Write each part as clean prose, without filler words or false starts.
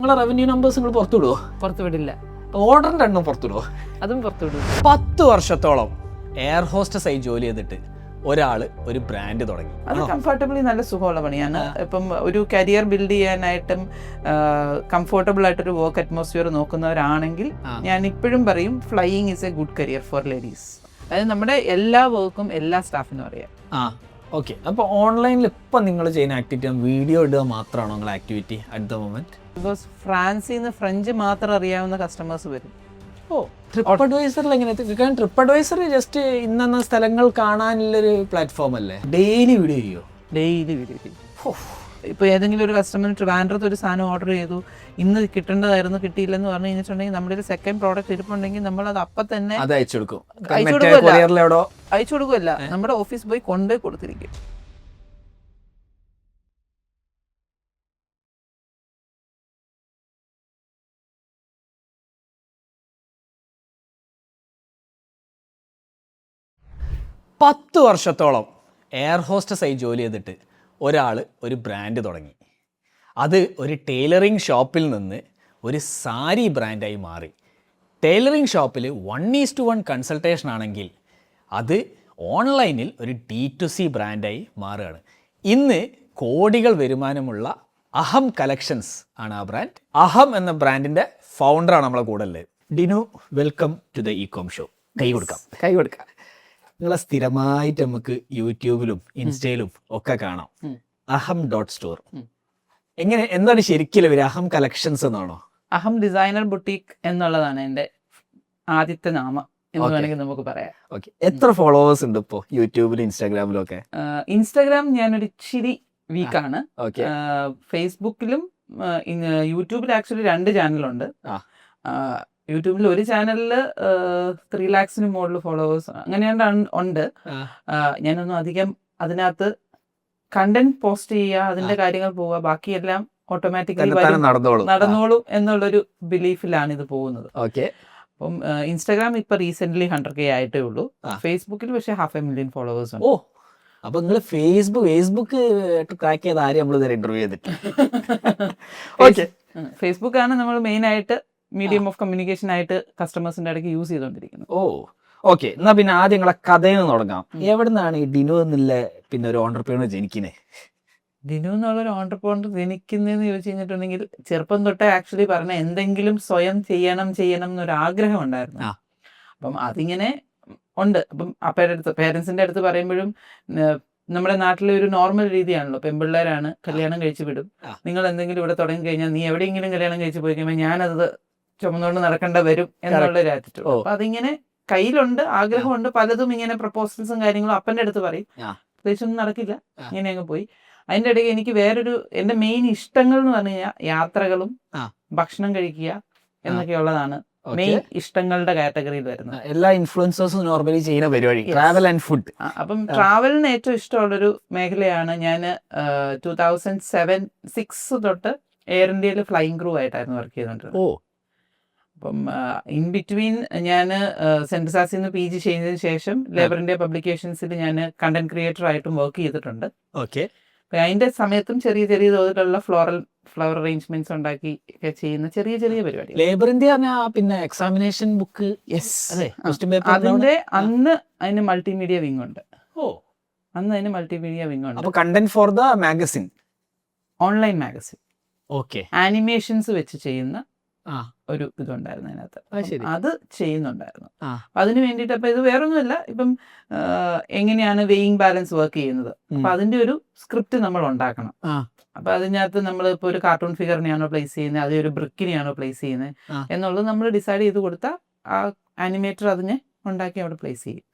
നിങ്ങളെ revenue numbers നിങ്ങൾ പുറത്തുവിടുവോ? പുറത്തുവിടില്ല. ഓർഡറിന്റെ എണ്ണം പുറത്തുവിടുവോ? അതും പുറത്തുവിടും. 10 വർഷത്തോളം എയർ ഹോസ്റ്റസ് ആയി ജോലി ചെയ്തിട്ട് ഒരാള് ഒരു ബ്രാൻഡ് തുടങ്ങി. അത് കംഫർട്ടബിളി നല്ല സുഖമുള്ള പണിയാണ്. ഇപ്പം ഒരു കരിയർ ബിൽഡ് ചെയ്യാനായിട്ടും കംഫർട്ടബിൾ ആയിട്ടൊരു വർക്ക് അറ്റ്മോസ്ഫിയർ നോക്കുന്നവരാണെങ്കിൽ ഞാൻ ഇപ്പോഴും പറയും flying is A good career for ladies. അതായത് നമ്മുടെ എല്ലാ വർക്കും എല്ലാ സ്റ്റാഫിനും അറിയാം. ഓക്കെ. അപ്പോൾ ഓൺലൈനിൽ ഇപ്പം നിങ്ങൾ ചെയ്യുന്ന ആക്ടിവിറ്റി വീഡിയോ ഇടുക മാത്രമാണോ നിങ്ങളുടെ activity at the moment? Because ഫ്രാൻസിൽ നിന്ന് ഫ്രഞ്ച് മാത്രം അറിയാവുന്ന കസ്റ്റമേഴ്സ് വരും. ട്രിപ്പ് അഡ്വൈസറിൽ എങ്ങനെ? കാരണം ട്രിപ്പ് അഡ്വൈസർ ജസ്റ്റ് ഇന്ന സ്ഥലങ്ങൾ കാണാനുള്ളൊരു പ്ലാറ്റ്ഫോം അല്ലേ? ഡെയിലി വീഡിയോ ചെയ്യോ? ഡെയിലി വീഡിയോ ചെയ്യും. ഇപ്പോൾ ഏതെങ്കിലും ഒരു കസ്റ്റമർ ട്രിവാൻഡ്രത്ത് ഒരു സാധനം ഓർഡർ ചെയ്തു, ഇന്ന് കിട്ടേണ്ടതായിരുന്നു, കിട്ടിയില്ലെന്ന് പറഞ്ഞു കഴിഞ്ഞിട്ടുണ്ടെങ്കിൽ നമ്മുടെ ഒരു സെക്കൻഡ് പ്രോഡക്റ്റ് ഇരിപ്പുണ്ടെങ്കിൽ നമ്മൾ അത് അപ്പം തന്നെ അയച്ചു കൊടുക്കും. അയച്ചു കൊടുക്കുമല്ല, നമ്മുടെ ഓഫീസ് പോയി കൊണ്ടുപോയി കൊടുത്തിരിക്കും. പത്ത് വർഷത്തോളം എയർ ഹോസ്റ്റസ് ആയി ജോലി ചെയ്തിട്ട് ഒരാൾ ഒരു ബ്രാൻഡ് തുടങ്ങി. അത് ഒരു ടൈലറിങ് ഷോപ്പിൽ നിന്ന് ഒരു സാരി ബ്രാൻഡായി മാറി. ടൈലറിങ് ഷോപ്പിൽ 1:1 കൺസൾട്ടേഷൻ ആണെങ്കിൽ അത് ഓൺലൈനിൽ ഒരു D2C ബ്രാൻഡായി മാറുകയാണ്. ഇന്ന് കോടികൾ വരുമാനമുള്ള അഹം കളക്ഷൻസ് ആണ് ആ ബ്രാൻഡ്. അഹം എന്ന ബ്രാൻഡിൻ്റെ ഫൗണ്ടറാണ് നമ്മളെ കൂടെ ഉള്ളത്. Dinu, welcome to the ecom show. കൈ കൊടുക്കാം. നിങ്ങളെ സ്ഥിരമായിട്ട് നമുക്ക് യൂട്യൂബിലും ഇൻസ്റ്റയിലും ഒക്കെ കാണാം. ahm.store. എന്താണ് ശരിക്കും ഒരു അഹം കളക്ഷൻസ് എന്നാണോ? അഹം ഡിസൈനർ ബുട്ടീക്ക് എന്നുള്ളതാണ് എൻ്റെ ആദ്യത്തെ നാമം എന്ന് വേണമെങ്കിൽ നമുക്ക് പറയാം. ഓക്കെ. എത്ര ഫോളോവേഴ്സ് ഉണ്ട് ഇപ്പോൾ യൂട്യൂബിലും ഇൻസ്റ്റാഗ്രാമിലും ഒക്കെ? ഇൻസ്റ്റാഗ്രാം ഞാനൊരു ഇച്ചിരി വീക്കാണ്. ഫേസ്ബുക്കിലും യൂട്യൂബിൽ ആക്ച്വലി 2 ചാനലുണ്ട്. യൂട്യൂബിൽ ഒരു ചാനലിൽ 3 lakhs മുകളിൽ ഫോളോവേഴ്സ് അങ്ങനെയാണ്ട് ഉണ്ട്. ഞാനൊന്നും അധികം അതിനകത്ത് കണ്ടന്റ് പോസ്റ്റ് ചെയ്യുക, അതിന്റെ കാര്യങ്ങൾ പോവുക, ബാക്കിയെല്ലാം ഓട്ടോമാറ്റിക്കലി നടന്നോളും എന്നുള്ളൊരു ബിലീഫിലാണ് ഇത് പോകുന്നത്. അപ്പം ഇൻസ്റ്റാഗ്രാം ഇപ്പൊ റീസെന്റ് 100K ആയിട്ടേ ഉള്ളൂ. ഫേസ്ബുക്കിൽ പക്ഷേ 500,000 ഫോളോവേഴ്സ് ഉണ്ട്. അപ്പൊ നിങ്ങൾ ഫേസ്ബുക്ക് ട്രാക്ക് ചെയ്ത ആരും നമ്മൾ ഇതുവരെ ഇന്റർവ്യൂ ചെയ്തിട്ട്? ഫേസ്ബുക്കാണ് നമ്മൾ മെയിൻ ആയിട്ട് മീഡിയം ഓഫ് കമ്മ്യൂണിക്കേഷൻ ആയിട്ട് കസ്റ്റമേഴ്സിന്റെ ഇടയ്ക്ക് യൂസ് ചെയ്തുകൊണ്ടിരിക്കുന്നത്. ഓക്കെ. എന്നാ പിന്നെ ആദ്യം നിങ്ങളെ കഥയിൽ നിന്ന് തുടങ്ങാം. എവിടെ നിന്നാണ് ഈ ഡിനു എന്നുള്ള പിന്നെ ഒരു ഓണ്ടർപ്രണർ ജനിക്കുന്നത്? ഡിനു എന്നുള്ളൊരു ഓണ്ടർപ്രണർ ജനിക്കുന്നതെന്ന് ചോദിച്ചു കഴിഞ്ഞിട്ടുണ്ടെങ്കിൽ ചെറുപ്പം തൊട്ടേ ആക്ച്വലി പറഞ്ഞ എന്തെങ്കിലും സ്വയം ചെയ്യണം എന്നൊരു ആഗ്രഹം ഉണ്ടായിരുന്നു. അപ്പം അതിങ്ങനെ ഉണ്ട്. അപ്പം പേരൻസിന്റെ അടുത്ത് പറയുമ്പോഴും നമ്മുടെ നാട്ടിലെ ഒരു നോർമൽ രീതിയാണല്ലോ, പെൺപിള്ളേരാണ്, കല്യാണം കഴിച്ച് വിടും. നിങ്ങൾ എന്തെങ്കിലും ഇവിടെ തുടങ്ങി കഴിഞ്ഞാൽ നീ എവിടെയെങ്കിലും കല്യാണം കഴിച്ച് പോയി കഴിയുമ്പോൾ ഞാനത് ചുമന്നുകൊണ്ട് നടക്കേണ്ട വരും എന്നുള്ളൊരു ആറ്റിറ്റ്യൂഡ്. അപ്പൊ അതിങ്ങനെ കയ്യിലുണ്ട്, ആഗ്രഹമുണ്ട്. പലതും ഇങ്ങനെ പ്രപ്പോസൽസും കാര്യങ്ങളും അപ്പൻ്റെ അടുത്ത് പറയും, പ്രത്യേകിച്ചൊന്നും നടക്കില്ല, ഇങ്ങനെ അങ്ങ് പോയി. അതിൻ്റെ ഇടയ്ക്ക് എനിക്ക് വേറൊരു എൻ്റെ മെയിൻ ഇഷ്ടങ്ങൾ എന്ന് പറഞ്ഞു കഴിഞ്ഞാൽ യാത്രകളും ഭക്ഷണം കഴിക്കുക എന്നൊക്കെയുള്ളതാണ് മെയിൻ ഇഷ്ടങ്ങളുടെ കാറ്റഗറിയിൽ വരുന്നത്. എല്ലാ ഇൻഫ്ലുവൻസേഴ്സും നോർമലി ചെയ്യുന്ന പരിപാടി ട്രാവൽ ആൻഡ് ഫുഡ്. അപ്പം ട്രാവലിന് ഏറ്റവും ഇഷ്ടമുള്ളൊരു മേഖലയാണ്. ഞാൻ 2007-06 തൊട്ട് എയർ ഇന്ത്യയിൽ ഫ്ലൈയിങ് ക്രൂ ആയിട്ടായിരുന്നു വർക്ക് ചെയ്തുകൊണ്ടിരുന്നത്. അപ്പം ഇൻ ബിറ്റ്വീൻ ഞാൻ സെന്റ് സാസിൽ നിന്ന് PG ചെയ്തതിന് ശേഷം ലേബർ ഇന്ത്യ പബ്ലിക്കേഷൻസിൽ ഞാൻ കണ്ടന്റ് ക്രിയേറ്റർ ആയിട്ടും വർക്ക് ചെയ്തിട്ടുണ്ട്. അതിന്റെ സമയത്തും ചെറിയ തോതിലുള്ള ഫ്ലവർ അറേഞ്ച്മെന്റ്സ് ഉണ്ടാക്കി ചെയ്യുന്ന ചെറിയ പരിപാടി. ലേബർ ഇന്ത്യ പിന്നെ എക്സാമിനേഷൻ ബുക്ക് അതിന്റെ അന്ന് അതിന് മൾട്ടിമീഡിയ വിങ് ഉണ്ട്. അതിന് മൾട്ടിമീഡിയ വിങ് ഉണ്ട്. Content for the magazine, online magazine. Animations വെച്ച് ചെയ്യുന്ന ഒരു ഇതുണ്ടായിരുന്നു അതിനകത്ത്. അത് ചെയ്യുന്നുണ്ടായിരുന്നു. അതിന് വേണ്ടിയിട്ട് അപ്പൊ ഇത് വേറൊന്നുമില്ല, ഇപ്പം എങ്ങനെയാണ് വെയിങ് ബാലൻസ് വർക്ക് ചെയ്യുന്നത്, അപ്പൊ അതിന്റെ ഒരു സ്ക്രിപ്റ്റ് നമ്മൾ ഉണ്ടാക്കണം. അപ്പൊ അതിനകത്ത് നമ്മൾ ഇപ്പൊ ഒരു കാർട്ടൂൺ ഫിഗറിനെയാണോ പ്ലേസ് ചെയ്യുന്നത്, അതേ ഒരു ബ്രിക്കിനെയാണോ പ്ലേസ് ചെയ്യുന്നത് എന്നുള്ളത് നമ്മൾ ഡിസൈഡ് ചെയ്ത് കൊടുത്താൽ ആ ആനിമേറ്റർ അതിനെ ഉണ്ടാക്കി അവിടെ പ്ലേസ് ചെയ്യും.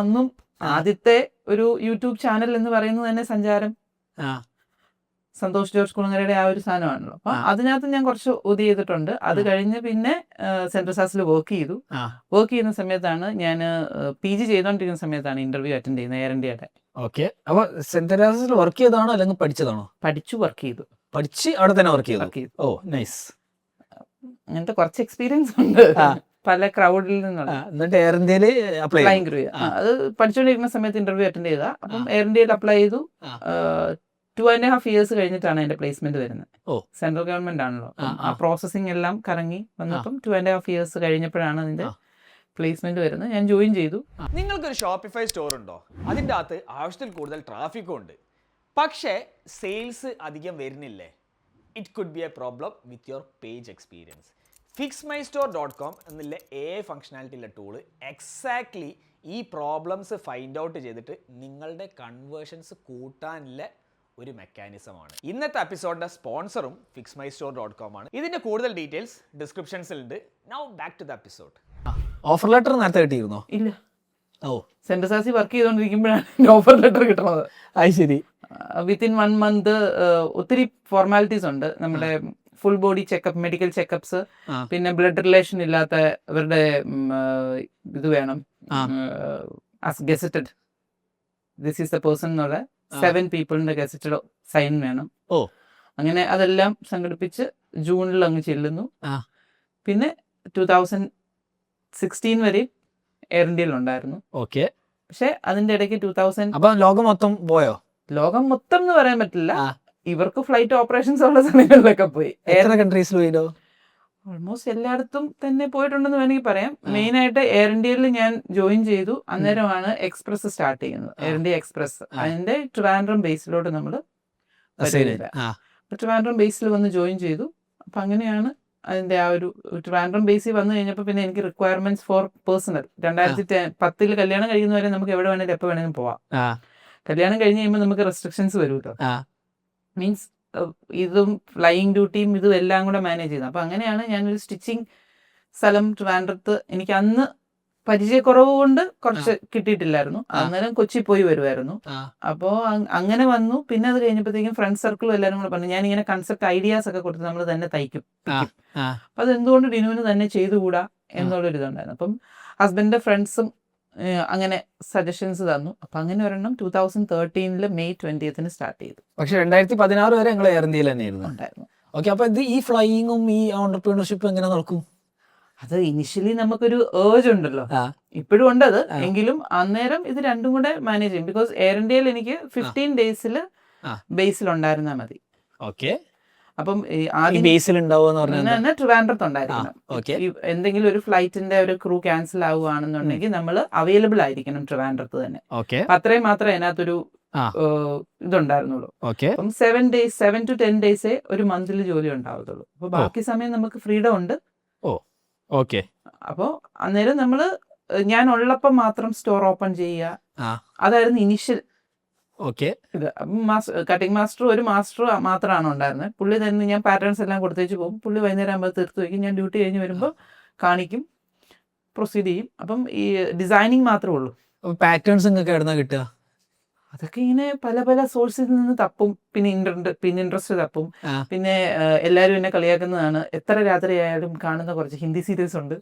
അന്നും ആദ്യത്തെ ഒരു യൂട്യൂബ് ചാനൽ എന്ന് പറയുന്നത് തന്നെ സഞ്ചാരം, സന്തോഷ് ജോർജ് കുളങ്ങരയുടെ ആ ഒരു സാധനമാണല്ലോ. അപ്പൊ അതിനകത്ത് ഞാൻ കുറച്ച് ഉദി ചെയ്തിട്ടുണ്ട്. അത് കഴിഞ്ഞ് പിന്നെ സെൻട്രൽ സാസിൽ വർക്ക് ചെയ്യുന്ന സമയത്താണ് ഞാൻ PG ചെയ്തോണ്ടിരിക്കുന്ന സമയത്താണ് ഇന്റർവ്യൂ അറ്റൻഡ് ചെയ്യുന്നത് എയർ ഇന്ത്യയുടെ. അപ്പൊ സെൻട്രൽ സാസിൽ വർക്ക് ചെയ്തതാണോ അല്ലെങ്കിൽ പഠിച്ചതാണോ? പഠിച്ചു വർക്ക് ചെയ്തു. പഠിച്ച് അവിടെ തന്നെ വർക്ക് ചെയ്തു. നൈസ്. അങ്ങനത്തെ കുറച്ച് എക്സ്പീരിയൻസ് ഉണ്ട് പല ക്രൗഡിൽ നിന്നുള്ള. എന്നിട്ട് എയർ ഇന്ത്യയില് ഫ്ലൈയിങ് ക്രൂ അത് പഠിച്ചുകൊണ്ടിരിക്കുന്ന സമയത്ത് ഇന്റർവ്യൂ അറ്റൻഡ് ചെയ്ത. അപ്പം എയർ ഇന്ത്യയിൽ അപ്ലൈ ചെയ്തു. 2.5 years കഴിഞ്ഞിട്ടാണ് എൻ്റെ പ്ലേസ്മെന്റ് വരുന്നത്. ഓ. സെൻട്രൽ ഗവൺമെന്റ് ആണല്ലോ, ആ പ്രോസസ്സിംഗ് എല്ലാം കറങ്ങി വന്നപ്പം 2.5 years കഴിഞ്ഞപ്പോഴാണ് അതിന്റെ പ്ലേസ്മെന്റ് വരുന്നത്. ഞാൻ ജോയിൻ ചെയ്തു. നിങ്ങൾക്കൊരു ഷോപ്പിഫൈ സ്റ്റോർ ഉണ്ടോ? അതിൻ്റെ അകത്ത് ആവശ്യത്തിൽ കൂടുതൽ ട്രാഫിക്കും ഉണ്ട്, പക്ഷേ സെയിൽസ് അധികം വരുന്നില്ലേ? It could be A problem with your page experience. fixmystore.com എന്നുള്ള ഫങ്ഷനാലിറ്റി ഉള്ള ടൂള് എക്സാക്ട്ലി ഈ പ്രോബ്ലംസ് ഫൈൻഡ് ഔട്ട് ചെയ്തിട്ട് നിങ്ങളുടെ കൺവേർഷൻസ് കൂട്ടാനുള്ള ഒരു മെക്കാനിസമാണ്. ഇന്നത്തെ എപ്പിസോഡിന്റെ സ്പോൺസറും fixmystore.com ആണ്. ഇതിന്റെ കൂടുതൽ ഡീറ്റെയിൽസ് ഡിസ്ക്രിപ്ഷൻസിലുണ്ട്. Now back to the episode. Offer letter നേരത്തെ കിട്ടിയിരുന്നോ? ഇല്ല. ഓ, സെൻട്രസാസി വർക്ക് ചെയ്തുകൊണ്ടിരിക്കുമ്പോഴാണ് ഓഫർ ലെറ്റർ കിട്ടുന്നത്. അത് ശരി. വിത്തിൻ 1 month ഒത്തിരി ഫോർമാലിറ്റീസ് ഉണ്ട്. നമ്മുടെ full body checkup, medical check-ups, പിന്നെ ബ്ലഡ് റിലേഷൻ ഇല്ലാത്ത ഇവരുടെ ഇത് വേണം, gazetted this is the person എന്നുള്ള 7 പീപ്പിളിന്റെ ഗസറ്റഡ് സൈൻ വേണം. ഓ, അങ്ങനെ അതെല്ലാം സംഘടിപ്പിച്ച് ജൂണിൽ അങ്ങ് ചെല്ലുന്നു. പിന്നെ 2016 വരെ എയർ ഇന്ത്യയിൽ ഉണ്ടായിരുന്നു. ഓക്കെ. പക്ഷെ അതിന്റെ ഇടയ്ക്ക് 2000 അപ്പൊ ലോകം മൊത്തം പോയോ? ലോകം മൊത്തം എന്ന് പറയാൻ പറ്റില്ല, ഇവർക്ക് ഫ്ലൈറ്റ് ഓപ്പറേഷൻസ് ഉള്ള സമയങ്ങളിലൊക്കെ പോയി. എത്ര കൺട്രീസിൽ പോയിട്ടോ? ഓൾമോസ്റ്റ് എല്ലായിടത്തും തന്നെ പോയിട്ടുണ്ടെന്ന് വേണമെങ്കിൽ പറയാം. മെയിൻ ആയിട്ട് എയർ ഇന്ത്യയിൽ ഞാൻ ജോയിൻ ചെയ്തു. അന്നേരമാണ് എക്സ്പ്രസ് സ്റ്റാർട്ട് ചെയ്യുന്നത്, എയർ ഇന്ത്യ എക്സ്പ്രസ്. അതിന്റെ ട്രിവാൻഡ്രം ബേസിലോട്ട് നമ്മൾ ട്രിവാൻഡ്രം ബേസിൽ വന്ന് ജോയിൻ ചെയ്തു. അപ്പൊ അങ്ങനെയാണ് അതിന്റെ ആ ഒരു ട്രിവാൻഡ്രം ബേസിൽ വന്നു കഴിഞ്ഞപ്പോൾ പിന്നെ എനിക്ക് റിക്വയർമെന്റ്സ് ഫോർ പേഴ്സണൽ. 2010 കല്യാണം കഴിയുന്നവരെ നമുക്ക് എവിടെ വേണേലും എപ്പോൾ വേണമെങ്കിലും പോവാം. കല്യാണം കഴിഞ്ഞ് കഴിയുമ്പോൾ നമുക്ക് റെസ്ട്രിക്ഷൻസ് വരും കേട്ടോ. മീൻസ് ഇതും ഫ്ലൈയിങ് ഡ്യൂട്ടിയും ഇതും എല്ലാം കൂടെ മാനേജ് ചെയ്യുന്നത്. അപ്പൊ അങ്ങനെയാണ് ഞാനൊരു സ്റ്റിച്ചിങ് സ്ഥലം ട്രിവാൻഡ്രത്ത്, എനിക്ക് അന്ന് പരിചയക്കുറവ് കൊണ്ട് കുറച്ച് കിട്ടിയിട്ടില്ലായിരുന്നു. അന്നേരം കൊച്ചി പോയി വരുമായിരുന്നു. അപ്പോൾ അങ്ങനെ വന്നു. പിന്നെ അത് കഴിഞ്ഞപ്പോഴത്തേക്കും ഫ്രണ്ട് സർക്കിളും എല്ലാവരും കൂടെ പറഞ്ഞു, ഞാനിങ്ങനെ കൺസെപ്റ്റ് ഐഡിയാസ് ഒക്കെ കൊടുത്ത് നമ്മൾ തന്നെ തയ്ക്കും. അപ്പൊ അതെന്തുകൊണ്ട് ഡിനുവിന് തന്നെ ചെയ്തുകൂടാ എന്നുള്ളൊരു ഇതുണ്ടായിരുന്നു. അപ്പം ഹസ്ബൻഡിന്റെ ഫ്രണ്ട്സും അങ്ങനെ സജഷൻസ് തന്നു. അപ്പൊ അങ്ങനെ ഒരെണ്ണം 2013 May 20th സ്റ്റാർട്ട് ചെയ്തു. പക്ഷെ 2016 വരെ ഞങ്ങൾ എയർ ഇന്ത്യയിൽ തന്നെയായിരുന്നു ഉണ്ടായിരുന്നു. ഓക്കെ. അപ്പൊ ഇത് ഈ ഫ്ലൈയിങ്ങും ഈ ഓണ്ടർപ്രീനർഷിപ്പും എങ്ങനെ നടക്കും? അത് ഇനിഷ്യലി നമുക്കൊരു ഏർജ് ഉണ്ടല്ലോ, ഇപ്പോഴും ഉണ്ട് അത്. എങ്കിലും അന്നേരം ഇത് രണ്ടും കൂടെ മാനേജ് ചെയ്യും. ബിക്കോസ് എയർ ഇന്ത്യയിൽ എനിക്ക് 15 days ബേസിൽ ഉണ്ടായിരുന്നാ മതി. ഓക്കെ. അപ്പം ട്രിവാൻഡ്രത്ത് ഉണ്ടായിരിക്കണം. എന്തെങ്കിലും ഒരു ഫ്ലൈറ്റിന്റെ ഒരു ക്രൂ ക്യാൻസൽ ആവുകയാണെന്നുണ്ടെങ്കിൽ നമ്മൾ അവൈലബിൾ ആയിരിക്കണം ട്രിവാൻഡ്രത്ത് തന്നെ. അത്രയും മാത്രമേ അതിനകത്തൊരു ഇതുണ്ടായിരുന്നുള്ളൂ. അപ്പം 7 to 10 days ഒരു മന്തിൽ ജോലി ഉണ്ടാവത്തുള്ളൂ. അപ്പൊ ബാക്കി സമയം നമുക്ക് ഫ്രീഡം ഉണ്ട്. ഓക്കെ. അപ്പോ അന്നേരം ഞാൻ ഉള്ളപ്പം മാത്രം സ്റ്റോർ ഓപ്പൺ ചെയ്യുക, അതായിരുന്നു ഇനിഷ്യൽ. ഓക്കെ. ഇത് കട്ടിംഗ് മാസ്റ്റർ ഒരു മാസ്റ്റർ മാത്രമാണ് ഉണ്ടായിരുന്നത്. പുള്ളി തന്നെ ഞാൻ പാറ്റേൺസ് എല്ലാം കൊടുത്തേച്ച് പോകും. പുള്ളി വൈകുന്നേരം ആകുമ്പോൾ തീർത്ത് വയ്ക്കും. ഞാൻ ഡ്യൂട്ടി കഴിഞ്ഞ് വരുമ്പോൾ കാണിക്കും, പ്രൊസീഡ് ചെയ്യും. അപ്പം ഈ ഡിസൈനിങ് മാത്രമേ ഉള്ളൂ. പാറ്റേൺസ് നിങ്ങൾക്ക് എവിടുന്നാ കിട്ടുക? അതൊക്കെ ഇങ്ങനെ പല പല സോഴ്സിൽ നിന്ന് തപ്പും. പിന്നെ ഇൻട്രസ്റ്റ് തപ്പും. പിന്നെ എല്ലാവരും എന്നെ കളിയാക്കുന്നതാണ്, എത്ര രാത്രി ആയാലും കാണുന്ന കുറച്ച് ഹിന്ദി സീരീസ് ഉണ്ട്,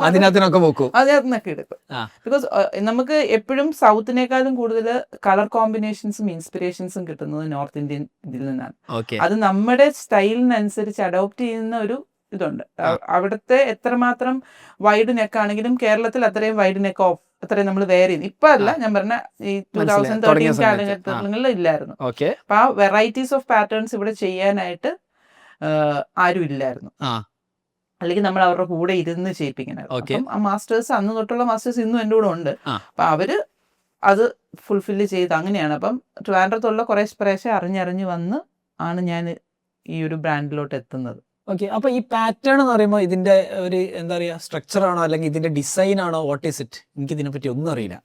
അതിനകത്തുനിന്നൊക്കെ എടുക്കും. ബിക്കോസ് നമുക്ക് എപ്പോഴും സൗത്തിനേക്കാളും കൂടുതൽ കളർ കോമ്പിനേഷൻസും ഇൻസ്പിറേഷൻസും കിട്ടുന്നത് നോർത്ത് ഇന്ത്യൻ ഇതിൽ നിന്നാണ്. അത് നമ്മുടെ സ്റ്റൈലിനനുസരിച്ച് അഡോപ്റ്റ് ചെയ്യുന്ന ഒരു ഇതുണ്ട്. അവിടുത്തെ എത്രമാത്രം വൈഡ് നെക്കാണെങ്കിലും കേരളത്തിൽ അത്രയും വൈഡ് നെക്ക് അത്രയും നമ്മൾ വെയർ ചെയ്യുന്നു. ഇപ്പൊ അല്ല, ഞാൻ പറഞ്ഞ ഈ 2013 കാലഘട്ടങ്ങളിൽ ഇല്ലായിരുന്നു. അപ്പൊ ആ വെറൈറ്റീസ് ഓഫ് പാറ്റേൺസ് ഇവിടെ ചെയ്യാനായിട്ട് ആരും ഇല്ലായിരുന്നു. അല്ലെങ്കിൽ നമ്മൾ അവരുടെ കൂടെ ഇരുന്ന് ചെയ്യിപ്പിക്കണമായിരുന്നു. അപ്പം ആ മാസ്റ്റേഴ്സ്, അന്ന് തൊട്ടുള്ള മാസ്റ്റേഴ്സ് ഇന്നും എൻ്റെ കൂടെ ഉണ്ട്. അപ്പൊ അവര് അത് ഫുൾഫില്ല് ചെയ്ത് അങ്ങനെയാണ്. അപ്പം ട്രിവാൻഡ്രത്തുള്ള കുറേശ്ശെ അറിഞ്ഞറിഞ്ഞ് വന്ന് ആണ് ഞാൻ ഈ ഒരു ബ്രാൻഡിലോട്ട് എത്തുന്നത്. ഓക്കെ. അപ്പൊ ഈ പാറ്റേൺ എന്ന് പറയുമ്പോൾ ഇതിന്റെ ഒരു എന്താ പറയാ, സ്ട്രക്ചർ ആണോ അല്ലെങ്കിൽ ഇതിന്റെ ഡിസൈൻ ആണോ, വാട്ട് ഈസ് ഇറ്റ്? എനിക്ക് ഇതിനെ പറ്റി ഒന്നും അറിയില്ല.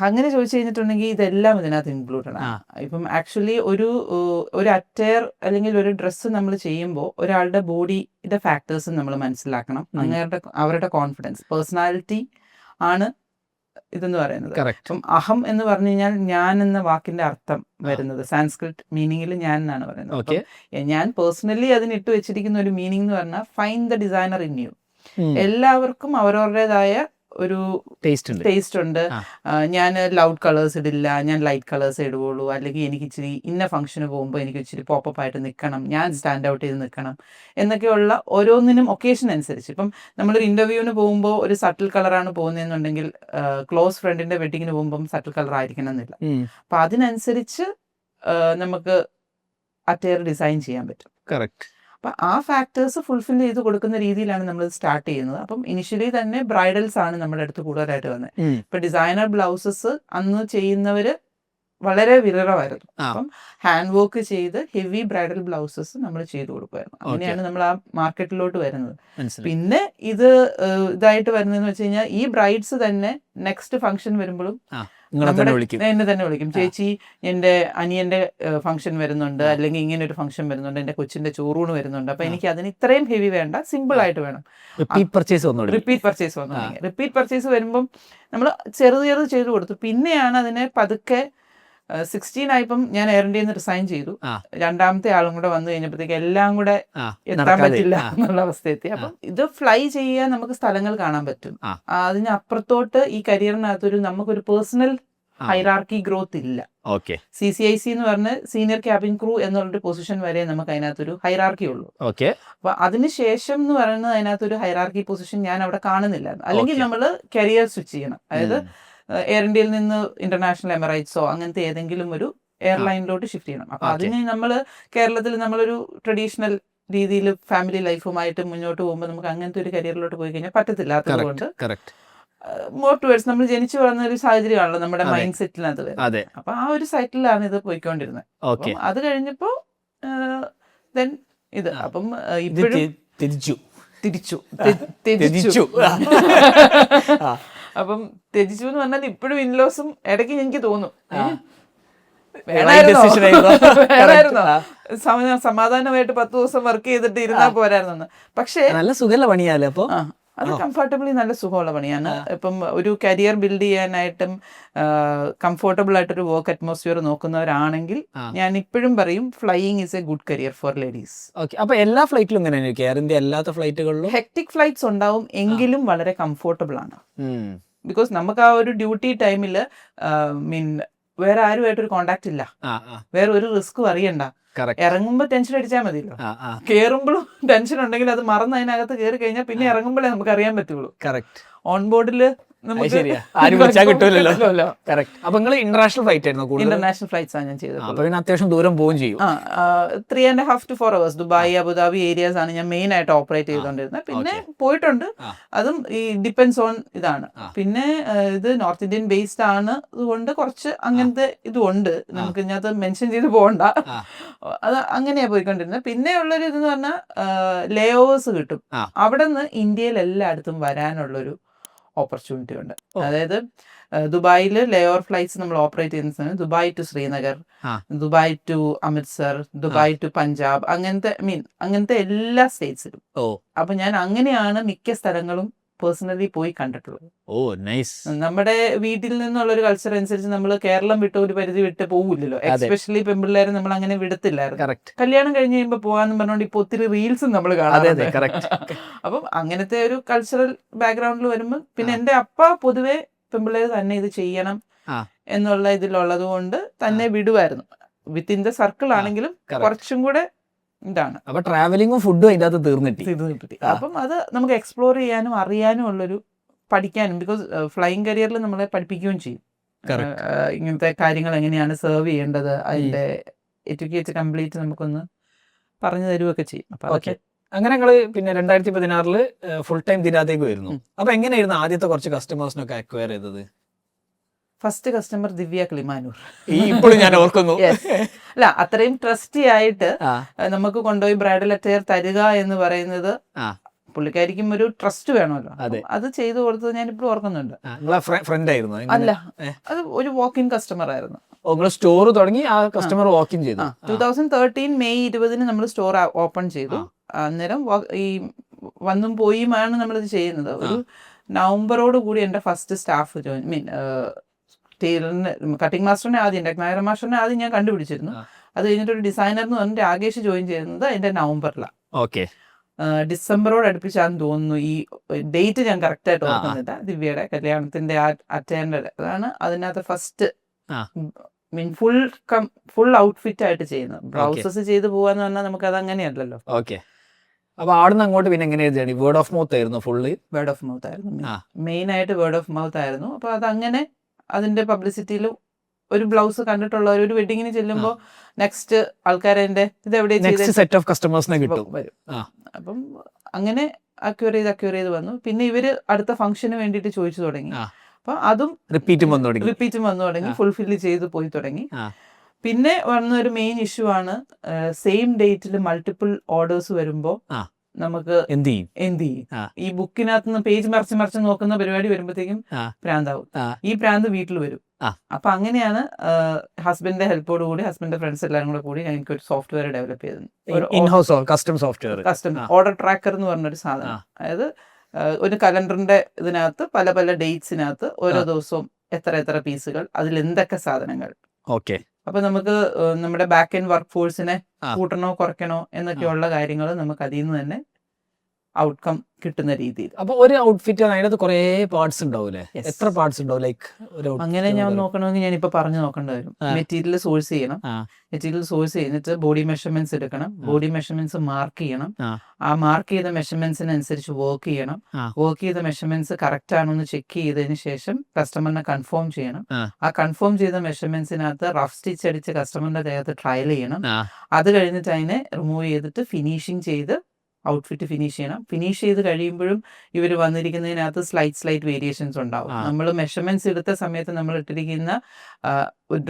അങ്ങനെ ചോദിച്ചു കഴിഞ്ഞിട്ടുണ്ടെങ്കിൽ ഇതെല്ലാം ഇതിനകത്ത് ഇൻക്ലൂഡഡ് ആണ്. ഇപ്പം ആക്ച്വലി ഒരു അറ്റയർ അല്ലെങ്കിൽ ഒരു ഡ്രസ്സ് നമ്മൾ ചെയ്യുമ്പോൾ ഒരാളുടെ ബോഡിയുടെ ഫാക്ടേഴ്സ് നമ്മൾ മനസ്സിലാക്കണം. അവരുടെ കോൺഫിഡൻസ്, പേഴ്സണാലിറ്റി ആണ് ഇതെന്ന് പറയുന്നത്. അപ്പം അഹം എന്ന് പറഞ്ഞു കഴിഞ്ഞാൽ ഞാൻ എന്ന വാക്കിന്റെ അർത്ഥം വരുന്നത് സാൻസ്ക്രിറ്റ് മീനിങ്ങിൽ ഞാൻ എന്നാണ് പറയുന്നത്. ഞാൻ പേഴ്സണലി അതിന് ഇട്ട് വെച്ചിരിക്കുന്ന ഒരു മീനിങ് എന്ന് പറഞ്ഞാൽ find the designer in you. എല്ലാവർക്കും അവരവരുടേതായ ഒരു ടേസ്റ്റ് ഉണ്ട്. ഞാൻ ലൗഡ് കളേഴ്സ് ഇടില്ല, ഞാൻ ലൈറ്റ് കളേഴ്സ് ഇടുകയുള്ളൂ. അല്ലെങ്കിൽ എനിക്ക് ഇച്ചിരി ഇന്ന ഫംഗ്ഷന് പോകുമ്പോൾ എനിക്ക് ഇച്ചിരി പോപ്പപ്പ് ആയിട്ട് നിൽക്കണം, ഞാൻ സ്റ്റാൻഡ് ഔട്ട് ചെയ്ത് നിൽക്കണം എന്നൊക്കെയുള്ള ഓരോന്നിനും ഒക്കേഷൻ അനുസരിച്ച്. ഇപ്പം നമ്മളൊരു ഇന്റർവ്യൂവിന് പോകുമ്പോൾ ഒരു സട്ടിൽ കളറാണ് പോകുന്നതെന്നുണ്ടെങ്കിൽ ക്ലോസ് ഫ്രണ്ടിന്റെ വെഡിങ്ങിന് പോകുമ്പോൾ സട്ടിൽ കളർ ആയിരിക്കണം എന്നില്ല. അപ്പൊ അതിനനുസരിച്ച് നമുക്ക് അറ്റയർ ഡിസൈൻ ചെയ്യാൻ പറ്റും. കറക്റ്റ്. അപ്പം ആ ഫാക്ടേഴ്സ് ഫുൾഫിൽ ചെയ്ത് കൊടുക്കുന്ന രീതിയിലാണ് നമ്മൾ സ്റ്റാർട്ട് ചെയ്യുന്നത്. അപ്പം ഇനിഷ്യലി തന്നെ ബ്രൈഡൽസ് ആണ് നമ്മുടെ അടുത്ത് കൂടുതലായിട്ട് വന്നത്. ഇപ്പം ഡിസൈനർ ബ്ലൗസസ് അന്ന് ചെയ്യുന്നവര് വളരെ വിരളമായിരുന്നു. അപ്പം ഹാൻഡ് വർക്ക് ചെയ്ത് ഹെവി ബ്രൈഡൽ ബ്ലൗസസ് നമ്മൾ ചെയ്തു കൊടുക്കുമായിരുന്നു. അങ്ങനെയാണ് നമ്മൾ ആ മാർക്കറ്റിലോട്ട് വരുന്നത്. പിന്നെ ഇതായിട്ട് വരുന്നതെന്ന് വെച്ച് കഴിഞ്ഞാൽ ഈ ബ്രൈഡ്സ് തന്നെ നെക്സ്റ്റ് ഫംഗ്ഷൻ വരുമ്പോഴും എന്നെ തന്നെ വിളിക്കും. ചേച്ചി, എന്റെ അനിയന്റെ ഫംഗ്ഷൻ വരുന്നുണ്ട്, അല്ലെങ്കിൽ ഇങ്ങനെ ഒരു ഫംഗ്ഷൻ വരുന്നുണ്ട്, എന്റെ കൊച്ചിന്റെ ചോറൂണ് വരുന്നുണ്ട്, അപ്പൊ എനിക്ക് അതിന് ഇത്രയും ഹെവി വേണ്ട, സിമ്പിൾ ആയിട്ട് വേണം. റിപ്പീറ്റ് പർച്ചേസ് വരുമ്പം നമ്മൾ ചെറുത് ചെയ്തു കൊടുത്തു. പിന്നെയാണ് അതിനെ പതുക്കെ 16 ആയപ്പം ഞാൻ എയർ ഇന്ത്യയിൽ നിന്ന് റിസൈൻ ചെയ്തു. രണ്ടാമത്തെ ആളും കൂടെ വന്നു കഴിഞ്ഞപ്പോഴത്തേക്ക് എല്ലാം കൂടെ എത്താൻ പറ്റില്ല എന്നുള്ള അവസ്ഥ എത്തി. അപ്പം ഇത് ഫ്ലൈ ചെയ്യാൻ നമുക്ക് സ്ഥലങ്ങൾ കാണാൻ പറ്റും. അതിനപ്പുറത്തോട്ട് ഈ കരിയറിനകത്തൊരു നമുക്കൊരു പേഴ്സണൽ ഹൈറാർക്കി ഗ്രോത്ത് ഇല്ല. CCIC എന്ന് പറഞ്ഞ സീനിയർ ക്യാബിൻ ക്രൂ എന്നുള്ളൊരു പൊസിഷൻ വരെ നമുക്ക് അതിനകത്തൊരു ഹൈറാർക്കി ഉള്ളൂ. അപ്പൊ അതിനുശേഷം എന്ന് പറയുന്നത് അതിനകത്തൊരു ഹൈറാർക്കി പൊസിഷൻ ഞാൻ അവിടെ കാണുന്നില്ല. അല്ലെങ്കിൽ നമ്മൾ കരിയർ സ്വിച്ച് ചെയ്യണം. അതായത് എയർ ഇന്ത്യയിൽ നിന്ന് ഇന്റർനാഷണൽ എമിറേറ്റ്സോ അങ്ങനത്തെ ഏതെങ്കിലും ഒരു എയർലൈനിലോട്ട് ഷിഫ്റ്റ് ചെയ്യണം. അപ്പൊ അതിന് നമ്മൾ കേരളത്തിൽ നമ്മളൊരു ട്രഡീഷണൽ രീതിയിൽ ഫാമിലി ലൈഫുമായിട്ട് മുന്നോട്ട് പോകുമ്പോൾ നമുക്ക് അങ്ങനത്തെ ഒരു കരിയറിലോട്ട് പോയി കഴിഞ്ഞാൽ പറ്റത്തില്ലാത്തത് കൊണ്ട് മോർ ടുവേർഡ്സ് നമ്മൾ ജനിച്ചു വളർന്ന ഒരു സാഹചര്യമാണല്ലോ നമ്മുടെ മൈൻഡ് സെറ്റിനകത്ത് വരുന്നത്. അപ്പൊ ആ ഒരു സൈറ്റിലാണ് ഇത് പോയിക്കൊണ്ടിരുന്നത്. അത് കഴിഞ്ഞപ്പോ ഇത് അപ്പം ഇപ്പോഴും തിരിച്ചു അപ്പം ത്യജിച്ചു എന്ന് പറഞ്ഞാൽ ഇപ്പോഴും ഇൻലോസും ഇടയ്ക്ക് എനിക്ക് തോന്നും വേണമായിരുന്നോ, സമാധാനമായിട്ട് 10 ദിവസം വർക്ക് ചെയ്തിട്ട് ഇരുന്നാ പോരായിരുന്നു. പക്ഷേ നല്ല സുഖമുള്ള പണിയാലേ. അപ്പൊ അത് കംഫർട്ടബിളി നല്ല സുഖമുള്ള പണിയാണ്. ഇപ്പം ഒരു കരിയർ ബിൽഡ് ചെയ്യാനായിട്ടും കംഫർട്ടബിൾ ആയിട്ടൊരു വർക്ക് അറ്റ്മോസ്ഫിയർ നോക്കുന്നവരാണെങ്കിൽ ഞാൻ ഇപ്പോഴും പറയും flying is A good career for ladies. അപ്പൊ എല്ലാ ഫ്ലൈറ്റിലും ഇങ്ങനെ എയർ ഇന്ത്യ അല്ലാത്ത ഫ്ലൈറ്റുകളിലും ഹെക്ടിക് ഫ്ലൈറ്റ്സ് ഉണ്ടാവും, എങ്കിലും വളരെ കംഫർട്ടബിൾ ആണ്. ബിക്കോസ് നമുക്ക് ആ ഒരു ഡ്യൂട്ടി ടൈമിൽ വേറെ ആരുമായിട്ടൊരു കോണ്ടാക്ട് ഇല്ല, വേറെ ഒരു റിസ്ക്കും അറിയണ്ട. ഇറങ്ങുമ്പോ ടെൻഷൻ അടിച്ചാൽ മതിയല്ലോ. കേറുമ്പോഴും ടെൻഷൻ ഉണ്ടെങ്കിൽ അത് മറന്ന് അതിനകത്ത് കയറി കഴിഞ്ഞാൽ പിന്നെ ഇറങ്ങുമ്പോഴേ നമുക്ക് അറിയാൻ പറ്റുള്ളൂ. ഓൺ ബോർഡില് കിട്ടില്ലല്ലോ. അപ്പൊ നിങ്ങൾ ഇന്റർനാഷണൽ ഫ്ലൈറ്റ് ആയിരുന്നു? ഇന്റർനാഷണൽ ഫ്ലൈറ്റ്സ് ആണ് ഞാൻ ചെയ്തത്. അപ്പൊ പിന്നെ അത്യാവശ്യം ദൂരം പോവുകയും ചെയ്യും. 3.5 to 4 hours Dubai, Abu Dhabi areas ആണ് ഞാൻ മെയിൻ ആയിട്ട് ഓപ്പറേറ്റ് ചെയ്തോണ്ടിരുന്നത്. പിന്നെ പോയിട്ടുണ്ട്, അതും ഈ ഡിപ്പെൻസ് ഓൺ ഇതാണ്. പിന്നെ ഇത് നോർത്ത് ഇന്ത്യൻ ബേസ്ഡ് ആണ്, അതുകൊണ്ട് കുറച്ച് അങ്ങനത്തെ ഇതുണ്ട്. നമുക്ക് ഇതിനകത്ത് മെൻഷൻ ചെയ്ത് പോകണ്ട, അത് അങ്ങനെയാ പോയിക്കൊണ്ടിരുന്നത്. പിന്നെ ഉള്ളൊരു ഇതെന്ന് പറഞ്ഞാൽ ലേ ഓവേഴ്സ് കിട്ടും. അവിടെ നിന്ന് ഇന്ത്യയിൽ എല്ലായിടത്തും വരാനുള്ളൊരു ഓപ്പർച്യൂണിറ്റി ഉണ്ട്. അതായത് ദുബായിൽ ലേ ഓവർ ഫ്ലൈറ്റ്സ് നമ്മൾ ഓപ്പറേറ്റ് ചെയ്യുന്ന സമയം Dubai to Srinagar, Dubai to Amritsar, Dubai to Punjab, അങ്ങനത്തെ എല്ലാ സ്റ്റേറ്റ്സിലും. അപ്പൊ ഞാൻ അങ്ങനെയാണ് മിക്ക സ്ഥലങ്ങളും പേഴ്സണലി പോയി കണ്ടിട്ടുള്ളത്. നമ്മുടെ വീട്ടിൽ നിന്നുള്ള ഒരു കൾച്ചർ അനുസരിച്ച് നമ്മൾ കേരളം വിട്ട് ഒരു പരിധി വിട്ട് പോകില്ലല്ലോ. എസ്പെഷ്യലി പെൺപിള്ളേരെ നമ്മൾ അങ്ങനെ വിടത്തില്ലായിരുന്നു. കല്യാണം കഴിഞ്ഞ് കഴിയുമ്പോൾ പോകാന്ന് പറഞ്ഞുകൊണ്ട് ഇപ്പൊ ഒത്തിരി റീൽസും നമ്മൾ കാണാറുണ്ട്. അപ്പം അങ്ങനത്തെ ഒരു കൾച്ചറൽ ബാക്ക്ഗ്രൗണ്ടിൽ വരുമ്പോൾ പിന്നെ എന്റെ അപ്പ പൊതുവെ പെൺപിള്ളേര് തന്നെ ഇത് ചെയ്യണം എന്നുള്ള ഇതിലുള്ളത് കൊണ്ട് തന്നെ വിടുമായിരുന്നു. വിത്തിൻ ദ സർക്കിൾ ആണെങ്കിലും കുറച്ചും കൂടെ ഇതാണ്. അപ്പൊ ട്രാവലിംഗും ഫുഡും അതിന്റെ അകത്ത് തീർന്നിട്ട് അപ്പം അത് നമുക്ക് എക്സ്പ്ലോർ ചെയ്യാനും അറിയാനും ഉള്ളൊരു പഠിക്കാനും. ബിക്കോസ് ഫ്ലൈയിങ് കരിയറിൽ നമ്മളെ പഠിപ്പിക്കുകയും ചെയ്യും ഇങ്ങനത്തെ കാര്യങ്ങൾ എങ്ങനെയാണ് സെർവ് ചെയ്യേണ്ടത്, അതിന്റെ എറ്റിക്യൂറ്റ് കംപ്ലീറ്റ് നമുക്കൊന്ന് പറഞ്ഞു തരുവൊക്കെ ചെയ്യും. അപ്പൊ അതൊക്കെ അങ്ങനെ ഞങ്ങള് പിന്നെ 2016 ഫുൾ ടൈം ഇതിനകത്തേക്ക് വരുന്നു. അപ്പൊ എങ്ങനെയായിരുന്നു ആദ്യത്തെ കുറച്ച് കസ്റ്റമേഴ്സിനൊക്കെ അക്വയർ ചെയ്തത്? ഫസ്റ്റ് കസ്റ്റമർ ദിവ്യ കിളിമാനൂർ. ഇപ്പോഴും ഞാൻ ഓർക്കുന്നു. അല്ല, അത്രയും ട്രസ്റ്റി ആയിട്ട് നമുക്ക് കൊണ്ടുപോയി ബ്രൈഡൽ അറ്റയർ തരിക എന്ന് പറയുന്നത് പുള്ളിക്കാരിക്കും ഒരു ട്രസ്റ്റ് വേണമല്ലോ. അത് ചെയ്തു കൊടുത്തത് ഞാൻ ഇപ്പോഴും ഓർക്കുന്നുണ്ട്. ഫ്രണ്ട് ആയിരുന്നു? അല്ല, അത് ഒരു വാക്ക് ഇൻ കസ്റ്റമർ ആയിരുന്നു. സ്റ്റോർ തുടങ്ങി ആ കസ്റ്റമർ വാക്ക് ഇൻ ചെയ്തു. 2013 മെയ് 20 നമ്മൾ സ്റ്റോർ ഓപ്പൺ ചെയ്തു. അന്നേരം ഈ വന്നും പോയുമാണ് നമ്മളിത് ചെയ്യുന്നത്. ഒരു നവംബറോട് കൂടി എൻ്റെ ഫസ്റ്റ് സ്റ്റാഫ് ടൈലറിന് കട്ടിംഗ് മാസ്റ്ററിനെ ആദ്യം നായർ മാസ്റ്ററിനെ ആദ്യം ഞാൻ കണ്ടുപിടിച്ചിരുന്നു. അത് കഴിഞ്ഞിട്ട് ഒരു ഡിസൈനർ എന്ന് പറഞ്ഞിട്ട് രാകേഷ് ജോയിൻ ചെയ്യുന്നത് എൻ്റെ നവംബറിലാണ്. ഡിസംബറോട് അടുപ്പിച്ചാന്ന് തോന്നുന്നു. ഈ ഡേറ്റ് ഞാൻ കറക്റ്റ് ആയിട്ട് ഓർക്കുന്നില്ല. ദിവ്യയുടെ കല്യാണത്തിന്റെ അറ്റൻഡ് അതാണ് അതിനകത്ത് ഫസ്റ്റ് ഫുൾ ഔട്ട്ഫിറ്റ് ആയിട്ട് ചെയ്യുന്നത്. ബ്ലൗസസ് ചെയ്ത് പോവാന്ന് പറഞ്ഞാൽ നമുക്ക് അത് അങ്ങനെയല്ലല്ലോ. അപ്പൊ ആടുന്ന് അങ്ങോട്ട് പിന്നെ എങ്ങനെയായിരുന്നു? വേർഡ് ഓഫ് മൗത്ത് ആയിരുന്നു? ഫുള്ള് വേർഡ് ഓഫ് മൗത്ത് ആയിരുന്നു, മെയിൻ ആയിട്ട് വേർഡ് ഓഫ് മൗത്ത് ആയിരുന്നു. അപ്പൊ അതങ്ങനെ അതിന്റെ പബ്ലിസിറ്റിയിൽ ഒരു ബ്ലൗസ് കണ്ടിട്ടുള്ളവർ ഒരു വെഡിങ്ങിന് ചെല്ലുമ്പോൾ നെക്സ്റ്റ് ആൾക്കാരെ ഇത് എവിടെ സെറ്റ് ഓഫ് കസ്റ്റമേഴ്സിനെ കിട്ടും വരും. അപ്പം അങ്ങനെ അക്യൂർ ചെയ്ത് വന്നു. പിന്നെ ഇവര് അടുത്ത ഫംഗ്ഷന് വേണ്ടിയിട്ട് ചോദിച്ചു തുടങ്ങി. അപ്പൊ അതും റിപ്പീറ്റും വന്നു തുടങ്ങി, ഫുൾഫില്ല് ചെയ്ത് പോയി തുടങ്ങി. പിന്നെ വന്ന ഒരു മെയിൻ ഇഷ്യൂ ആണ് സെയിം ഡേറ്റിൽ മൾട്ടിപ്പിൾ ഓർഡേഴ്സ് വരുമ്പോ നമുക്ക് എന്ത് ചെയ്യും. ഈ ബുക്കിനകത്ത് പേജ് മറിച്ച് നോക്കുന്ന പരിപാടി വരുമ്പോഴത്തേക്കും പ്രാന്താവും. ഈ പ്രാന്ത് വീട്ടിൽ വരും. അപ്പൊ അങ്ങനെയാണ് ഹസ്ബൻഡിന്റെ ഹെൽപ്പോട് കൂടി ഹസ്ബൻഡിന്റെ ഫ്രണ്ട്സ് എല്ലാവരും കൂടി എനിക്ക് ഒരു സോഫ്റ്റ്വെയർ ഡെവലപ്പ് ചെയ്തത്. കസ്റ്റം ഓർഡർ ട്രാക്കർ എന്ന് പറഞ്ഞൊരു സാധനം. അതായത് ഒരു കലണ്ടറിന്റെ ഇതിനകത്ത് പല പല ഡേറ്റ്സിനകത്ത് ഓരോ ദിവസവും എത്ര പീസുകൾ, അതിൽ എന്തൊക്കെ സാധനങ്ങൾ. ഓക്കെ. അപ്പൊ നമുക്ക് നമ്മുടെ ബാക്ക് എൻഡ് വർക്ക് ഫോഴ്സിനെ കൂട്ടണോ കുറയ്ക്കണോ എന്നൊക്കെയുള്ള കാര്യങ്ങൾ നമുക്ക് അതിൽ നിന്ന് തന്നെ ഔട്ട്കം കിട്ടുന്ന രീതിയിൽ. അപ്പൊ ഒരു ഔട്ട്ഫിറ്റ് അതിനകത്ത് കുറെ പാർട്സ് ഉണ്ടാവൂലേ? എത്ര പാർട്സ് ഉണ്ടാവും? ലൈക്ക് അങ്ങനെ ഞാൻ നോക്കണമെങ്കിൽ ഞാൻ ഇപ്പൊ പറഞ്ഞു നോക്കേണ്ടി വരും. മെറ്റീരിയൽ സോഴ്സ് ചെയ്യണം. മെറ്റീരിയൽ സോഴ്സ് ചെയ്തിട്ട് ബോഡി മെഷർമെന്റ്സ് എടുക്കണം. ബോഡി മെഷർമെന്റ്സ് മാർക്ക് ചെയ്യണം. ആ മാർക്ക് ചെയ്ത മെഷർമെന്റ്സിനനുസരിച്ച് വർക്ക് ചെയ്യണം. വർക്ക് ചെയ്ത മെഷർമെന്റ്സ് കറക്റ്റ് ആണോ എന്ന് ചെക്ക് ചെയ്തതിന് ശേഷം കസ്റ്റമറിനെ കൺഫേം ചെയ്യണം. ആ കൺഫേം ചെയ്ത മെഷർമെന്റ്സിനകത്ത് റഫ് സ്റ്റിച്ച് അടിച്ച് കസ്റ്റമറിന്റെ ദേഹത്ത് ട്രയൽ ചെയ്യണം. അത് കഴിഞ്ഞിട്ട് അതിനെ റിമൂവ് ചെയ്തിട്ട് ഫിനിഷിങ് ചെയ്ത് ഔട്ട്ഫിറ്റ് ഫിനിഷ് ചെയ്യണം. ഫിനിഷ് ചെയ്ത് കഴിയുമ്പോഴും ഇവർ വന്നിരിക്കുന്നതിനകത്ത് സ്ലൈറ്റ് വേരിയേഷൻസ് ഉണ്ടാവും. നമ്മൾ മെഷർമെന്റ്സ് എടുത്ത സമയത്ത് നമ്മൾ ഇട്ടിരിക്കുന്ന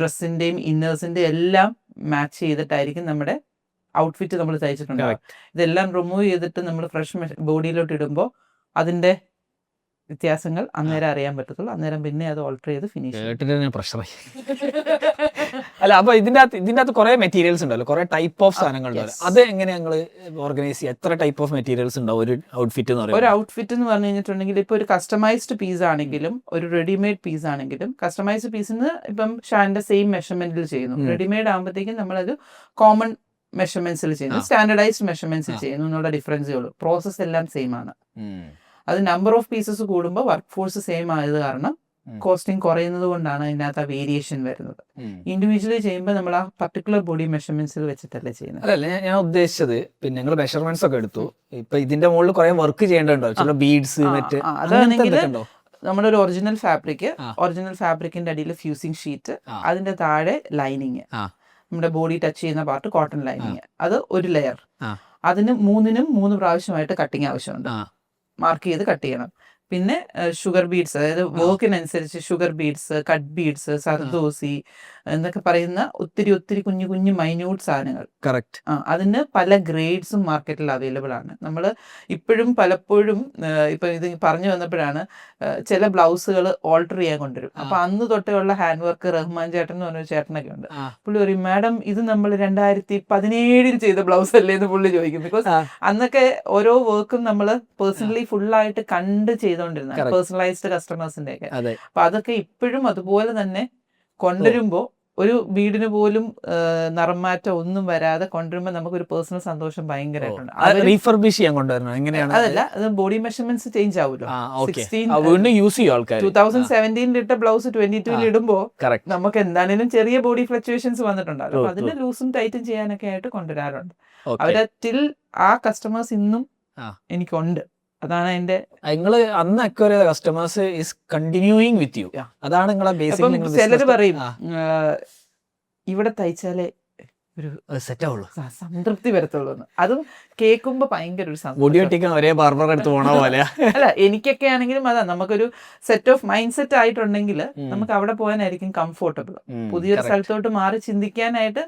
ഡ്രസ്സിന്റെയും ഇന്നേഴ്സിന്റെ എല്ലാം മാച്ച് ചെയ്തിട്ടായിരിക്കും നമ്മുടെ ഔട്ട്ഫിറ്റ് നമ്മൾ തയ്ച്ചിട്ടുണ്ടാവും. ഇതെല്ലാം റിമൂവ് ചെയ്തിട്ട് നമ്മൾ ഫ്രഷ് ബോഡിയിലോട്ട് ഇടുമ്പോൾ അതിന്റെ വ്യത്യാസങ്ങൾ അന്നേരം അറിയാൻ പറ്റത്തുള്ളൂ. അന്നേരം പിന്നെ അത് ഓൾട്ടർ ചെയ്ത് ഫിനിഷ്. അല്ല, അപ്പൊ ഇതിന്റെ അകത്ത് കുറെ മെറ്റീരിയൽസ് ഉണ്ടല്ലോ, കുറെ ടൈപ്പ് ഓഫ് സാധനങ്ങൾ ഉണ്ടല്ലോ. അത് എങ്ങനെ ഞങ്ങൾ ഓർഗനൈസ് ചെയ്യുക? എത്ര ടൈപ്പ് ഓഫ് മെറ്റീരിയൽസ് ഉണ്ടാവും ഒരു ഔട്ട്ഫിറ്റ് എന്ന് പറയുന്നത്? ഒരു ഔട്ട്ഫിറ്റ് എന്ന് പറഞ്ഞു കഴിഞ്ഞിട്ടുണ്ടെങ്കിൽ ഇപ്പൊ ഒരു കസ്റ്റമൈസ്ഡ് പീസ് ആണെങ്കിലും ഒരു റെഡിമെയ്ഡ് പീസ് ആണെങ്കിലും, കസ്റ്റമൈസ്ഡ് പീസിന് ഇപ്പം ഷാന്റെ സെയിം മെഷർമെന്റിൽ ചെയ്യുന്നു. റെഡിമെയ്ഡ് ആകുമ്പോഴത്തേക്കും നമ്മളത് കോമൺ മെഷർമെന്റ്സിൽ ചെയ്യുന്നു, സ്റ്റാൻഡർഡൈസ്ഡ് മെഷർമെന്റ്സിൽ ചെയ്യുന്നു എന്നുള്ള ഡിഫറൻസേ ഉള്ളൂ. പ്രോസസ് എല്ലാം സെയിം ആണ്. അത് നമ്പർ ഓഫ് പീസസ് കൂടുമ്പോൾ വർക്ക് ഫോഴ്സ് സെയിം ആയത് കാരണം കോസ്റ്റിംഗ് കുറയുന്നത് കൊണ്ടാണ് അതിനകത്ത് ആ വേരിയേഷൻ വരുന്നത്. ഇൻഡിവിജ്വലി ചെയ്യുമ്പോൾ നമ്മൾ ആ പർട്ടിക്കുലർ ബോഡി മെഷർമെന്റ്സിൽ വെച്ചിട്ടല്ലേ ചെയ്യുന്നത്. അല്ല, ഞാൻ ഉദ്ദേശിച്ചത് പിന്നെ നിങ്ങൾ മെഷർമെന്റ്സ് ഒക്കെ എടുത്തു, ഇപ്പൊ ഇതിന്റെ മുകളിൽ കുറെ വർക്ക് ചെയ്യേണ്ടതുണ്ടോ? ചില ബീഡ്സ് അതാണെങ്കിൽ നമ്മുടെ ഒരു ഒറിജിനൽ ഫാബ്രിക്കിന്റെ അടിയിൽ ഫ്യൂസിങ് ഷീറ്റ്, അതിന്റെ താഴെ ലൈനിങ്, നമ്മുടെ ബോഡി ടച്ച് ചെയ്യുന്ന പാർട്ട് കോട്ടൺ ലൈനിങ്, അത് ഒരു ലെയർ. അതിന് 3 പ്രാവശ്യമായിട്ട് കട്ടിങ് ആവശ്യമുണ്ട്. മാർക്ക് ചെയ്ത് കട്ട് ചെയ്യണം. പിന്നെ ഷുഗർ ബീഡ്സ്, അതായത് വർക്കിനനുസരിച്ച് sugar beads, cut beads, zardozi എന്നൊക്കെ പറയുന്ന ഒത്തിരി കുഞ്ഞു മൈന്യൂട്ട് സാധനങ്ങൾ. കറക്റ്റ്. അതിന് പല ഗ്രേഡ്സും മാർക്കറ്റിൽ അവൈലബിൾ ആണ്. നമ്മൾ ഇപ്പോഴും പലപ്പോഴും ഇപ്പൊ ഇത് പറഞ്ഞു വന്നപ്പോഴാണ് ചില ബ്ലൗസുകൾ ഓൾട്ടർ ചെയ്യാൻ കൊണ്ടുവരും. അപ്പൊ അന്ന് തൊട്ടുള്ള ഹാൻഡ് വർക്ക് റഹ്മാൻ ചേട്ടൻ എന്ന് പറഞ്ഞൊരു ചേട്ടനൊക്കെ ഉണ്ട്. പുള്ളി പറയും, മാഡം ഇത് നമ്മൾ 2017 ചെയ്ത ബ്ലൗസ് അല്ലേ എന്ന് പുള്ളി ചോദിക്കും. ബിക്കോസ് അന്നൊക്കെ ഓരോ വർക്കും നമ്മൾ പേഴ്സണലി ഫുള്ളായിട്ട് കണ്ട് ചെയ്തോണ്ടിരുന്ന പേഴ്സണലൈസ്ഡ് കസ്റ്റമേഴ്സിന്റെ ഒക്കെ. അപ്പൊ അതൊക്കെ ഇപ്പോഴും അതുപോലെ തന്നെ കൊണ്ടുവരുമ്പോ ഒരു വീടിന് പോലും നിറം മാറ്റം ഒന്നും വരാതെ കൊണ്ടുവരുമ്പോൾ നമുക്കൊരു പേഴ്സണൽ സന്തോഷം ഭയങ്കരമായിട്ടുണ്ട്. അതല്ല, അത് ബോഡി മെഷർമെന്റ്സ് ചേഞ്ച് ആവുമല്ലോ. 2017 ഇട്ട ബ്ലൗസ് 22 ഇടുമ്പോ നമുക്ക് എന്താണേലും ചെറിയ ബോഡി ഫ്ലക്ച്വേഷൻസ് വന്നിട്ടുണ്ടാവും. അപ്പൊ അതിന് ലൂസും ടൈറ്റും ചെയ്യാനൊക്കെ ആയിട്ട് കൊണ്ടുവരാറുണ്ട്. അവരെ ടിൽ ആ കസ്റ്റമേഴ്സ് ഇന്നും എനിക്കുണ്ട്. അതാണ് എന്റെ അന്ന് അക്വയർ ചെയ്ത customers is continuing with you. അതാണ് നിങ്ങളെ ബേസിക്. ചിലര് പറയും ഇവിടെ തയ്ച്ചാലേ ഒരു സെറ്റ് ആവുള്ളൂ, സംതൃപ്തി വരത്തുള്ളൂ. അതും കേൾക്കുമ്പോ ഭയങ്കര ഒരു ഒരേ ബാർബർ എടുത്ത് പോണ പോലെ. അല്ല, എനിക്കൊക്കെ ആണെങ്കിലും അതാ, നമുക്കൊരു സെറ്റ് ഓഫ് മൈൻഡ് സെറ്റ് ആയിട്ടുണ്ടെങ്കിൽ നമുക്ക് അവിടെ പോകാനായിരിക്കും കംഫോർട്ടബിൾ. പുതിയൊരു സ്ഥലത്തോട്ട് മാറി ചിന്തിക്കാനായിട്ട്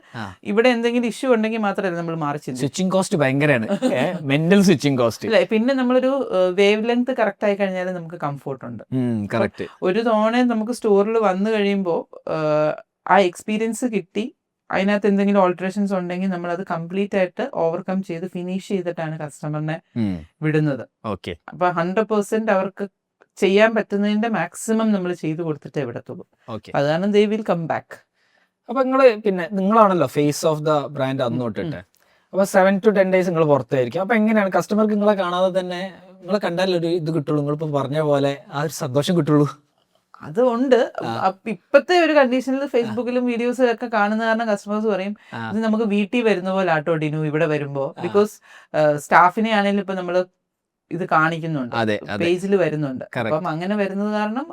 ഇവിടെ എന്തെങ്കിലും ഇഷ്യൂ ഉണ്ടെങ്കിൽ മാത്രമല്ല നമ്മൾ മാറി ചിന്തിക്കും. സ്വിച്ചിങ് കോസ്റ്റ് ഭയങ്കരമാണ്, മെന്റൽ സ്വിച്ചിങ് കോസ്റ്റ്. അല്ല, പിന്നെ നമ്മളൊരു വേവ് ലെങ്ത് കറക്റ്റ് ആയി കഴിഞ്ഞാൽ നമുക്ക് കംഫോർട്ട് ഉണ്ട്. കറക്റ്റ്. ഒരു തവണ നമുക്ക് സ്റ്റോറിൽ വന്നു കഴിയുമ്പോൾ ആ എക്സ്പീരിയൻസ് കിട്ടി, അതിനകത്ത് എന്തെങ്കിലും ഓൾട്ടറേഷൻസ് ഉണ്ടെങ്കിൽ നമ്മൾ അത് കംപ്ലീറ്റ് ആയിട്ട് ഓവർകം ചെയ്ത് ഫിനിഷ് ചെയ്തിട്ടാണ് കസ്റ്റമറിനെ വിടുന്നത്. അപ്പൊ 100% അവർക്ക് ചെയ്യാൻ പറ്റുന്നതിന്റെ മാക്സിമം നമ്മൾ ചെയ്തു കൊടുത്തിട്ടേ വിടത്തുള്ളൂ. അതാണ് ദേ വിൽ കം ബാക്ക്. അപ്പൊ നിങ്ങളാണല്ലോ ഫേസ് ഓഫ് ദ ബ്രാൻഡ് അന്ന് തൊട്ടിട്ട്. അപ്പൊ 7 to 10 days നിങ്ങൾ പുറത്തായിരിക്കും. അപ്പൊ എങ്ങനെയാണ് കസ്റ്റമർക്ക് നിങ്ങളെ കാണാതെ തന്നെ, നിങ്ങളെ കണ്ടാലൊരു ഇത് കിട്ടുള്ളൂ, നിങ്ങളിപ്പം പറഞ്ഞ പോലെ ആ ഒരു സന്തോഷം കിട്ടുള്ളൂ? അതുകൊണ്ട് ഇപ്പത്തെ ഒരു കണ്ടീഷനിൽ ഫേസ്ബുക്കിലും വീഡിയോസ് ഒക്കെ കാണുന്ന കാരണം കസ്റ്റമേഴ്സ് പറയും, ഇത് നമുക്ക് വീട്ടിൽ വരുന്ന പോലെ ആട്ടോ ഡിനു ഇവിടെ വരുമ്പോ. ബിക്കോസ് സ്റ്റാഫിനെ ആണെങ്കിലും ഇപ്പൊ നമ്മള് ഇത് കാണിക്കുന്നുണ്ട്, പേജിൽ വരുന്നുണ്ട്. അപ്പം അങ്ങനെ വരുന്നത് കാരണം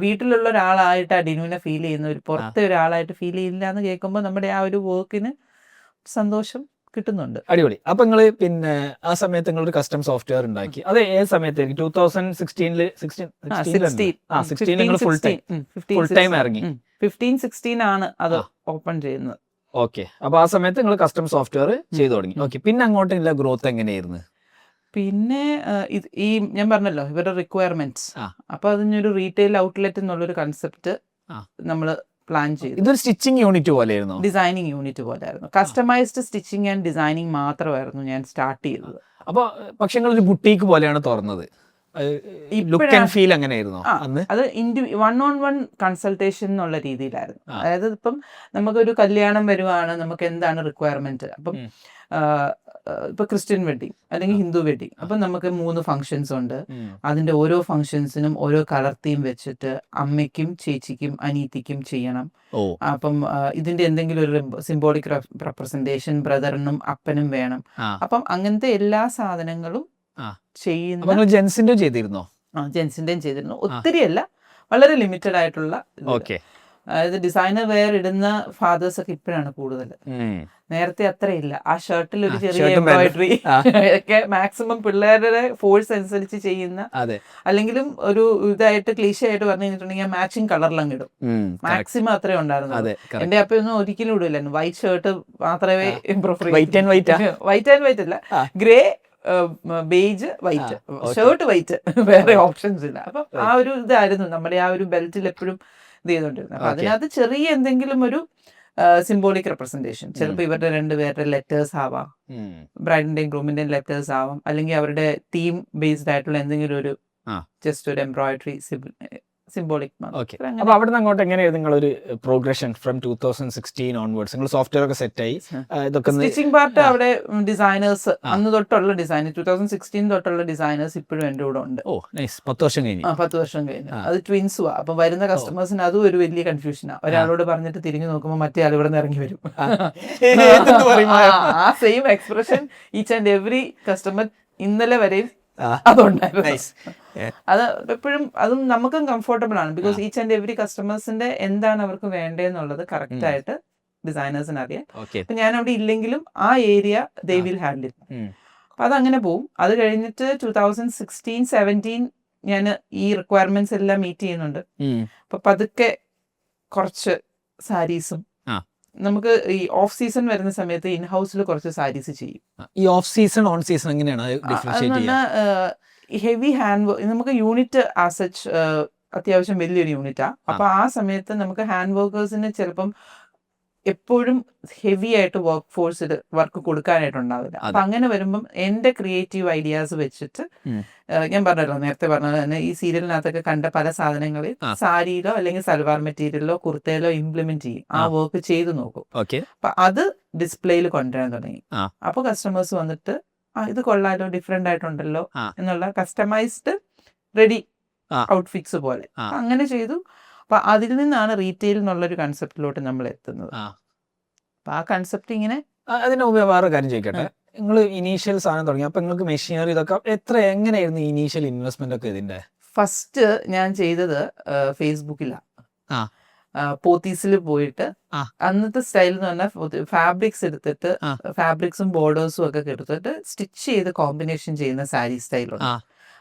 വീട്ടിലുള്ള ഒരാളായിട്ട് ആ ഡിനുവിനെ ഫീൽ ചെയ്യുന്ന ഒരു പുറത്തെ ഒരാളായിട്ട് ഫീൽ ചെയ്യില്ല എന്ന് കേൾക്കുമ്പോൾ നമ്മുടെ ആ ഒരു വർക്കിന് സന്തോഷം കിട്ടുന്നുണ്ട്. അടിപൊളി. അപ്പൊ നിങ്ങള് പിന്നെ ആ സമയത്ത് നിങ്ങൾ ഒരു കസ്റ്റം സോഫ്റ്റ്വെയർ ഉണ്ടാക്കി. അത് ഏത് സമയത്തായിരിക്കും? 2016 ഫുൾ ടൈം ഇറങ്ങി. 15-16 ആണ് അത് ഓപ്പൺ ചെയ്യുന്നത്. ഓക്കെ. അപ്പൊ ആ സമയത്ത് നിങ്ങൾ കസ്റ്റം സോഫ്റ്റ്വെയർ ചെയ്തു തുടങ്ങി. ഓക്കെ. പിന്നെ അങ്ങോട്ടുള്ള ഗ്രോത്ത് എങ്ങനെയായിരുന്നു? പിന്നെ ഈ ഞാൻ പറഞ്ഞല്ലോ ഇവരുടെ റിക്വയർമെന്റ്സ്, അപ്പൊ അതിനൊരു റീറ്റെയിൽ ഔട്ട്ലെറ്റ് എന്നുള്ളൊരു കൺസെപ്റ്റ് നമ്മൾ പ്ലാൻ ചെയ്തു. ഇതൊരു സ്റ്റിച്ചിങ് യൂണിറ്റ് പോലെയായിരുന്നു? ഡിസൈനിങ് യൂണിറ്റ് പോലെയായിരുന്നു. കസ്റ്റമൈസ്ഡ് സ്റ്റിച്ചിങ് ആൻഡ് ഡിസൈനിങ് മാത്രമായിരുന്നു ഞാൻ സ്റ്റാർട്ട് ചെയ്തത്. അപ്പൊ പക്ഷെ നിങ്ങളൊരു ബുട്ടീക്ക് പോലെയാണ് തുറന്നത്. ലുക്ക് ആൻഡ് ഫീൽ എങ്ങനെയായിരുന്നു അന്ന്? അത് 1-on-1 കൺസൾട്ടേഷൻ എന്നുള്ള രീതിയിലായിരുന്നു. അതായത് ഇപ്പം നമുക്കൊരു കല്യാണം വരുവാണ്, നമുക്ക് എന്താണ് റിക്വയർമെന്റ്, അപ്പം ഇപ്പൊ ക്രിസ്ത്യൻ വെഡിങ് അല്ലെങ്കിൽ ഹിന്ദു വെഡിങ്, അപ്പം നമുക്ക് 3 ഫംഗ്ഷൻസ് ഉണ്ട്. അതിന്റെ ഓരോ ഫംഗ്ഷൻസിനും ഓരോ കളർ തീം വെച്ചിട്ട് അമ്മയ്ക്കും ചേച്ചിക്കും അനീതിക്കും ചെയ്യണം. അപ്പം ഇതിന്റെ എന്തെങ്കിലും ഒരു സിംബോളിക് റെപ്രസെന്റേഷൻ ബ്രദറിനും അപ്പനും വേണം. അപ്പം അങ്ങനത്തെ എല്ലാ സാധനങ്ങളും ചെയ്യുന്ന. ജെൻസിന്റെ ചെയ്തിരുന്നോ? ജെൻസിന്റെയും ചെയ്തിരുന്നു. ഒത്തിരി അല്ല, വളരെ ലിമിറ്റഡ് ആയിട്ടുള്ള. അതായത് ഡിസൈനർ വെയർ ഇടുന്ന ഫാദേഴ്സ് ഒക്കെ ഇപ്പോഴാണ് കൂടുതൽ. നേരത്തെ അത്രയില്ല. ആ ഷർട്ടിൽ ഒരു ചെറിയ എംബ്രോയിഡറി ഒക്കെ മാക്സിമം പിള്ളേരുടെ ഫോഴ്സ് അനുസരിച്ച് ചെയ്യുന്ന, അല്ലെങ്കിലും ഒരു ഇതായിട്ട് ക്ലീശയായിട്ട് പറഞ്ഞു കഴിഞ്ഞിട്ടുണ്ടെങ്കിൽ മാച്ചിങ് കളറിലങ്ങ് ഇടും. മാക്സിമം അത്രേ ഉണ്ടായിരുന്നു. എന്റെ അപ്പൊന്നും ഒരിക്കലും ഇടില്ലായിരുന്നു. വൈറ്റ് ഷർട്ട് മാത്രമേ വൈറ്റ് ആൻഡ് വൈറ്റ് അല്ല, grey, beige, white shirt, white, വേറെ ഓപ്ഷൻസ് ഇല്ല. അപ്പൊ ആ ഒരു ഇതായിരുന്നു നമ്മുടെ ആ ഒരു ബെൽറ്റിൽ എപ്പോഴും ഇത് ചെയ്തോണ്ടിരുന്നത്. അപ്പൊ അതിനകത്ത് ചെറിയ എന്തെങ്കിലും ഒരു സിംബോളിക് റെപ്രസെന്റേഷൻ, ചിലപ്പോൾ ഇവരുടെ 2 പേരുടെ ലെറ്റേഴ്സ് ആവാം, ബ്രൈഡിന്റെയും ഗ്രൂമിന്റെയും ലെറ്റേഴ്സ് ആവാം, അല്ലെങ്കിൽ അവരുടെ തീം ബേസ്ഡ് ആയിട്ടുള്ള എന്തെങ്കിലും ഒരു ജസ്റ്റ് ഒരു എംബ്രോയിഡറി സിംബോളിക്. അപ്പൊ അവിടെ നിന്ന് അങ്ങോട്ട് എങ്ങനെയായിരുന്നു നിങ്ങളൊരു പ്രോഗ്രഷൻ ഫ്രം 2016 ഓൺവേർഡ്സ്? നിങ്ങൾ സോഫ്റ്റ്വെയർ ഒക്കെ സെറ്റ് ആയി, ഇതൊക്കെ സ്റ്റിച്ചിങ് പാർട്ട് അവിടെ ഡിസൈനേഴ്സ്, അന്ന് തൊട്ടുള്ള ഡിസൈനർ 2016 തൊട്ടുള്ള ഡിസൈനേഴ്സ് ഇപ്പോഴും എന്റെ കൂടെ ഉണ്ട്. 10 വർഷം കഴിഞ്ഞു. 10 വർഷം കഴിഞ്ഞു. അത് ട്വിൻസും. അപ്പൊ വരുന്ന കസ്റ്റമേഴ്സിന് അതും ഒരു വലിയ കൺഫ്യൂഷനാ. ഒരാളോട് പറഞ്ഞിട്ട് തിരിഞ്ഞു നോക്കുമ്പോൾ മറ്റേ ആൾ ഇവിടെ നിന്ന് ഇറങ്ങി വരും. ആ same expression each and every customer ഇന്നലെ വരെയും അതുണ്ടായിരുന്നു. അത് എപ്പോഴും അതും നമുക്കും കംഫർട്ടബിൾ ആണ്. ബിക്കോസ് ഈച്ച് ആൻഡ് എവറി കസ്റ്റമേഴ്സിന്റെ എന്താണ് അവർക്ക് വേണ്ടതെന്നുള്ളത് കറക്റ്റ് ആയിട്ട് ഡിസൈനേഴ്സിന് അറിയാം. അപ്പൊ ഞാൻ അവിടെ ഇല്ലെങ്കിലും ആ ഏരിയ ദേ വിൽ ഹാൻഡിൽ. അപ്പൊ അതങ്ങനെ പോവും. അത് കഴിഞ്ഞിട്ട് 2016-17 ഞാൻ ഈ റിക്വയർമെന്റ്സ് എല്ലാം മീറ്റ് ചെയ്യുന്നുണ്ട്. അപ്പൊ പതുക്കെ കുറച്ച് സാരീസും നമുക്ക് ഈ ഓഫ് സീസൺ വരുന്ന സമയത്ത് ഇൻ ഹൗസിൽ കുറച്ച് സാരീസ് ചെയ്യും. ഈ ഓഫ് സീസൺ ഓൺ സീസൺ എങ്ങനെയാണ്? ഹെവി ഹാൻഡ് വർക്ക് നമുക്ക് യൂണിറ്റ് ആസച്ച് അത്യാവശ്യം വലിയൊരു യൂണിറ്റാ. അപ്പൊ ആ സമയത്ത് നമുക്ക് ഹാൻഡ് വർക്കേഴ്സിന് ചിലപ്പം എപ്പോഴും ഹെവി ആയിട്ട് വർക്ക് ഫോഴ്സിൽ വർക്ക് കൊടുക്കാനായിട്ടുണ്ടാവില്ല. അപ്പൊ അങ്ങനെ വരുമ്പം എന്റെ ക്രിയേറ്റീവ് ഐഡിയാസ് വെച്ചിട്ട് ഞാൻ പറഞ്ഞല്ലോ, നേരത്തെ പറഞ്ഞത് തന്നെ ഈ സീരിയലിനകത്തൊക്കെ കണ്ട പല സാധനങ്ങളിൽ സാരിയിലോ അല്ലെങ്കിൽ സൽവാർ മെറ്റീരിയലോ കുർത്തയിലോ ഇംപ്ലിമെന്റ് ചെയ്യും. ആ വർക്ക് ചെയ്ത് നോക്കും. അപ്പൊ അത് ഡിസ്പ്ലേയിൽ കൊണ്ടുവരാൻ തുടങ്ങി. അപ്പൊ കസ്റ്റമേഴ്സ് വന്നിട്ട് ഇത് കൊള്ളാലോ, ഡിഫറെന്റ് ആയിട്ടുണ്ടല്ലോ എന്നുള്ള കസ്റ്റമൈസ്ഡ് റെഡി ഔട്ട്ഫിറ്റ്സ് പോലെ അങ്ങനെ ചെയ്തു. അപ്പൊ അതിൽ നിന്നാണ് റീറ്റെയിൽ എന്നുള്ളൊരു കൺസെപ്റ്റിലോട്ട് നമ്മൾ എത്തുന്നത്. അപ്പൊ ആ കൺസെപ്റ്റ് ഇങ്ങനെ. അതിന് മുമ്പ് വേറെ കാര്യം ചോദിക്കട്ടെ, നിങ്ങൾ ഇനീഷ്യൽ സാധനം തുടങ്ങി, അപ്പൊ നിങ്ങൾക്ക് മെഷീനറി ഇതൊക്കെ എങ്ങനെയായിരുന്നു ഇനീഷ്യൽ ഇൻവെസ്റ്റ്മെന്റ് ഒക്കെ ഇതിന്റെ? ഫസ്റ്റ് ഞാൻ ചെയ്തത് ഫേസ്ബുക്കിലാണ്. പോത്തീസിൽ പോയിട്ട് അന്നത്തെ സ്റ്റൈൽ എന്ന് പറഞ്ഞാൽ ഫാബ്രിക്സ് എടുത്തിട്ട് ഫാബ്രിക്സും ബോർഡേഴ്സും ഒക്കെ എടുത്തിട്ട് സ്റ്റിച്ച് ചെയ്ത് കോമ്പിനേഷൻ ചെയ്യുന്ന സാരി സ്റ്റൈലുണ്ട്.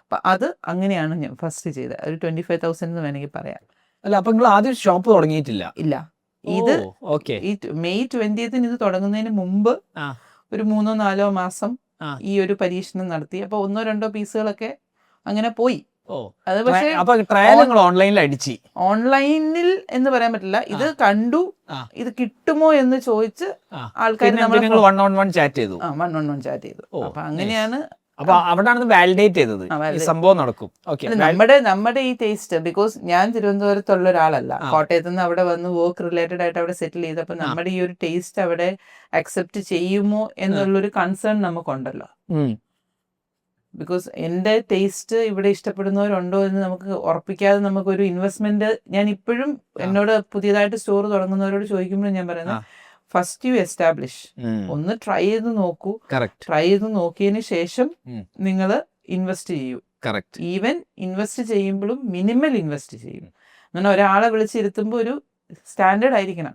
അപ്പൊ അത് അങ്ങനെയാണ് ഞാൻ ഫസ്റ്റ് ചെയ്തത്. ഒരു 25,000 എന്ന് വേണമെങ്കിൽ പറയാം. അല്ല, അപ്പൊ നിങ്ങൾ ആദ്യം ഷോപ്പ് തുടങ്ങിയിട്ടില്ല? ഇല്ല. ഇത് ഈ മെയ് 20th ഇത് തുടങ്ങുന്നതിന് മുമ്പ് ഒരു 3-4 മാസം ഈ ഒരു പരീക്ഷണം നടത്തി. അപ്പൊ 1-2 പീസുകളൊക്കെ അങ്ങനെ പോയി. അത് പക്ഷേ ഓൺലൈനിൽ എന്ന് പറയാൻ പറ്റില്ല. ഇത് കണ്ടു, ഇത് കിട്ടുമോ എന്ന് ചോദിച്ച് ആൾക്കാർ ചാറ്റ് ചെയ്തു. അപ്പൊ അങ്ങനെയാണ്. അപ്പൊ അവിടെയാണ് വാലിഡേറ്റ് ചെയ്തത്, സംഭവം നടക്കും. നമ്മുടെ ഈ ടേസ്റ്റ്, ബിക്കോസ് ഞാൻ തിരുവനന്തപുരത്തുള്ള ഒരാളല്ല, കോട്ടയത്ത് നിന്ന് അവിടെ വന്ന് വർക്ക് റിലേറ്റഡ് ആയിട്ട് അവിടെ സെറ്റിൽ ചെയ്തപ്പോ നമ്മുടെ ഈ ഒരു ടേസ്റ്റ് അവിടെ അക്സെപ്റ്റ് ചെയ്യുമോ എന്നുള്ളൊരു കൺസേൺ നമുക്കുണ്ടല്ലോ. ബിക്കോസ് എൻ്റെ ടേസ്റ്റ് ഇവിടെ ഇഷ്ടപ്പെടുന്നവരുണ്ടോ എന്ന് നമുക്ക് ഉറപ്പിക്കാതെ നമുക്കൊരു ഇൻവെസ്റ്റ്മെന്റ്. ഞാൻ ഇപ്പോഴും എന്നോട് പുതിയതായിട്ട് സ്റ്റോർ തുടങ്ങുന്നവരോട് ചോദിക്കുമ്പോഴും ഞാൻ പറയുന്നത്, ഫസ്റ്റ് യു എസ്റ്റാബ്ലിഷ്, ഒന്ന് ട്രൈ ചെയ്ത് നോക്കൂ. ട്രൈ ചെയ്ത് നോക്കിയതിന് ശേഷം നിങ്ങൾ ഇൻവെസ്റ്റ് ചെയ്യൂ. ഈവൻ ഇൻവെസ്റ്റ് ചെയ്യുമ്പോഴും മിനിമൽ ഇൻവെസ്റ്റ് ചെയ്യും. അങ്ങനെ ഒരാളെ വിളിച്ചിരുത്തുമ്പോൾ ഒരു സ്റ്റാൻഡേർഡ് ആയിരിക്കണം.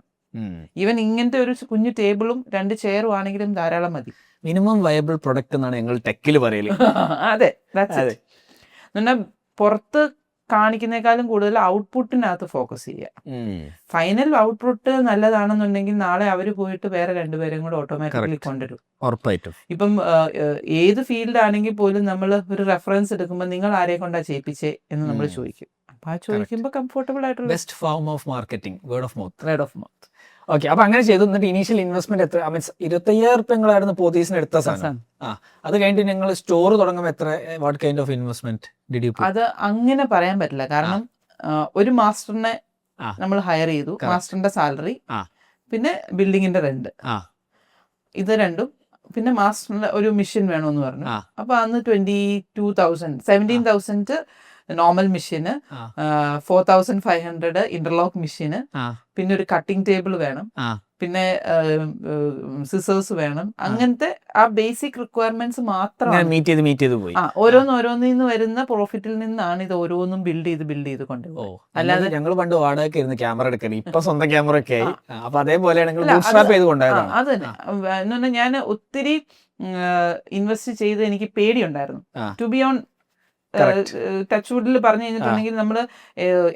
ഈവൻ ഇങ്ങനത്തെ ഒരു കുഞ്ഞു ടേബിളും 2 ചെയറും ആണെങ്കിലും ധാരാളം മതി. മിനിമം വയബിൾ പ്രൊഡക്റ്റ് എന്നാണ് ഞങ്ങൾ ടെക്കിൽ പറയല്. അതെ, എന്നാൽ പുറത്ത് കാണിക്കുന്നേക്കാളും കൂടുതൽ ഔട്ട്പുട്ടിനകത്ത് ഫോക്കസ് ചെയ്യുക. ഫൈനൽ ഔട്ട്പുട്ട് നല്ലതാണെന്നുണ്ടെങ്കിൽ നാളെ അവർ പോയിട്ട് വേറെ 2 പേരും കൂടെ ഓട്ടോമാറ്റിക്കലി കൊണ്ടുവരും. ഉറപ്പായിട്ടും. ഇപ്പം ഏത് ഫീൽഡ് ആണെങ്കിൽ പോലും നമ്മൾ ഒരു റെഫറൻസ് എടുക്കുമ്പോൾ നിങ്ങൾ ആരെ കൊണ്ടാ ചെയ്യിപ്പിച്ചേ എന്ന് നമ്മൾ ചോദിക്കും. അപ്പൊ ആ ചോദിക്കുമ്പോൾ കംഫർട്ടബിൾ ആയിട്ടുള്ള best form of marketing word of mouth. Word of mouth. Okay, അപ്പൊ അങ്ങനെ ചെയ്തു. എന്നിട്ട് ഇനീഷ്യൽ ഇൻവെസ്റ്റ്മെന്റ് എത്ര? മീൻസ് 25,000 പോത്തീസിന് എടുത്ത സാധനം. അത് കഴിഞ്ഞിട്ട് നിങ്ങൾ സ്റ്റോർ തുടങ്ങുമ്പോൾ എത്ര, what kind of investment did you? അത് അങ്ങനെ പറയാൻ പറ്റില്ല. കാരണം ഒരു മാസ്റ്ററിനെ നമ്മൾ ഹയർ ചെയ്തു, മാസ്റ്ററിന്റെ സാലറി, പിന്നെ ബിൽഡിങ്ങിന്റെ റെന്റ്, ഇത് രണ്ടും, പിന്നെ മാസ്റ്ററിന്റെ ഒരു മെഷീൻ വേണമെന്ന് പറഞ്ഞു. അപ്പൊ അന്ന് 17,000 നോർമൽ മെഷീന്, 4,500 ഇന്റർലോക്ക് മെഷീന്, പിന്നെ ഒരു കട്ടിംഗ് ടേബിൾ വേണം, പിന്നെ സിസേഴ്സ് വേണം. അങ്ങനത്തെ ആ ബേസിക് റിക്വയർമെന്റ്സ് മാത്രം മീറ്റ് ചെയ്ത് പോയി. ഓരോന്നിൽ നിന്ന് വരുന്ന പ്രോഫിറ്റിൽ നിന്നാണ് ഇത് ഓരോന്നും ബിൽഡ് ചെയ്ത് കൊണ്ടുപോകും. അല്ലാതെ ഞങ്ങൾ പണ്ട് വാടകയ്ക്ക് ഇരുന്ന് ക്യാമറ എടുക്കല്, ഇപ്പൊ സ്വന്തം ക്യാമറ ഒക്കെ ആയി. അപ്പൊ അതേപോലെയാണ് അത് തന്നെ. എന്ന് ഞാൻ ഒത്തിരി ഇൻവെസ്റ്റ് ചെയ്ത് എനിക്ക് പേടിയുണ്ടായിരുന്നു. ടു ബി ഓൺ ടച്ച് വുഡിൽ പറഞ്ഞു കഴിഞ്ഞിട്ടുണ്ടെങ്കിൽ നമ്മള്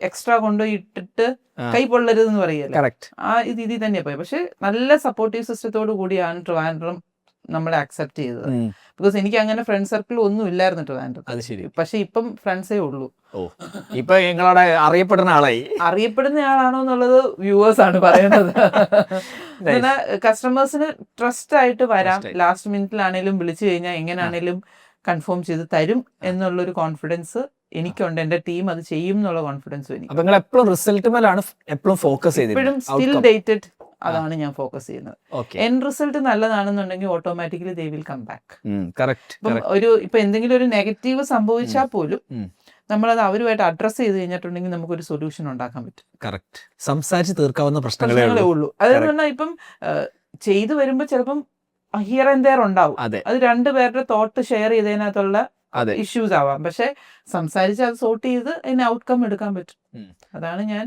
എക്സ്ട്രാ കൊണ്ടുപോയി ഇട്ടിട്ട് കൈ പൊള്ളരുതെന്ന് പറയല്ലേ, ആ രീതിയിൽ തന്നെയാ പോയി. പക്ഷെ നല്ല സപ്പോർട്ടീവ് സിസ്റ്റത്തോടു കൂടിയാണ് ട്രിവാൻഡ്രം നമ്മളെ അക്സെപ്റ്റ് ചെയ്തത്. ബിക്കോസ് എനിക്ക് അങ്ങനെ ഫ്രണ്ട് സർക്കിൾ ഒന്നും ഇല്ലായിരുന്നു ട്രിവാൻഡ്രം. പക്ഷെ ഇപ്പം ഫ്രണ്ട്സേ ഉള്ളൂ. ഇപ്പൊ നിങ്ങളവിടെ അറിയപ്പെടുന്ന ആളാണോ എന്നുള്ളത് വ്യൂവേഴ്സ് ആണ് പറയുന്നത്. പിന്നെ കസ്റ്റമേഴ്സിന് ട്രസ്റ്റ് ആയിട്ട് വരാം. ലാസ്റ്റ് മിനിറ്റിലാണേലും വിളിച്ചു കഴിഞ്ഞാൽ എങ്ങനെയാണേലും കൺഫേം ചെയ്ത് തരും എന്നുള്ളൊരു കോൺഫിഡൻസ് എനിക്കുണ്ട്. എന്റെ ടീം അത് ചെയ്യും എന്നുള്ള കോൺഫിഡൻസ് എനിക്ക്. എപ്പോഴും ഫോക്കസ് ചെയ്ത് എപ്പോഴും സ്റ്റിൽ ഡേറ്റഡ് അതാണ് ഞാൻ ഫോക്കസ് ചെയ്യുന്നത്. എൻഡ് റിസൾട്ട് നല്ലതാണെന്നുണ്ടെങ്കിൽ automatically they will come back. ഇപ്പൊ എന്തെങ്കിലും ഒരു നെഗറ്റീവ് സംഭവിച്ചാൽ പോലും നമ്മളത് അവരുമായിട്ട് അഡ്രസ് ചെയ്ത് കഴിഞ്ഞിട്ടുണ്ടെങ്കിൽ നമുക്കൊരു സൊല്യൂഷൻ ഉണ്ടാക്കാൻ പറ്റും. സംസാരിച്ച് തീർക്കാവുന്ന പ്രശ്നങ്ങളേ ഉള്ളൂ. അതെന്ന് പറഞ്ഞാൽ ഇപ്പം ചെയ്തു വരുമ്പോ ചിലപ്പം ഹിയർ ആൻഡ് ദെയർ ഉണ്ടാവും. അത് 2 പേരുടെ തോട്ട് ഷെയർ ചെയ്തതിനകത്തുള്ള ഇഷ്യൂസ് ആവാം. പക്ഷെ സംസാരിച്ച് അത് സോർട്ട് ചെയ്ത് അതിന് ഔട്ട്കം എടുക്കാൻ പറ്റും. അതാണ് ഞാൻ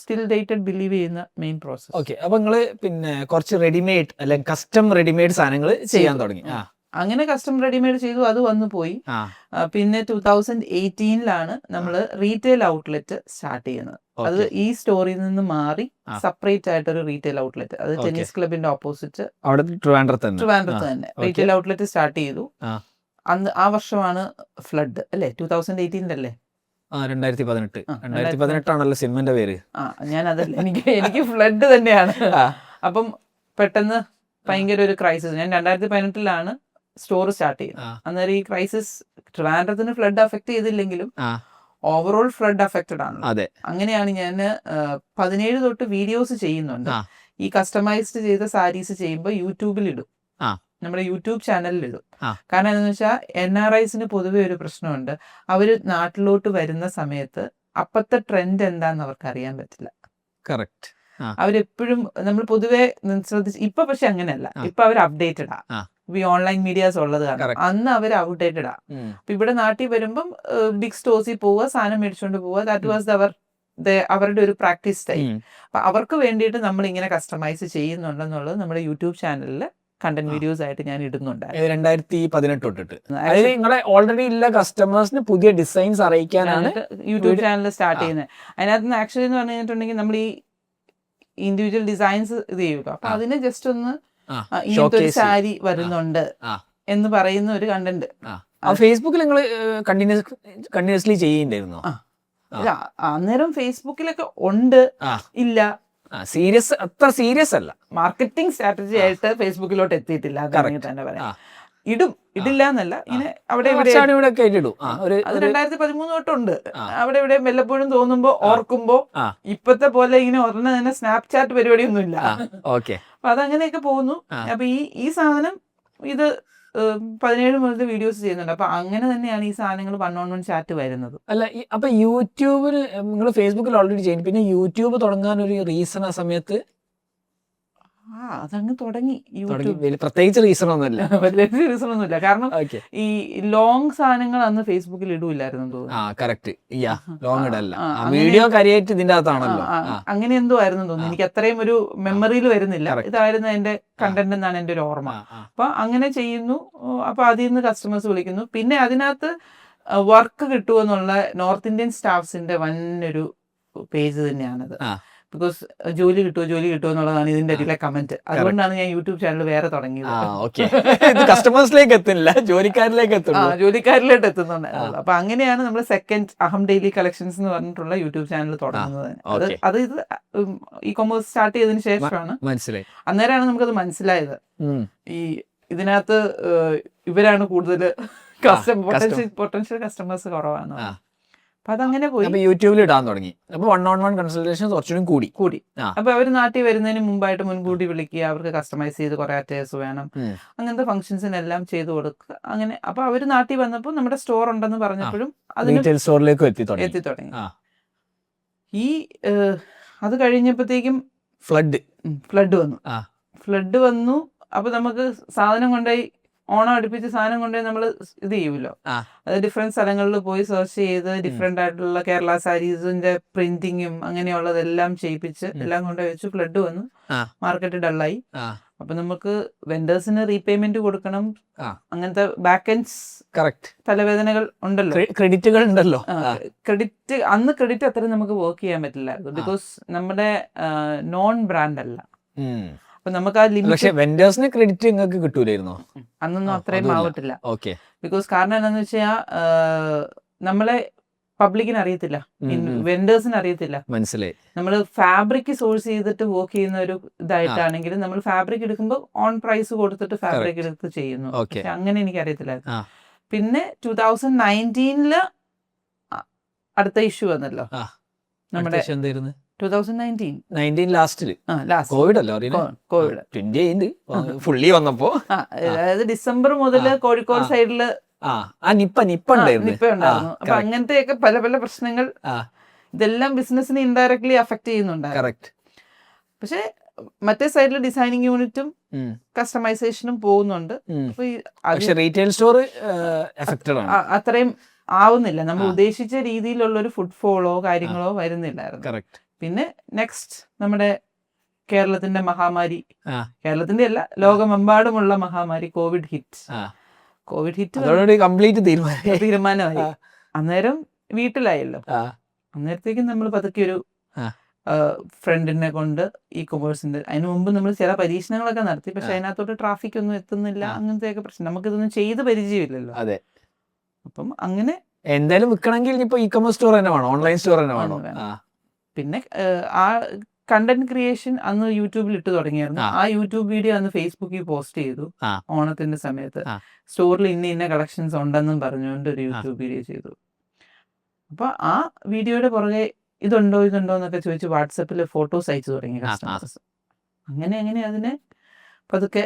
സ്റ്റിൽ ഡേറ്റഡ് ബിലീവ് ചെയ്യുന്ന മെയിൻ പ്രോസസ്. ഓക്കെ, അപ്പൊ നിങ്ങള് പിന്നെ കുറച്ച് റെഡിമെയ്ഡ് അല്ലെങ്കിൽ കസ്റ്റം റെഡിമെയ്ഡ് സാധനങ്ങൾ ചെയ്യാൻ തുടങ്ങി. അങ്ങനെ കസ്റ്റം റെഡിമെയ്ഡ് ചെയ്തു, അത് വന്നു പോയി. പിന്നെ 2018 നമ്മൾ റീറ്റെയിൽ ഔട്ട്ലെറ്റ് സ്റ്റാർട്ട് ചെയ്യുന്നത്. അത് ഈ സ്റ്റോറിൽ നിന്ന് മാറി സെപ്പറേറ്റ് ആയിട്ടൊരു റീറ്റെയിൽ ഔട്ട്ലെറ്റ്, അത് ടെന്നീസ് ക്ലബിന്റെ ഓപ്പോസിറ്റ് ട്രിവാൻഡ്രത്ത് തന്നെ റീറ്റെയിൽ ഔട്ട്ലെറ്റ് സ്റ്റാർട്ട് ചെയ്തു. അന്ന് ആ വർഷമാണ് ഫ്ലഡ് അല്ലേ, 2018 അല്ലേ? 2018 ആണല്ലോ സിനിമന്റെ പേര്. ഞാൻ അതല്ല, എനിക്ക് ഫ്ലഡ് തന്നെയാണ്. അപ്പം പെട്ടെന്ന് ഭയങ്കര ഒരു ക്രൈസിസ്. ഞാൻ 2018 സ്റ്റോർ സ്റ്റാർട്ട് ചെയ്യുന്നത്. അന്നേരം ഈ ക്രൈസിസ് ട്രിവാൻഡ്രത്തിന് ഫ്ലഡ് അഫക്ട് ചെയ്തില്ലെങ്കിലും ഓവറോൾ ഫ്ലഡ് അഫക്റ്റഡ് ആണ്. അങ്ങനെയാണ് ഞാൻ 17 തൊട്ട് വീഡിയോസ് ചെയ്യുന്നുണ്ട്. ഈ കസ്റ്റമൈസ്ഡ് ചെയ്ത സാരീസ് ചെയ്യുമ്പോൾ യൂട്യൂബിൽ ഇടും, നമ്മുടെ യൂട്യൂബ് ചാനലിൽ ഇടും. കാരണം എന്താണെന്ന് വെച്ചാൽ NRIസിന് പൊതുവെ ഒരു പ്രശ്നമുണ്ട്. അവര് നാട്ടിലോട്ട് വരുന്ന സമയത്ത് അപ്പത്തെ ട്രെൻഡ് എന്താന്ന് അവർക്ക് അറിയാൻ പറ്റില്ല. കറക്റ്റ്. അവരെപ്പോഴും നമ്മൾ പൊതുവെ ശ്രദ്ധിച്ച്, ഇപ്പൊ പക്ഷെ അങ്ങനെയല്ല. ഇപ്പൊ അവർ അപ്ഡേറ്റഡാ. ഈ ഓൺലൈൻ മീഡിയാസ് ഉള്ളത് കാരണം അന്ന് അവർ ഔട്ട്ഡേറ്റഡ് ആ. അപ്പൊ ഇവിടെ നാട്ടിൽ വരുമ്പം ബിഗ് സ്റ്റോഴ്സിൽ പോവുക, സാധനം മേടിച്ചുകൊണ്ട് പോവുക, ദാറ്റ് വാസ് അവരുടെ ഒരു പ്രാക്ടീസ് ടൈം. അപ്പൊ അവർക്ക് വേണ്ടിയിട്ട് നമ്മൾ ഇങ്ങനെ കസ്റ്റമൈസ് ചെയ്യുന്നുണ്ടെന്നുള്ളത് നമ്മുടെ യൂട്യൂബ് ചാനലിൽ കണ്ടന്റ് വീഡിയോസ് ആയിട്ട് ഞാൻ ഇടുന്നുണ്ട്. 2018 തൊട്ടിട്ട് അതായത് നിങ്ങളെ ഓൾറെഡി ഉള്ള കസ്റ്റമേഴ്സിന് പുതിയ ഡിസൈൻസ് അറിയിക്കാനാണ് യൂട്യൂബ് ചാനൽ സ്റ്റാർട്ട് ചെയ്യുന്നത്. അതിനകത്ത് നിന്ന് ആക്ച്വലി എന്ന് പറഞ്ഞു കഴിഞ്ഞിട്ടുണ്ടെങ്കിൽ നമ്മൾ ഈ ഇൻഡിവിജ്വൽ ഡിസൈൻസ് ഇത് ചെയ്യുക. അപ്പൊ അതിനെ ജസ്റ്റ് ഒന്ന് ഇങ്ങനത്തെ ഒരു സാരി വരുന്നുണ്ട് എന്ന് പറയുന്ന ഒരു കണ്ടന്റ് ഫേസ്ബുക്കിൽ നിങ്ങൾ കണ്ടിന്യൂസ്ലി ചെയ്യുന്നുണ്ടായിരുന്നോ? അന്നേരം ഫേസ്ബുക്കിലൊക്കെ ഉണ്ട്, ഇല്ല, അത്ര സീരിയസ് അല്ല. മാർക്കറ്റിംഗ് സ്ട്രാറ്റജി ആയിട്ട് ഫേസ്ബുക്കിലോട്ട് എത്തിയിട്ടില്ല തന്നെ പറയാം. ഇടില്ല എന്നല്ല, ഇങ്ങനെ അവിടെ ഇവിടെ 2013 തൊട്ടുണ്ട്. അവിടെ ഇവിടെ വല്ലപ്പോഴും തോന്നുമ്പോ ഓർക്കുമ്പോ, ഇപ്പത്തെ പോലെ ഇങ്ങനെ ഉടനെ തന്നെ സ്നാപ്ചാറ്റ് പരിപാടിയൊന്നും ഇല്ല. അപ്പൊ അതങ്ങനെയൊക്കെ പോകുന്നു. അപ്പൊ ഈ സാധനം ഇത് 17 മുതൽ വീഡിയോസ് ചെയ്യുന്നുണ്ട്. അപ്പൊ അങ്ങനെ തന്നെയാണ് ഈ സാധനങ്ങൾ 1-on-1 ചാറ്റ് വരുന്നത്. അല്ല, അപ്പൊ യൂട്യൂബിൽ നിങ്ങൾ ഫേസ്ബുക്കിൽ ഓൾറെഡി ചെയ്യുന്നു, പിന്നെ യൂട്യൂബ് തുടങ്ങാൻ ഒരു റീസൺ ആ സമയത്ത്? അതങ്ങ് തുടങ്ങി യൂട്യൂബ്. പ്രത്യേകിച്ച് റീസൺ ഒന്നുമില്ല. വലിയ റീസൺ ഒന്നുമില്ല. കാരണം ഓക്കെ. ഈ ലോങ് സാധനങ്ങൾ അന്ന് ഫേസ്ബുക്കിൽ ഇടൂല്ലായിരുന്നു തോന്നുന്നു. കറക്റ്റ്. ലോങ് ഇടല്ല, വീഡിയോ കാര്യമായിട്ട് ഇതിന്റെ അകത്താണല്ലോ. അങ്ങനെ എന്തോ ആയിരുന്നു തോന്നുന്നു. എനിക്ക് അത്രയും ഒരു മെമ്മറിയിൽ വരുന്നില്ല. ഇതായിരുന്നു എന്റെ കണ്ടന്റ് എന്നാണ് എന്റെ ഒരു ഓർമ്മ. അപ്പൊ അങ്ങനെ ചെയ്യുന്നു. അപ്പൊ അതിൽ നിന്ന് കസ്റ്റമേഴ്സ് വിളിക്കുന്നു. പിന്നെ അതിനകത്ത് വർക്ക് കിട്ടുമെന്നുള്ള നോർത്ത് ഇന്ത്യൻ സ്റ്റാഫ്സിന്റെ വന്നൊരു പേജ് തന്നെയാണത്. ബിക്കോസ് ജോലി കിട്ടുമോ എന്നുള്ളതാണ് ഇതിന്റെ അടിയിലെ കമന്റ്. അതുകൊണ്ടാണ് ഞാൻ യൂട്യൂബ് ചാനൽ വേറെ തുടങ്ങിയത്. കസ്റ്റമേഴ്സിലേക്ക് എത്തുന്നില്ല, ജോലിക്കാരിലേക്ക് ജോലിക്കാരിലേക്ക് എത്തുന്നുണ്ട്. അപ്പൊ അങ്ങനെയാണ് നമ്മൾ സെക്കൻഡ് അഹം ഡെയിലി കളക്ഷൻസ് എന്ന് പറഞ്ഞിട്ടുള്ള യൂട്യൂബ് ചാനൽ തുടങ്ങുന്നത്. അത് ഇത് ഇ കൊമേഴ്സ് സ്റ്റാർട്ട് ചെയ്തതിനു ശേഷമാണ് മനസ്സിലായി. അന്നേരമാണ് നമുക്കത് മനസ്സിലായത്. ഈ ഇതിനകത്ത് ഇവരാണ് കൂടുതൽ പൊട്ടൻഷ്യൽ കസ്റ്റമേഴ്സ് കുറവാണ്. അപ്പൊ അതങ്ങനെ പോയി യൂട്യൂബിൽ ഇടാൻ തുടങ്ങി. അപ്പൊ 1-on-1 കൺസൾട്ടേഷൻ കുറച്ചുകൂടി കൂടി. അപ്പൊ അവര് നാട്ടിൽ വരുന്നതിന് മുമ്പായിട്ട് മുൻകൂട്ടി വിളിക്കുക, അവർക്ക് കസ്റ്റമൈസ് ചെയ്ത് കുറെ അറ്റേഴ്സ് വേണം, അങ്ങനത്തെ ഫംഗ്ഷൻസിനെല്ലാം ചെയ്ത് കൊടുക്കുക. അങ്ങനെ അപ്പൊ അവര് നാട്ടിൽ വന്നപ്പോൾ നമ്മുടെ സ്റ്റോർ ഉണ്ടെന്ന് പറഞ്ഞപ്പോഴും അതിന് സ്റ്റോറിലേക്ക് എത്തി തുടങ്ങി. ഈ അത് കഴിഞ്ഞപ്പോഴത്തേക്കും ഫ്ലഡ് വന്നു. അപ്പൊ നമുക്ക് സാധനം കൊണ്ടുപോയി ഓണം അടുപ്പിച്ച് സാധനം കൊണ്ടുപോയി നമ്മൾ ഇത് ചെയ്യുമല്ലോ. അത് ഡിഫറെന്റ് സ്ഥലങ്ങളിൽ പോയി സെർച്ച് ചെയ്ത് ഡിഫറെന്റ് ആയിട്ടുള്ള കേരള സാരീസിന്റെ പ്രിന്റിങ്ങും അങ്ങനെയുള്ളതെല്ലാം ചെയ്യിപ്പിച്ച് എല്ലാം കൊണ്ടുപോയി വെച്ചു. ഫ്ലഡ് വന്നു, മാർക്കറ്റ് ഡള്ളായി. അപ്പൊ നമുക്ക് വെൻഡേഴ്സിന് റീപേയ്മെന്റ് കൊടുക്കണം, അങ്ങനത്തെ ബാക്ക് എൻഡ്സ് തലവേദനകൾ ഉണ്ടല്ലോ, ക്രെഡിറ്റുകൾ ഉണ്ടല്ലോ. അന്ന് ക്രെഡിറ്റ് അത്ര നമുക്ക് വർക്ക് ചെയ്യാൻ പറ്റില്ലായിരുന്നു. ബിക്കോസ് നമ്മുടെ നോൺ ബ്രാൻഡ് അല്ല. അപ്പൊ നമുക്ക് ആ ലിമിറ്റ് വെൻഡേഴ്സിന് ക്രെഡിറ്റ് നിങ്ങൾക്ക് കിട്ടൂലായിരുന്നോ? അന്നൊന്നും അത്രയും ആവട്ടില്ല. ബിക്കോസ് കാരണം എന്താണെന്ന് വെച്ചാൽ നമ്മളെ പബ്ലിക്കിന് അറിയത്തില്ല, വെൻഡേഴ്സിന് അറിയത്തില്ല. മനസ്സിലായി. നമ്മൾ ഫാബ്രിക് സോഴ്സ് ചെയ്തിട്ട് വർക്ക് ചെയ്യുന്ന ഒരു ഇതായിട്ടാണെങ്കിൽ നമ്മൾ ഫാബ്രിക് എടുക്കുമ്പോൾ ഓൺ പ്രൈസ് കൊടുത്തിട്ട് ഫാബ്രിക് എടുത്ത് ചെയ്യുന്നു. പക്ഷെ അങ്ങനെ എനിക്ക് അറിയത്തില്ലായിരുന്നു. പിന്നെ 2019 അടുത്ത ഇഷ്യൂ വന്നല്ലോ നമ്മുടെ 2019 ലാസ്റ്റില് കോവിഡ് അല്ലോ, കോവിഡ് ഫുള്ളി വന്നപ്പോ. അതായത് ഡിസംബർ മുതൽ കോഴിക്കോട് സൈഡില് നിപ്പ ഉണ്ടായിരുന്നു. അപ്പൊ അങ്ങനത്തെയൊക്കെ പല പല പ്രശ്നങ്ങൾ ഇതെല്ലാം ബിസിനസിനെ ഇൻഡയറക്ട്ലി അഫക്ട് ചെയ്യുന്നുണ്ടായിരുന്നു. പക്ഷെ മറ്റേ സൈഡിൽ ഡിസൈനിങ് യൂണിറ്റും കസ്റ്റമൈസേഷനും പോകുന്നുണ്ട്. റീറ്റെയിൽ സ്റ്റോർ അത്രയും ആവുന്നില്ല, നമ്മൾ ഉദ്ദേശിച്ച രീതിയിലുള്ള ഒരു ഫുട്ഫോളോ കാര്യങ്ങളോ വരുന്നില്ലായിരുന്നു. പിന്നെ നെക്സ്റ്റ് നമ്മുടെ കേരളത്തിന്റെ മഹാമാരി, കേരളത്തിന്റെ അല്ല ലോകമെമ്പാടുമുള്ള മഹാമാരി കോവിഡ് ഹിറ്റ് കംപ്ലീറ്റ് തീരുമാനമായി. അന്നേരം വീട്ടിലായല്ലോ. അന്നേരത്തേക്കും നമ്മൾ പതുക്കെ ഒരു ഫ്രണ്ടിനെ കൊണ്ട് ഈ കൊമേഴ്സിന്റെ, അതിനു മുമ്പ് നമ്മൾ ചില പരീക്ഷണങ്ങളൊക്കെ നടത്തി. പക്ഷെ അതിനകത്തോട്ട് ട്രാഫിക് ഒന്നും എത്തുന്നില്ല, അങ്ങനത്തെയൊക്കെ പ്രശ്നം. നമുക്കിതൊന്നും ചെയ്ത് പരിചയമില്ലല്ലോ. അതെ. അപ്പം അങ്ങനെ എന്തായാലും വിൽക്കണമെങ്കിൽ ഇപ്പൊ ഇ കൊമേഴ്സ് സ്റ്റോർ തന്നെ വേണം, ഓൺലൈൻ സ്റ്റോർ തന്നെ വേണം. പിന്നെ ആ കണ്ടന്റ് ക്രിയേഷൻ അന്ന് യൂട്യൂബിൽ ഇട്ട് തുടങ്ങിയായിരുന്നു. ആ യൂട്യൂബ് വീഡിയോ അന്ന് ഫേസ്ബുക്കിൽ പോസ്റ്റ് ചെയ്തു. ഓണത്തിന്റെ സമയത്ത് സ്റ്റോറിൽ ഇന്ന കളക്ഷൻസ് ഉണ്ടെന്നും പറഞ്ഞുകൊണ്ട് ഒരു യൂട്യൂബ് വീഡിയോ ചെയ്തു. അപ്പൊ ആ വീഡിയോയുടെ പുറകെ ഇതുണ്ടോ എന്നൊക്കെ ചോദിച്ച് വാട്സപ്പിൽ ഫോട്ടോസ് അയച്ചു തുടങ്ങി കസ്റ്റമേഴ്സ്. അങ്ങനെ അതിനെ പതുക്കെ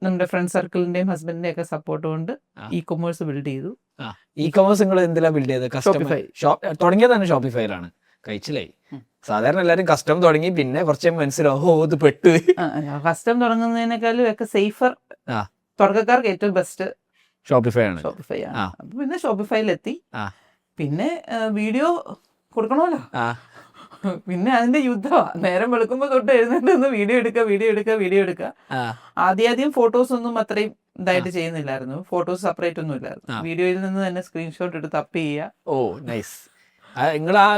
നമ്മുടെ ഫ്രണ്ട് സർക്കിളിന്റെയും ഹസ്ബൻഡിന്റെയും ഒക്കെ സപ്പോർട്ട് കൊണ്ട് ഇ കൊമേഴ്സ് ബിൽഡ് ചെയ്തു. ഇ കൊമേഴ്സ് നിങ്ങൾ എന്തിനാ ബിൽഡ് ചെയ്തത്? തുടങ്ങിയത് തന്നെ ഷോപ്പിഫൈയിലാണ്. കഴിച്ചില്ലായി. സാധാരണ എല്ലാരും കസ്റ്റം തുടങ്ങി, പിന്നെ കുറച്ച് മനസ്സിലാവും ഇത് പെട്ട്. കസ്റ്റം തുടങ്ങുന്നതിനേക്കാളും ഒക്കെ സേഫർ, തുടക്കക്കാർക്ക് ഏറ്റവും ബെസ്റ്റ് ഷോപ്പിഫൈ ആണ്. അപ്പൊ പിന്നെ ഷോപ്പിഫൈയിലെത്തി. പിന്നെ വീഡിയോ കൊടുക്കണമല്ലോ, പിന്നെ അതിന്റെ യുദ്ധമാണ്. നേരം വെളുക്കുമ്പോ തൊട്ട് എഴുന്നേറ്റ് വീഡിയോ എടുക്കുക. ആദ്യം ഫോട്ടോസ് ഒന്നും അത്രയും ഇതായിട്ട് ചെയ്യുന്നില്ലായിരുന്നു. ഫോട്ടോസ് സെപ്പറേറ്റ് ഒന്നും ഇല്ലായിരുന്നു. വീഡിയോയിൽ നിന്ന് തന്നെ സ്ക്രീൻഷോട്ട് എടുത്ത് അപ്പ് ചെയ്യുക. ഓ നൈസ്.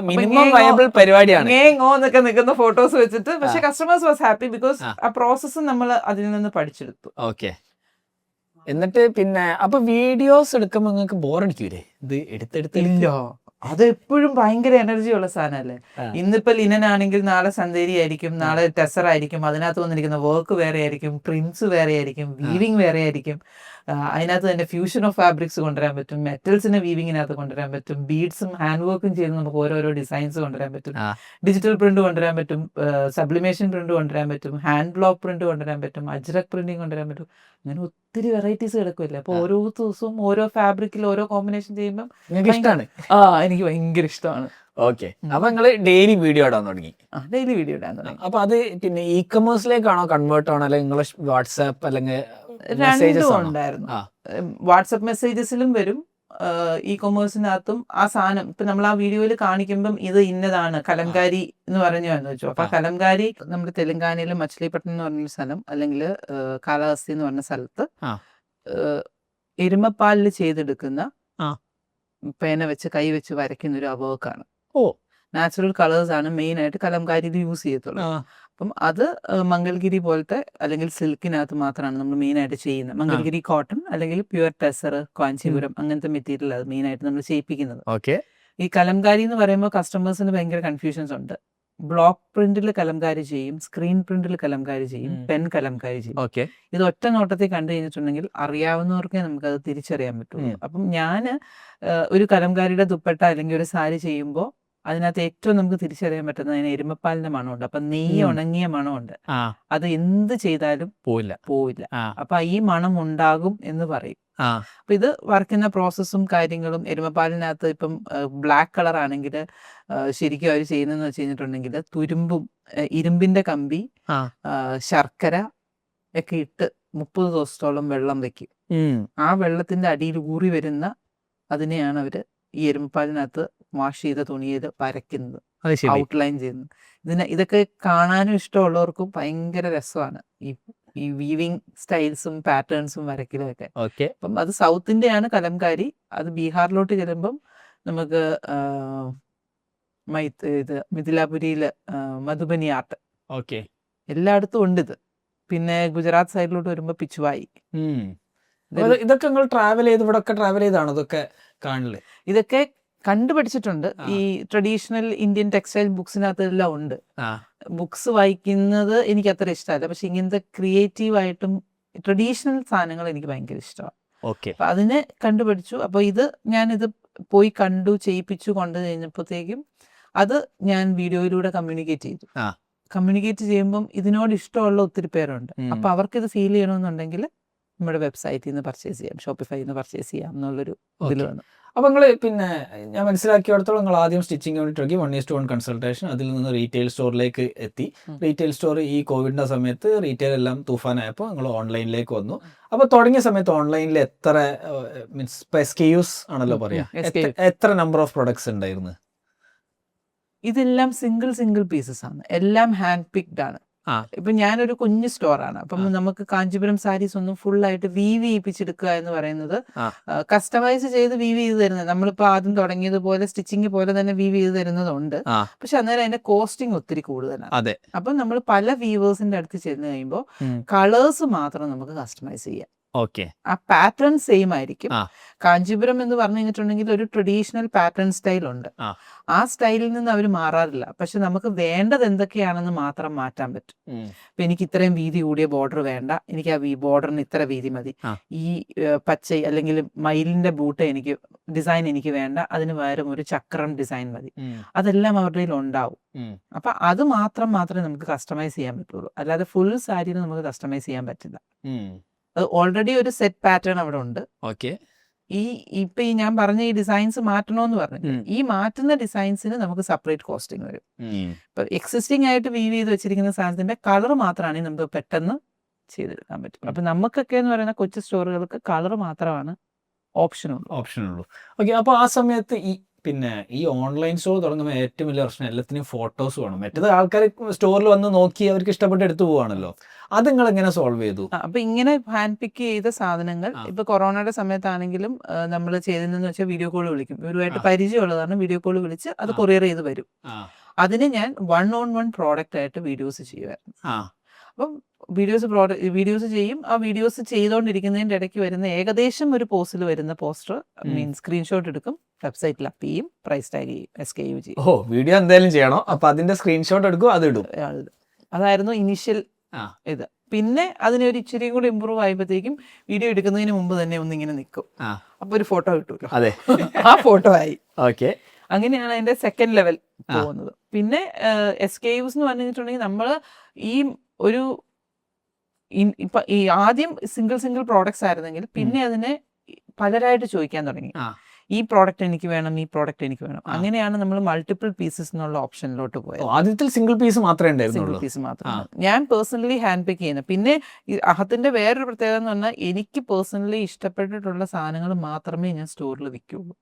മിനിമം വയബിൾ പരിപാടിയാണ് എന്നൊക്കെ നിൽക്കുന്ന ഫോട്ടോസ് വെച്ചിട്ട്. പക്ഷെ കസ്റ്റമേഴ്സ് വാസ് ഹാപ്പി ബിക്കോസ് ആ പ്രോസസ്സ് നമ്മൾ അതിൽ നിന്ന് പഠിച്ചെടുത്തു. ഓക്കെ. എന്നിട്ട് പിന്നെ അപ്പൊ വീഡിയോസ് എടുക്കുമ്പോ നിങ്ങൾക്ക് ബോറടിക്കൂലേ? ഇത് എടുത്തെടുത്തില്ലോ. അത് എപ്പോഴും ഭയങ്കര എനർജി ഉള്ള സാധനമല്ലേ. ഇന്നിപ്പോ ലിനൻ ആണെങ്കിൽ നാളെ സന്തേരി ആയിരിക്കും, നാളെ ടെസർ ആയിരിക്കും. അതിനകത്ത് വന്നിരിക്കുന്ന വർക്ക് വേറെ ആയിരിക്കും, പ്രിന്റ്സ് വേറെ ആയിരിക്കും, വീവിങ് വേറെ ആയിരിക്കും. അതിനകത്ത് തന്നെ ഫ്യൂഷൻ ഓഫ് ഫാബ്രിക്സ് കൊണ്ടുവരാൻ പറ്റും, മെറ്റൽസിനെ വീവിങ്ങിനകത്ത് കൊണ്ടുവരാൻ പറ്റും, ബീഡ്സും ഹാൻഡ് വർക്കും ചെയ്ത് നമുക്ക് ഓരോരോ ഡിസൈൻസ് കൊണ്ടുവരാൻ പറ്റും, ഡിജിറ്റൽ പ്രിന്റ് കൊണ്ടുവരാൻ പറ്റും, സബ്ലിമേഷൻ പ്രിന്റ് കൊണ്ടുവരാൻ പറ്റും, ഹാൻഡ് ബ്ലോക്ക് പ്രിന്റ് കൊണ്ടുവരാൻ പറ്റും, അജ്രക് പ്രിന്റിങ് കൊണ്ടുവരാൻ പറ്റും. അങ്ങനെ ഒത്തിരി വെറൈറ്റീസ് കിടക്കുമല്ലേ. അപ്പൊ ഓരോ ദിവസവും ഓരോ ഫാബ്രിക്കിൽ ഓരോ കോമ്പിനേഷൻ ചെയ്യുമ്പോൾ എനിക്ക് ഭയങ്കര ഇഷ്ടമാണ്. ഓക്കെ. അപ്പൊ നിങ്ങള് ഡെയിലി വീഡിയോ ഇടാൻ തുടങ്ങി. ഡെയിലി വീഡിയോ ഇടാൻ തുടങ്ങി. അപ്പൊ അത് പിന്നെ ഇ-കൊമേഴ്സിലേക്കാണോ കൺവേർട്ട് ആണോ, അല്ലെങ്കിൽ നിങ്ങളെ വാട്സാപ്പ് അല്ലെങ്കിൽ രണ്ടും ഉണ്ടായിരുന്നു. വാട്സപ്പ് മെസ്സേജസിലും വരും, ഇ-കൊമേഴ്സിനകത്തും ആ സാധനം ഇപ്പൊ നമ്മൾ ആ വീഡിയോയിൽ കാണിക്കുമ്പം ഇത് ഇന്നതാണ് കലംകാരി എന്ന് പറഞ്ഞു എന്ന് വെച്ചു. അപ്പൊ കലംകാരി നമ്മുടെ തെലങ്കാനയിലെ മച്ചിലിപട്ടണം എന്ന് പറഞ്ഞൊരു സ്ഥലം, അല്ലെങ്കിൽ കാലാവസ്ഥ എന്ന് പറഞ്ഞ സ്ഥലത്ത് എരുമപ്പാലിൽ ചെയ്തെടുക്കുന്ന പേന വെച്ച് കൈ വെച്ച് വരയ്ക്കുന്ന ഒരു അവർക്കാണ്. നാച്ചുറൽ കളേഴ്സ് ആണ് മെയിൻ ആയിട്ട് കലംകാരിയിൽ യൂസ് ചെയ്യത്തുള്ളൂ. അപ്പം അത് മംഗൾഗിരി പോലത്തെ അല്ലെങ്കിൽ സിൽക്കിനകത്ത് മാത്രമാണ് നമ്മൾ മെയിൻ ആയിട്ട് ചെയ്യുന്നത്. മംഗൾഗിരി കോട്ടൺ അല്ലെങ്കിൽ പ്യുവർ ടെസർ, കാഞ്ചീപുരം അങ്ങനത്തെ മെറ്റീരിയൽ അത് മെയിൻ ആയിട്ട് നമ്മൾ ചെയ്യിപ്പിക്കുന്നത്. ഈ കലംകാരി എന്ന് പറയുമ്പോൾ കസ്റ്റമേഴ്സിന് ഭയങ്കര കൺഫ്യൂഷൻസ് ഉണ്ട്. ബ്ലോക്ക് പ്രിന്റിൽ കലംകാരി ചെയ്യും, സ്ക്രീൻ പ്രിന്റിൽ കലംകാരി ചെയ്യും, പെൻ കലംകാരി ചെയ്യും. ഇത് ഒറ്റ നോട്ടത്തിൽ കണ്ടു കഴിഞ്ഞിട്ടുണ്ടെങ്കിൽ അറിയാവുന്നവർക്കേ നമുക്കത് തിരിച്ചറിയാൻ പറ്റുള്ളൂ. അപ്പം ഞാൻ ഒരു കലംകാരിയുടെ ദുപ്പട്ട അല്ലെങ്കിൽ ഒരു സാരി ചെയ്യുമ്പോൾ അതിനകത്ത് ഏറ്റവും നമുക്ക് തിരിച്ചറിയാൻ പറ്റുന്നത് അതിന് എരുമപ്പാലിന്റെ മണമുണ്ട്. അപ്പൊ നെയ്യ് ഉണങ്ങിയ മണമുണ്ട്. അത് എന്ത് ചെയ്താലും പോവില്ല. അപ്പൊ ഈ മണം ഉണ്ടാകും എന്ന് പറയും. അപ്പൊ ഇത് വർക്കുന്ന പ്രോസസ്സും കാര്യങ്ങളും എരുമപ്പാലിനകത്ത് ഇപ്പം ബ്ലാക്ക് കളർ ആണെങ്കിൽ ശരിക്കും അവർ ചെയ്യുന്നതെന്ന് വെച്ച് കഴിഞ്ഞിട്ടുണ്ടെങ്കിൽ തുരുമ്പും ഇരുമ്പിന്റെ കമ്പി, ശർക്കര ഒക്കെ ഇട്ട് 30 ദിവസത്തോളം വെള്ളം വെക്കും. ആ വെള്ളത്തിന്റെ അടിയിൽ ഊറി വരുന്ന അതിനെയാണ് അവര് ഈ എരുമപ്പാലിനകത്ത് വാഷ് ചെയ്ത തുണിയിൽ വരയ്ക്കുന്നത്, ഔട്ട്ലൈൻ ചെയ്യുന്നത്. ഇതൊക്കെ കാണാനും ഇഷ്ടമുള്ളവർക്കും ഭയങ്കര രസമാണ് ഈ വീവിങ് സ്റ്റൈൽസും പാറ്റേൺസും വരയ്ക്കലും ഒക്കെ. അപ്പം അത് സൗത്ത് ഇന്ത്യയാണ് കലംകാരി. അത് ബീഹാറിലോട്ട് ചെല്ലുമ്പം നമുക്ക് ഇത് മിഥിലാപുരിയില് മധുബനി ആർട്ട് എല്ലായിടത്തും ഉണ്ട് ഇത്. പിന്നെ ഗുജറാത്ത് സൈഡിലോട്ട് വരുമ്പോ പിച്ചുവായി. ഇതൊക്കെ നിങ്ങൾ ട്രാവൽ ചെയ്ത് ഇവിടെ ട്രാവൽ ചെയ്താണോ ഇതൊക്കെ കാണല്? ഇതൊക്കെ കണ്ടുപഠിച്ചിട്ടുണ്ട്. ഈ ട്രഡീഷണൽ ഇന്ത്യൻ ടെക്സ്റ്റൈൽ ബുക്സിനകത്തെല്ലാം ഉണ്ട്. ബുക്സ് വായിക്കുന്നത് എനിക്ക് അത്ര ഇഷ്ടമല്ല, പക്ഷെ ഇങ്ങനത്തെ ക്രിയേറ്റീവ് ആയിട്ടും ട്രഡീഷണൽ സാധനങ്ങൾ എനിക്ക് ഭയങ്കര ഇഷ്ടമാണ്. അപ്പൊ അതിനെ കണ്ടുപഠിച്ചു. അപ്പൊ ഞാനിത് പോയി കണ്ടു ചെയ്യിപ്പിച്ചു കൊണ്ടു കഴിഞ്ഞപ്പോഴത്തേക്കും അത് ഞാൻ വീഡിയോയിലൂടെ കമ്മ്യൂണിക്കേറ്റ് ചെയ്തു. കമ്മ്യൂണിക്കേറ്റ് ചെയ്യുമ്പം ഇതിനോട് ഇഷ്ടമുള്ള ഒത്തിരി പേരുണ്ട്. അപ്പൊ അവർക്കിത് ഫീൽ ചെയ്യണമെന്നുണ്ടെങ്കിൽ നമ്മുടെ വെബ്സൈറ്റിൽ നിന്ന് പർച്ചേസ് ചെയ്യാം, ഷോപ്പിഫൈയിൽ നിന്ന് പർച്ചേസ് ചെയ്യാം എന്നുള്ളൊരു ഇതിൽ വന്നു. അപ്പൊ നിങ്ങൾ പിന്നെ ഞാൻ മനസ്സിലാക്കിയിടത്തോളം നിങ്ങൾ ആദ്യം സ്റ്റിച്ചിങ് യൂണിറ്റ് നോക്കി 1:1 കൺസൾട്ടേഷൻ, അതിൽ നിന്ന് റീറ്റെയിൽ സ്റ്റോറിലേക്ക് എത്തി. റീറ്റെയിൽ സ്റ്റോർ ഈ കോവിഡിന്റെ സമയത്ത് റീറ്റെയിൽ എല്ലാം തൂഫാനായപ്പോൾ നിങ്ങൾ ഓൺലൈനിലേക്ക് വന്നു. അപ്പൊ തുടങ്ങിയ സമയത്ത് ഓൺലൈനിൽ എത്ര മീൻസ് SKUs ആണല്ലോ പറയാ, എത്ര നമ്പർ ഓഫ് പ്രൊഡക്ട്സ് ഉണ്ടായിരുന്നു? ഇതെല്ലാം സിംഗിൾ പീസസ് ആണ്, എല്ലാം ഹാൻഡ് പിക്ഡ് ആണ്. ഇപ്പൊ ഞാനൊരു കുഞ്ഞു സ്റ്റോറാണ്. അപ്പം നമുക്ക് കാഞ്ചീപുരം സാരീസ് ഒന്നും ഫുൾ ആയിട്ട് വീവ് ചെയ്യിപ്പിച്ചെടുക്കുക എന്ന് പറയുന്നത് കസ്റ്റമൈസ് ചെയ്ത് വീവ് ചെയ്ത് തരുന്നത്. നമ്മളിപ്പോ ആദ്യം തുടങ്ങിയതുപോലെ സ്റ്റിച്ചിങ് പോലെ തന്നെ വീവ് ചെയ്ത് തരുന്നതുണ്ട്. പക്ഷെ അന്നേരം അതിന്റെ കോസ്റ്റിംഗ് ഒത്തിരി കൂടുതലാണ്. അപ്പം നമ്മൾ പല വീവേഴ്സിന്റെ അടുത്ത് ചെന്ന് കഴിയുമ്പോൾ കളേഴ്സ് മാത്രം നമുക്ക് കസ്റ്റമൈസ് ചെയ്യാം. ആ പാറ്റേൺ സെയിം ആയിരിക്കും. കാഞ്ചീപുരം എന്ന് പറഞ്ഞു കഴിഞ്ഞിട്ടുണ്ടെങ്കിൽ ഒരു ട്രഡീഷണൽ പാറ്റേൺ സ്റ്റൈൽ ഉണ്ട്. ആ സ്റ്റൈലിൽ നിന്ന് അവർ മാറാറില്ല. പക്ഷെ നമുക്ക് വേണ്ടത് എന്തൊക്കെയാണെന്ന് മാത്രം മാറ്റാൻ പറ്റും. ഇപ്പൊ എനിക്ക് ഇത്രയും വീതി കൂടിയ ബോർഡർ വേണ്ട, എനിക്ക് ആ ബോർഡറിന് ഇത്ര വീതി മതി. ഈ പച്ച അല്ലെങ്കിൽ മയിലിന്റെ ബൂട്ട് എനിക്ക് ഡിസൈൻ എനിക്ക് വേണ്ട, അതിന് പകരം ഒരു ചക്രം ഡിസൈൻ മതി. അതെല്ലാം അവരുടെ കയ്യിൽ ഉണ്ടാവും. അപ്പൊ അത് മാത്രമേ നമുക്ക് കസ്റ്റമൈസ് ചെയ്യാൻ പറ്റുള്ളൂ. അല്ലാതെ ഫുൾ സാരിയിൽ നമുക്ക് കസ്റ്റമൈസ് ചെയ്യാൻ പറ്റില്ല. അത് ഓൾറെഡി ഒരു സെറ്റ് പാറ്റേൺ അവിടെ ഉണ്ട്. ഇപ്പൊ ഞാൻ പറഞ്ഞ ഈ ഡിസൈൻസ് മാറ്റണോന്ന് പറഞ്ഞു, ഈ മാറ്റുന്ന ഡിസൈൻസിന് നമുക്ക് സെപ്പറേറ്റ് കോസ്റ്റിംഗ് വരും. ഇപ്പൊ എക്സിസ്റ്റിംഗ് ആയിട്ട് വീവ് ചെയ്ത് വെച്ചിരിക്കുന്ന സാധനത്തിന്റെ കളർ മാത്രമാണ് നമുക്ക് പെട്ടെന്ന് ചെയ്തെടുക്കാൻ പറ്റും. അപ്പൊ നമുക്കൊക്കെ എന്ന് പറയുന്ന കൊച്ചു സ്റ്റോറുകൾക്ക് കളർ മാത്രമാണ് ഓപ്ഷനുള്ളൂ. ഓക്കെ. അപ്പൊ ആ സമയത്ത് പിന്നെ ഈ ഓൺലൈൻ സ്റ്റോർ തുടങ്ങുമ്പോൾ ഏറ്റവും വലിയ പ്രശ്നം എല്ലാത്തിനും ഫോട്ടോസ് വേണം. മറ്റേത് ആൾക്കാർ സ്റ്റോറിൽ വന്ന് നോക്കി അവർക്ക് ഇഷ്ടപ്പെട്ട് എടുത്തു പോവാണല്ലോ. അത് നിങ്ങൾ എങ്ങനെ സോൾവ് ചെയ്തു? അപ്പൊ ഇങ്ങനെ ഹാൻഡ് പിക്ക് ചെയ്ത സാധനങ്ങൾ ഇപ്പൊ കൊറോണയുടെ സമയത്താണെങ്കിലും നമ്മൾ ചെയ്തതെന്ന് വെച്ചാൽ വീഡിയോ കോൾ വിളിക്കും. ഇവരുമായിട്ട് പരിചയമുള്ളതാണ്, വീഡിയോ കോൾ വിളിച്ച് അത് കൊറിയർ ചെയ്ത് വരും. അതിന് ഞാൻ 1-on-1 പ്രോഡക്റ്റ് ആയിട്ട് വീഡിയോസ് ചെയ്യുമായിരുന്നു. അപ്പം വീഡിയോസ് ചെയ്യും. ആ വീഡിയോസ് ചെയ്തുകൊണ്ടിരിക്കുന്നതിന്റെ ഇടയ്ക്ക് വരുന്ന ഏകദേശം ഒരു പോസ്റ്റിൽ വരുന്ന പോസ്റ്റർ സ്ക്രീൻഷോട്ട് എടുക്കും, വെബ്സൈറ്റിൽ അപ്പ് ചെയ്യും, പ്രൈസ് ടാഗ് ചെയ്യും, SKU ചെയ്യും. വീഡിയോ എന്തായാലും ചെയ്യണോ, അപ്പൊ അതിന്റെ സ്ക്രീൻഷോട്ട് എടുക്കും, അത് ഇടും. അതായിരുന്നു ഇനിഷ്യൽ ഇത്. പിന്നെ അതിനെ ഒരു ഇച്ചിരി കൂടി ഇമ്പ്രൂവ് ആയപ്പോഴത്തേക്കും വീഡിയോ എടുക്കുന്നതിന് മുമ്പ് തന്നെ ഒന്നിങ്ങനെ നിൽക്കും. അപ്പൊ ഒരു ഫോട്ടോ കിട്ടുമല്ലോ, ആ ഫോട്ടോ ആയി. അങ്ങനെയാണ് അതിന്റെ സെക്കൻഡ് ലെവൽ പോകുന്നത്. പിന്നെ SKUs എന്ന് പറഞ്ഞിട്ടുണ്ടെങ്കിൽ നമ്മള് ഇപ്പൊ ഈ ആദ്യം സിംഗിൾ പ്രോഡക്ട്സ് ആയിരുന്നെങ്കിൽ പിന്നെ അതിനെ പലരായിട്ട് ചോദിക്കാൻ തുടങ്ങി. ഈ പ്രോഡക്റ്റ് എനിക്ക് വേണം, ഈ പ്രോഡക്റ്റ് എനിക്ക് വേണം. അങ്ങനെയാണ് നമ്മൾ മൾട്ടിപ്പിൾ പീസസ് എന്നുള്ള ഓപ്ഷനിലോട്ട് പോയത്. ആദ്യത്തിൽ സിംഗിൾ പീസ് മാത്രമേ സിംഗിൾ ഉണ്ടായിരുന്നുള്ളൂ. പീസ് മാത്രമാണ് ഞാൻ പേഴ്സണലി ഹാൻഡ് പിക്ക് ചെയ്യുന്നത്. പിന്നെ ഈ അഹത്തിന്റെ വേറൊരു പ്രത്യേകത എന്ന് പറഞ്ഞാൽ എനിക്ക് പേഴ്സണലി ഇഷ്ടപ്പെട്ടിട്ടുള്ള സാധനങ്ങൾ മാത്രമേ ഞാൻ സ്റ്റോറിൽ വിൽക്കുള്ളൂ.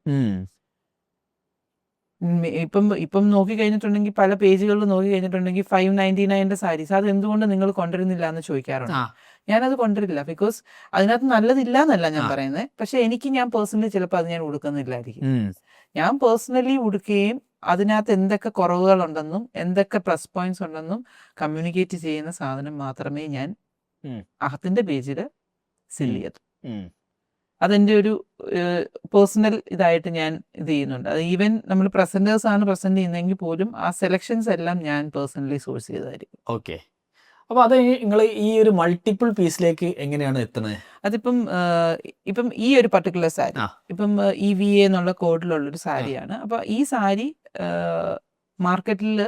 ഇപ്പം നോക്കി കഴിഞ്ഞിട്ടുണ്ടെങ്കിൽ പല പേജുകളിൽ നോക്കി കഴിഞ്ഞിട്ടുണ്ടെങ്കിൽ 599 സാരീസ് അത് എന്തുകൊണ്ട് നിങ്ങൾ കൊണ്ടുവരുന്നില്ല എന്ന് ചോദിക്കാറുണ്ട്. ഞാനത് കൊണ്ടുവരില്ല. ബിക്കോസ് അതിനകത്ത് നല്ലതില്ല എന്നല്ല ഞാൻ പറയുന്നത്. പക്ഷെ ഞാൻ പേഴ്സണലി ചിലപ്പോൾ അത് ഞാൻ ഉടുക്കുന്നില്ലായിരിക്കും. ഞാൻ പേഴ്സണലി ഉടുക്കുകയും അതിനകത്ത് എന്തൊക്കെ കുറവുകളുണ്ടെന്നും എന്തൊക്കെ പ്ലസ് പോയിന്റ്സ് ഉണ്ടെന്നും കമ്മ്യൂണിക്കേറ്റ് ചെയ്യുന്ന സാധനം മാത്രമേ ഞാൻ അഹത്തിന്റെ പേജിൽ സെല്ല് ചെയ്തു. അതെൻ്റെ ഒരു പേഴ്സണൽ ഇതായിട്ട് ഞാൻ ഇത് ചെയ്യുന്നുണ്ട്. അത് ഈവൻ നമ്മൾ പ്രസന്റേഴ്സ് ആണ് പ്രസന്റ് ചെയ്യുന്നതെങ്കിൽ പോലും ആ സെലക്ഷൻസ് എല്ലാം ഞാൻ പേഴ്സണലി സോഴ്സ് ചെയ്തതായിരിക്കും. ഓക്കെ. അപ്പോൾ അത് നിങ്ങൾ ഈ ഒരു മൾട്ടിപ്പിൾ പീസിലേക്ക് എങ്ങനെയാണ് എത്തുന്നത്? ഇപ്പം ഈ ഒരു പർട്ടിക്കുലർ സാരി ഇപ്പം EVA എന്നുള്ള കോഡിലുള്ളൊരു സാരിയാണ്. അപ്പോൾ ഈ സാരി മാർക്കറ്റിൽ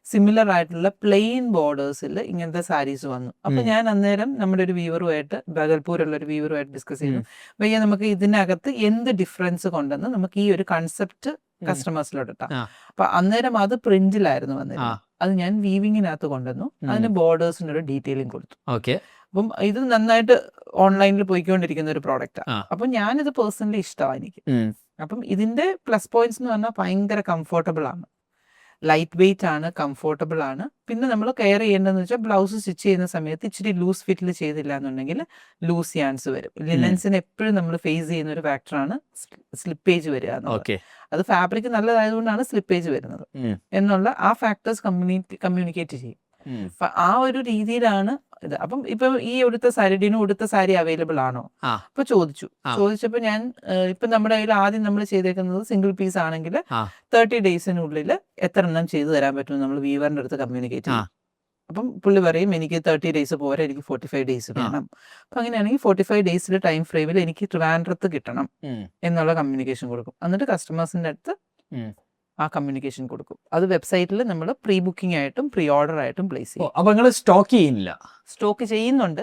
സിമിലർ ആയിട്ടുള്ള പ്ലെയിൻ ബോർഡേഴ്സിൽ ഇങ്ങനത്തെ സാരീസ് വന്നു. അപ്പൊ ഞാൻ അന്നേരം നമ്മുടെ ഒരു വ്യൂവറുമായിട്ട്, ബഗൽപൂരുള്ള ഒരു വ്യൂവറുമായിട്ട് ഡിസ്കസ് ചെയ്തു, വയ്യ നമുക്ക് ഇതിനകത്ത് എന്ത് ഡിഫറൻസ് കൊണ്ടെന്ന് നമുക്ക് ഈ ഒരു കൺസെപ്റ്റ് കസ്റ്റമേഴ്സിലോട്ട് ഇട്ടാം. അപ്പൊ അന്നേരം അത് പ്രിന്റിലായിരുന്നു വന്നിരുന്നത്. അത് ഞാൻ വീവിങ്ങിനകത്ത് കൊണ്ടുവന്നു. അതിന് ബോർഡേഴ്സിന് ഒരു ഡീറ്റെയിലിംഗ് കൊടുത്തു. ഓക്കെ. അപ്പം ഇത് നന്നായിട്ട് ഓൺലൈനിൽ പോയിക്കൊണ്ടിരിക്കുന്ന ഒരു പ്രോഡക്റ്റാണ്. അപ്പം ഞാനിത് പേഴ്സണലി ഇഷ്ടമാണ് എനിക്ക്. അപ്പം ഇതിന്റെ പ്ലസ് പോയിന്റ്സ് എന്ന് പറഞ്ഞാൽ ഭയങ്കര കംഫർട്ടബിൾ ആണ്, ലൈറ്റ് വെയിറ്റ് ആണ്, കംഫർട്ടബിൾ ആണ്. പിന്നെ നമ്മൾ കെയർ ചെയ്യേണ്ടതെന്ന് വെച്ചാൽ ബ്ലൗസ് സ്റ്റിച്ച് ചെയ്യുന്ന സമയത്ത് ഇച്ചിരി ലൂസ് ഫിറ്റിൽ ചെയ്തില്ല എന്നുണ്ടെങ്കിൽ ലൂസ് യാൻസ് വരും. ലിനൻസിന് എപ്പോഴും നമ്മൾ ഫേസ് ചെയ്യുന്ന ഒരു ഫാക്ടറാണ് സ്ലിപ്പേജ് വരിക എന്നുള്ളത്. അത് ഫാബ്രിക് നല്ലതായതുകൊണ്ടാണ് സ്ലിപ്പേജ് വരുന്നത് എന്നുള്ള ആ ഫാക്ടേഴ്സ് കമ്മ്യൂണിക്കേറ്റ് ചെയ്യും. അപ്പൊ ആ ഒരു രീതിയിലാണ് ഇത്. അപ്പം ഇപ്പൊ ഈ ഉടുത്ത സാരി, ഡിനു ഉടുത്ത സാരി അവൈലബിൾ ആണോ അപ്പൊ ചോദിച്ചപ്പോ ഞാൻ ഇപ്പൊ നമ്മുടെ കയ്യിൽ ആദ്യം നമ്മൾ ചെയ്തേക്കുന്നത് സിംഗിൾ പീസ് ആണെങ്കിൽ 30 ഡേയ്സിനുള്ളിൽ എത്ര എണ്ണം ചെയ്തു തരാൻ പറ്റും നമ്മൾ വീവറിന്റെ അടുത്ത് കമ്മ്യൂണിക്കേറ്റ് ചെയ്യും. അപ്പം പുള്ളി പറയും എനിക്ക് 30 ഡേയ്സ് പോരാ, എനിക്ക് 45 ഡേയ്സ് വേണം. അപ്പൊ അങ്ങനെയാണെങ്കിൽ 45 ഡേയ്സിലെ ടൈം ഫ്രെയിമിൽ എനിക്ക് ട്രിവാൻഡ്രത്ത് കിട്ടണം എന്നുള്ള കമ്മ്യൂണിക്കേഷൻ കൊടുക്കും. എന്നിട്ട് കസ്റ്റമേഴ്സിന്റെ അടുത്ത് ആ കമ്മ്യൂണിക്കേഷൻ കൊടുക്കും. അത് വെബ്സൈറ്റിൽ നമ്മൾ പ്രീ ബുക്കിംഗ് ആയിട്ടും പ്രീ ഓർഡർ ആയിട്ടും പ്ലേസ് ചെയ്യും. അപ്പൊ നിങ്ങൾ സ്റ്റോക്ക് ചെയ്യുന്നില്ല? സ്റ്റോക്ക് ചെയ്യുന്നുണ്ട്.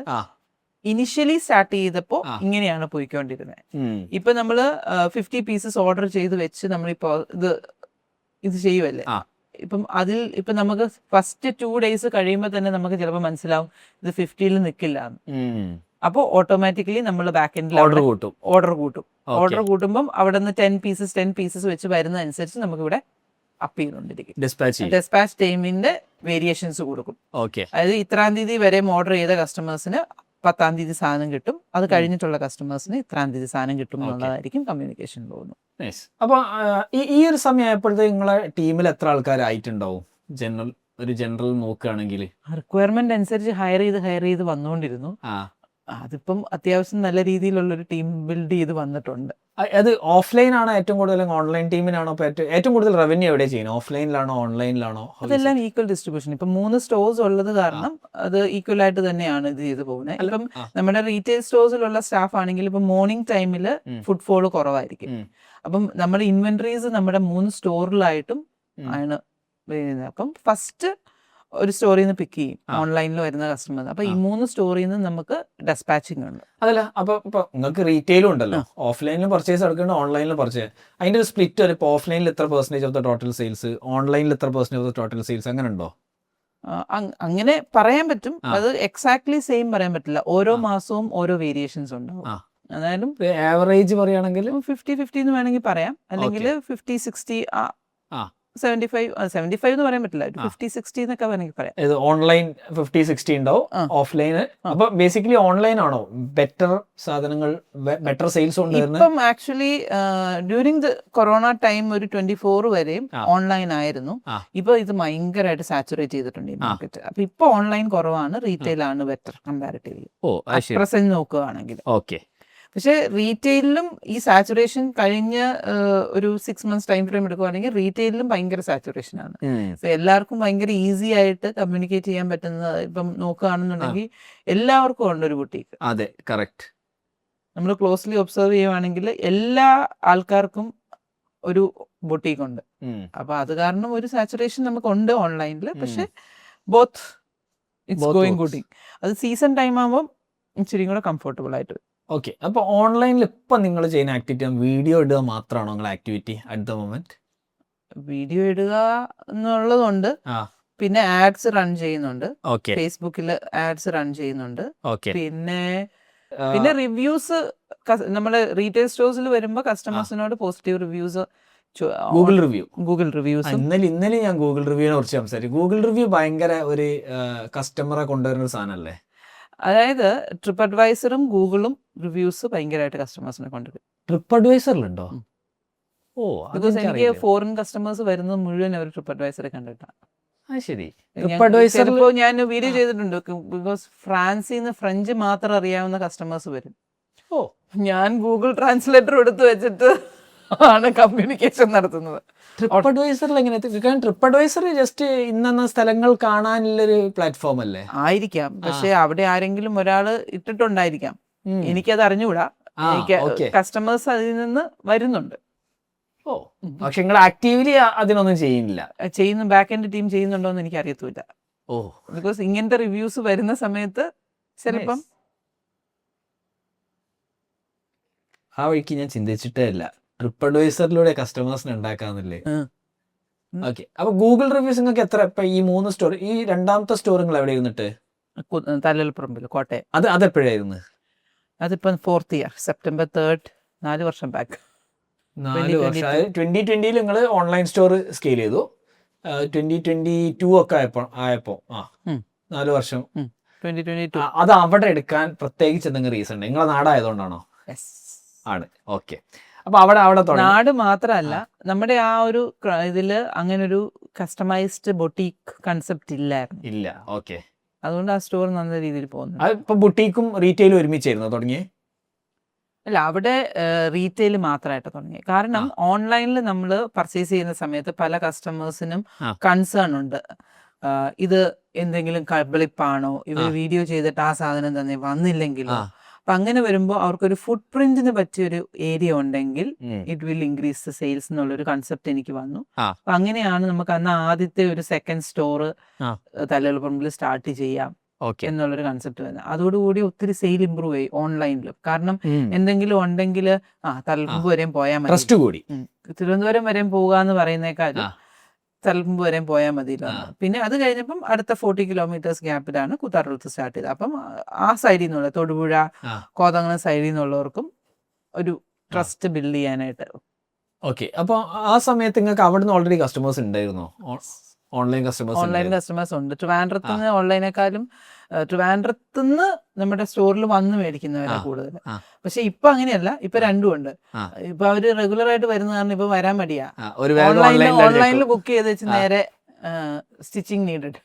ഇനിഷ്യലി സ്റ്റാർട്ട് ചെയ്തപ്പോ ഇങ്ങനെയാണ് പോയിക്കൊണ്ടിരുന്നത്. ഇപ്പൊ നമ്മള് 50 പീസസ് ഓർഡർ ചെയ്ത് വെച്ച് നമ്മളിപ്പോ ഇത് ചെയ്യുമല്ലേ. ഇപ്പം ഇപ്പൊ നമുക്ക് ഫസ്റ്റ് 2 ഡേയ്സ് കഴിയുമ്പോൾ തന്നെ നമുക്ക് ചിലപ്പോൾ മനസ്സിലാവും ഇത് 50-ൽ നിൽക്കില്ല. അപ്പോൾ ഓട്ടോമാറ്റിക്കലി നമ്മൾ ബാക്ക് എൻഡിൽ ഓർഡർ കൂട്ടുമ്പം അവിടെ നിന്ന് 10 പീസസ് വെച്ച് വരുന്നതനുസരിച്ച് നമുക്ക് ഇവിടെ അപ്പ് ചെയ്തുകൊണ്ടിരിക്കും. ഡെസ്പാച്ച് ടൈമിന്റെ വേരിയേഷൻസ് കൊടുക്കും. അതായത് ഇത്രാം തീയതി വരെ ഓർഡർ ചെയ്ത കസ്റ്റമേഴ്സിന് 10-ാം തീയതി സാധനം കിട്ടും, അത് കഴിഞ്ഞിട്ടുള്ള കസ്റ്റമേഴ്സിന് ഇത്രാം തീയതി സാധനം കിട്ടും എന്നുള്ളതായിരിക്കും കമ്മ്യൂണിക്കേഷൻ പോകുന്നു. അപ്പൊ ഈ ഒരു സമയമായപ്പോഴത്തേക്ക് നിങ്ങളെ ടീമിൽ എത്ര ആൾക്കാരായിട്ടുണ്ടാവും? ജനറൽ നോക്കുകയാണെങ്കിൽ റിക്വയർമെന്റ് അനുസരിച്ച് ഹയർ ചെയ്ത് വന്നുകൊണ്ടിരുന്നു. അതിപ്പം അത്യാവശ്യം നല്ല രീതിയിലുള്ളൊരു ടീം ബിൽഡ് ചെയ്ത് വന്നിട്ടുണ്ട്. അത് ഓഫ്ലൈൻ ആണോ ഏറ്റവും കൂടുതൽ, ഓൺലൈൻ ടീമിനാണോ ഏറ്റവും കൂടുതൽ റവന്യൂ എവിടെ ചെയ്യുന്നത്? ഓഫ്ലൈനിലാണോ ഓൺലൈനിലാണോ? അതെല്ലാം ഈക്വൽ ഡിസ്ട്രിബ്യൂഷൻ. ഇപ്പം 3 സ്റ്റോഴ്സ് ഉള്ളത് കാരണം അത് ഈക്വൽ ആയിട്ട് തന്നെയാണ് ഇത് ചെയ്ത് പോകുന്നത്. ഇപ്പം നമ്മുടെ റീറ്റെയിൽ സ്റ്റോഴ്സിലുള്ള സ്റ്റാഫ് ആണെങ്കിൽ ഇപ്പം മോർണിംഗ് ടൈമിൽ ഫുട്ഫോൾ കുറവായിരിക്കും. അപ്പം നമ്മുടെ ഇൻവെന്ററീസ് നമ്മുടെ 3 സ്റ്റോറിലായിട്ടും ആണ് വരുന്നത്. അപ്പം ഫസ്റ്റ് ഒരു സ്റ്റോറിൽ നിന്ന് പിക്ക് ചെയ്യും ഓൺലൈനിൽ വരുന്ന കസ്റ്റമർ. അപ്പൊ ഈ 3 സ്റ്റോറിൽ നിന്ന് നമുക്ക് ഡെസ്പാച്ചിങ് ഉണ്ട്. അതല്ല, അപ്പൊ നിങ്ങൾക്ക് റീറ്റെയിലും ഉണ്ടല്ലോ, ഓഫ്ലൈനിലും പർച്ചേസ് എടുക്കണം, ഓൺലൈനിലും പർച്ചേസ്. അതിന്റെ ഒരു സ്പ്ലിറ്റ് വരും. ഇപ്പൊ ഓഫ്ലൈനിൽ എത്ര percentage of the total sales, ഓൺലൈനിൽ എത്ര percentage of the total sales, അങ്ങനെ ഉണ്ടോ? അങ്ങനെ പറയാൻ പറ്റും. അത് എക്സാക്ട്ലി സെയിം പറയാൻ പറ്റില്ല. ഓരോ മാസവും ഓരോ വേരിയേഷൻസ് ഉണ്ടാവും. അതായാലും ആവറേജ് പറയുകയാണെങ്കിൽ 50-50 എന്ന് വേണമെങ്കിൽ പറയാം, അല്ലെങ്കിൽ 50-60, 75 എന്ന് പറയാൻ പറ്റില്ല, 50-60 എന്നൊക്കെ വേണമെങ്കിൽ പറയാം. ഓൺലൈൻ 50-60 ഉണ്ടാവും, ഓഫ്ലൈന്. അപ്പൊ ബേസിക്കലി ഓൺലൈൻ ആണോ ബെറ്റർ സാധനങ്ങൾ, ബെറ്റർ സെയിൽസ് ഉണ്ട്? ഇപ്പം actually during the corona time ഒരു 24 വരെയും ഓൺലൈൻ ആയിരുന്നു. ഇപ്പൊ ഇത് ഭയങ്കരമായിട്ട് സാച്ചുറേറ്റ് ചെയ്തിട്ടുണ്ട് ഈ മാർക്കറ്റ്. അപ്പൊ ഇപ്പൊ ഓൺലൈൻ കുറവാണ്, റീറ്റെയിൽ ആണ് ബെറ്റർ കമ്പാരിറ്റീവ്ലി പ്രസന്റ് നോക്കുകയാണെങ്കിൽ. ഓക്കെ. പക്ഷെ റീറ്റെയിലും ഈ സാച്ചുറേഷൻ കഴിഞ്ഞ ഒരു 6 months ടൈം ഫ്രെയിം എടുക്കുകയാണെങ്കിൽ റീറ്റെയിലും ഭയങ്കര സാച്ചുറേഷൻ ആണ്. എല്ലാവർക്കും ഭയങ്കര ഈസി ആയിട്ട് കമ്മ്യൂണിക്കേറ്റ് ചെയ്യാൻ പറ്റുന്ന ഇപ്പം നോക്കുകയാണെന്നുണ്ടെങ്കിൽ എല്ലാവർക്കും ഉണ്ട് ഒരു ബുട്ടീക്ക്. അതെ, കറക്റ്റ്. നമ്മൾ ക്ലോസ്ലി ഒബ്സർവ് ചെയ്യുവാണെങ്കിൽ എല്ലാ ആൾക്കാർക്കും ഒരു ബുട്ടീക്ക് ഉണ്ട്. അപ്പൊ അത് കാരണം ഒരു സാച്ചുറേഷൻ നമുക്കുണ്ട് ഓൺലൈനിൽ. പക്ഷെ ബോത്ത് ഇറ്റ്സ് ഗോയിങ് ഗുഡ്. അത് സീസൺ ടൈം ആകുമ്പോൾ ഇച്ചിരി കൂടെ കംഫർട്ടബിൾ ആയിട്ട് ഓക്കെ. അപ്പോൾ ഓൺലൈനിൽ ഇപ്പം നിങ്ങൾ ചെയ്യുന്ന ആക്ടിവിറ്റി വീഡിയോ ഇടുക മാത്രമാണോ നിങ്ങളുടെ activity at the moment? Video ഇടുക എന്നുള്ളതുണ്ട്, പിന്നെ ആഡ്സ് റൺ ചെയ്യുന്നുണ്ട്. ഓക്കെ ഫേസ്ബുക്കിൽ ആഡ്സ് റൺ ചെയ്യുന്നുണ്ട്. ഓക്കെ. പിന്നെ റിവ്യൂസ് നമ്മുടെ റീറ്റെയിൽ സ്റ്റോഴ്സിൽ വരുമ്പോൾ കസ്റ്റമേഴ്സിനോട് പോസിറ്റീവ് റിവ്യൂസ്, ഗൂഗിൾ റിവ്യൂസ് ഇന്നലെ ഞാൻ ഗൂഗിൾ റിവ്യൂവിനെ കുറിച്ച് സംസാരിച്ചു. ഗൂഗിൾ റിവ്യൂ ഭയങ്കര ഒരു കസ്റ്റമറെ കൊണ്ടുവരുന്ന ഒരു സാധനമല്ലേ? അതായത് ട്രിപ്പ് അഡ്വൈസറും ഗൂഗിളും റിവ്യൂസ് ഭയങ്കരമായിട്ട് കസ്റ്റമേഴ്സിനെ കൊണ്ടുവരും. ട്രിപ്പ് അഡ്വൈസറിലുണ്ടോ? ഓ, ബിക്കോസ് എനിക്ക് ഫോറിൻ കസ്റ്റമേഴ്സ് വരുന്നത് മുഴുവൻ അവർ ട്രിപ്പ് അഡ്വൈസറെ കണ്ടിട്ടാണ്. ശരി. ചിലപ്പോ ഞാൻ വീഡിയോ ചെയ്തിട്ടുണ്ട്. ബിക്കോസ് ഫ്രാൻസിൽ നിന്ന് ഫ്രഞ്ച് മാത്രം അറിയാവുന്ന കസ്റ്റമേഴ്സ് വരും. ഓ, ഞാൻ ഗൂഗിൾ ട്രാൻസ്ലേറ്റർ എടുത്ത് വെച്ചിട്ട് ആണ് കമ്മ്യൂണിക്കേഷൻ നടത്തുന്നത്. ട്രിപ്പ് അഡ്വൈസറിൽ എങ്ങനെ? ട്രിപ്പ് അഡ്വൈസർ ജസ്റ്റ് ഇന്ന സ്ഥലങ്ങൾ കാണാനുള്ളൊരു പ്ലാറ്റ്ഫോം അല്ലേ? ആയിരിക്കാം, പക്ഷെ അവിടെ ആരെങ്കിലും ഒരാള് ഇട്ടിട്ടുണ്ടായിരിക്കാം, എനിക്കത് അറിഞ്ഞുകൂടാ. എനിക്ക് കസ്റ്റമേഴ്സ് അതിൽ നിന്ന് വരുന്നുണ്ട്. ഓ, പക്ഷെ നിങ്ങൾ ആക്റ്റീവ്ലി അതിനൊന്നും ചെയ്യുന്ന ബാക്ക് എൻഡ് ടീം ചെയ്യുന്നുണ്ടോ എന്ന് എനിക്ക് അറിയത്തില്ല. ഓ, ബിക്കോസ് ഇങ്ങനത്തെ റിവ്യൂസ് വരുന്ന സമയത്ത് ചിലപ്പം ആ വഴിക്ക് ഞാൻ ചിന്തിച്ചിട്ടേ ഇല്ല. ട്രിപ്പ് അഡ്വൈസറിലൂടെ കസ്റ്റമേഴ്സിനെ ഉണ്ടാക്കാന്നില്ലേ? ഓക്കെ. അപ്പൊ ഗൂഗിൾ റിവ്യൂസ് നിങ്ങൾക്ക് എത്ര? ഇപ്പൊ ഈ 3 സ്റ്റോർ, ഈ രണ്ടാമത്തെ സ്റ്റോർ നിങ്ങൾ എവിടെ ഇരുന്നിട്ട്? തലൽപ്പറമ്പിൽ, കോട്ടയം. അതെപ്പോഴായിരുന്നു? അതിപ്പം 4th ഇയർ, September 3rd, 4 വർഷം ബാക്ക്. 4 വർഷം. 2020 നിങ്ങൾ ഓൺലൈൻ സ്റ്റോർ സ്കെയിൽ ചെയ്തു. 2022 ഒക്കെ ആയപ്പോ 4 വർഷം. 2022 അത് അവിടെ എടുക്കാൻ പ്രത്യേകിച്ച് എന്തെങ്കിലും റീസൺ ഉണ്ട്? നിങ്ങളെ നാടായതുകൊണ്ടാണോ? ആണ്. ഓക്കെ. അപ്പൊ അവിടെ നാട് മാത്രമല്ല, നമ്മുടെ ആ ഒരു ഇതില് അങ്ങനെ ഒരു കസ്റ്റമൈസ്ഡ് ബൊട്ടീക്ക് കൺസെപ്റ്റ് ഇല്ല. ഓക്കെ. അതുകൊണ്ട് ആ സ്റ്റോർ നല്ല രീതിയിൽ പോകുന്നു. ഇപ്പൊ ബുട്ടീക്കും റീറ്റെയിലും ഒരുമിച്ചായിരുന്നു തുടങ്ങിയേ? അല്ല, അവിടെ റീറ്റെയിൽ മാത്രമായിട്ട് തുടങ്ങി. കാരണം ഓൺലൈനിൽ നമ്മൾ പർച്ചേസ് ചെയ്യുന്ന സമയത്ത് പല കസ്റ്റമേഴ്സിനും കൺസേൺ ഉണ്ട്. ഇത് എന്തെങ്കിലും കബളിപ്പാണോ, ഇവർ വീഡിയോ ചെയ്തിട്ട് ആ സാധനം തന്നെ വന്നില്ലെങ്കിലോ. അപ്പൊ അങ്ങനെ വരുമ്പോൾ അവർക്കൊരു ഫുട് പ്രിന്റിന് പറ്റിയൊരു ഏരിയ ഉണ്ടെങ്കിൽ it will increase the sales എന്നുള്ളൊരു കൺസെപ്റ്റ് എനിക്ക് വന്നു. അപ്പൊ അങ്ങനെയാണ് നമുക്ക് അന്ന് ആദ്യത്തെ ഒരു സെക്കൻഡ് സ്റ്റോർ തലൽപ്പറമ്പിൽ സ്റ്റാർട്ട് ചെയ്യാം എന്നുള്ളൊരു കൺസെപ്റ്റ് വരുന്നത്. അതോടുകൂടി ഒത്തിരി സെയിൽ ഇമ്പ്രൂവ് ചെയ്യും ഓൺലൈനിൽ. കാരണം എന്തെങ്കിലും ഉണ്ടെങ്കിൽ തലൽപ്പറമ്പ് വരെയും പോയാൽ മതി. തിരുവനന്തപുരം വരെയും പോവുക എന്ന് പറയുന്നേക്കാൾ തലൽപ്പറമ്പ് വരെയും പോയാൽ മതിയല്ലോ. പിന്നെ അത് കഴിഞ്ഞപ്പം അടുത്ത 40 കിലോമീറ്റേഴ്സ് ഗ്യാപ്പിലാണ് കൂത്താട്ടുകുളത്ത് സ്റ്റാർട്ട് ചെയ്തത്. അപ്പം ആ സൈഡിൽ നിന്നുള്ള തൊടുപുഴ, കോതമംഗലം സൈഡിൽ നിന്നുള്ളവർക്കും ഒരു ട്രസ്റ്റ് ബിൽഡ് ചെയ്യാനായിട്ട്. ഓക്കെ. അപ്പൊ ആ സമയത്ത് നിങ്ങൾക്ക് അവിടെ നിന്ന് ഓൾറെഡി കസ്റ്റമേഴ്സ് ഉണ്ടായിരുന്നോ? ഓൺലൈൻ കസ്റ്റമേഴ്സ് ഉണ്ട്. ട്രിവാൻഡ്രത്ത് നിന്ന് ഓൺലൈനേക്കാളും ട്രിവാൻഡ്രത്ത് നിന്ന് നമ്മുടെ സ്റ്റോറിൽ വന്ന് മേടിക്കുന്നവരാ കൂടുതൽ. പക്ഷെ ഇപ്പൊ അങ്ങനെയല്ല, ഇപ്പൊ രണ്ടും ഉണ്ട്. ഇപ്പൊ അവര് റെഗുലർ ആയിട്ട് വരുന്ന കാരണം ഇപ്പൊ വരാൻ മടിയാ. ഓൺലൈനിൽ ബുക്ക് ചെയ്ത് വെച്ച് നേരെ സ്റ്റിച്ചിങ് നീഡഡ്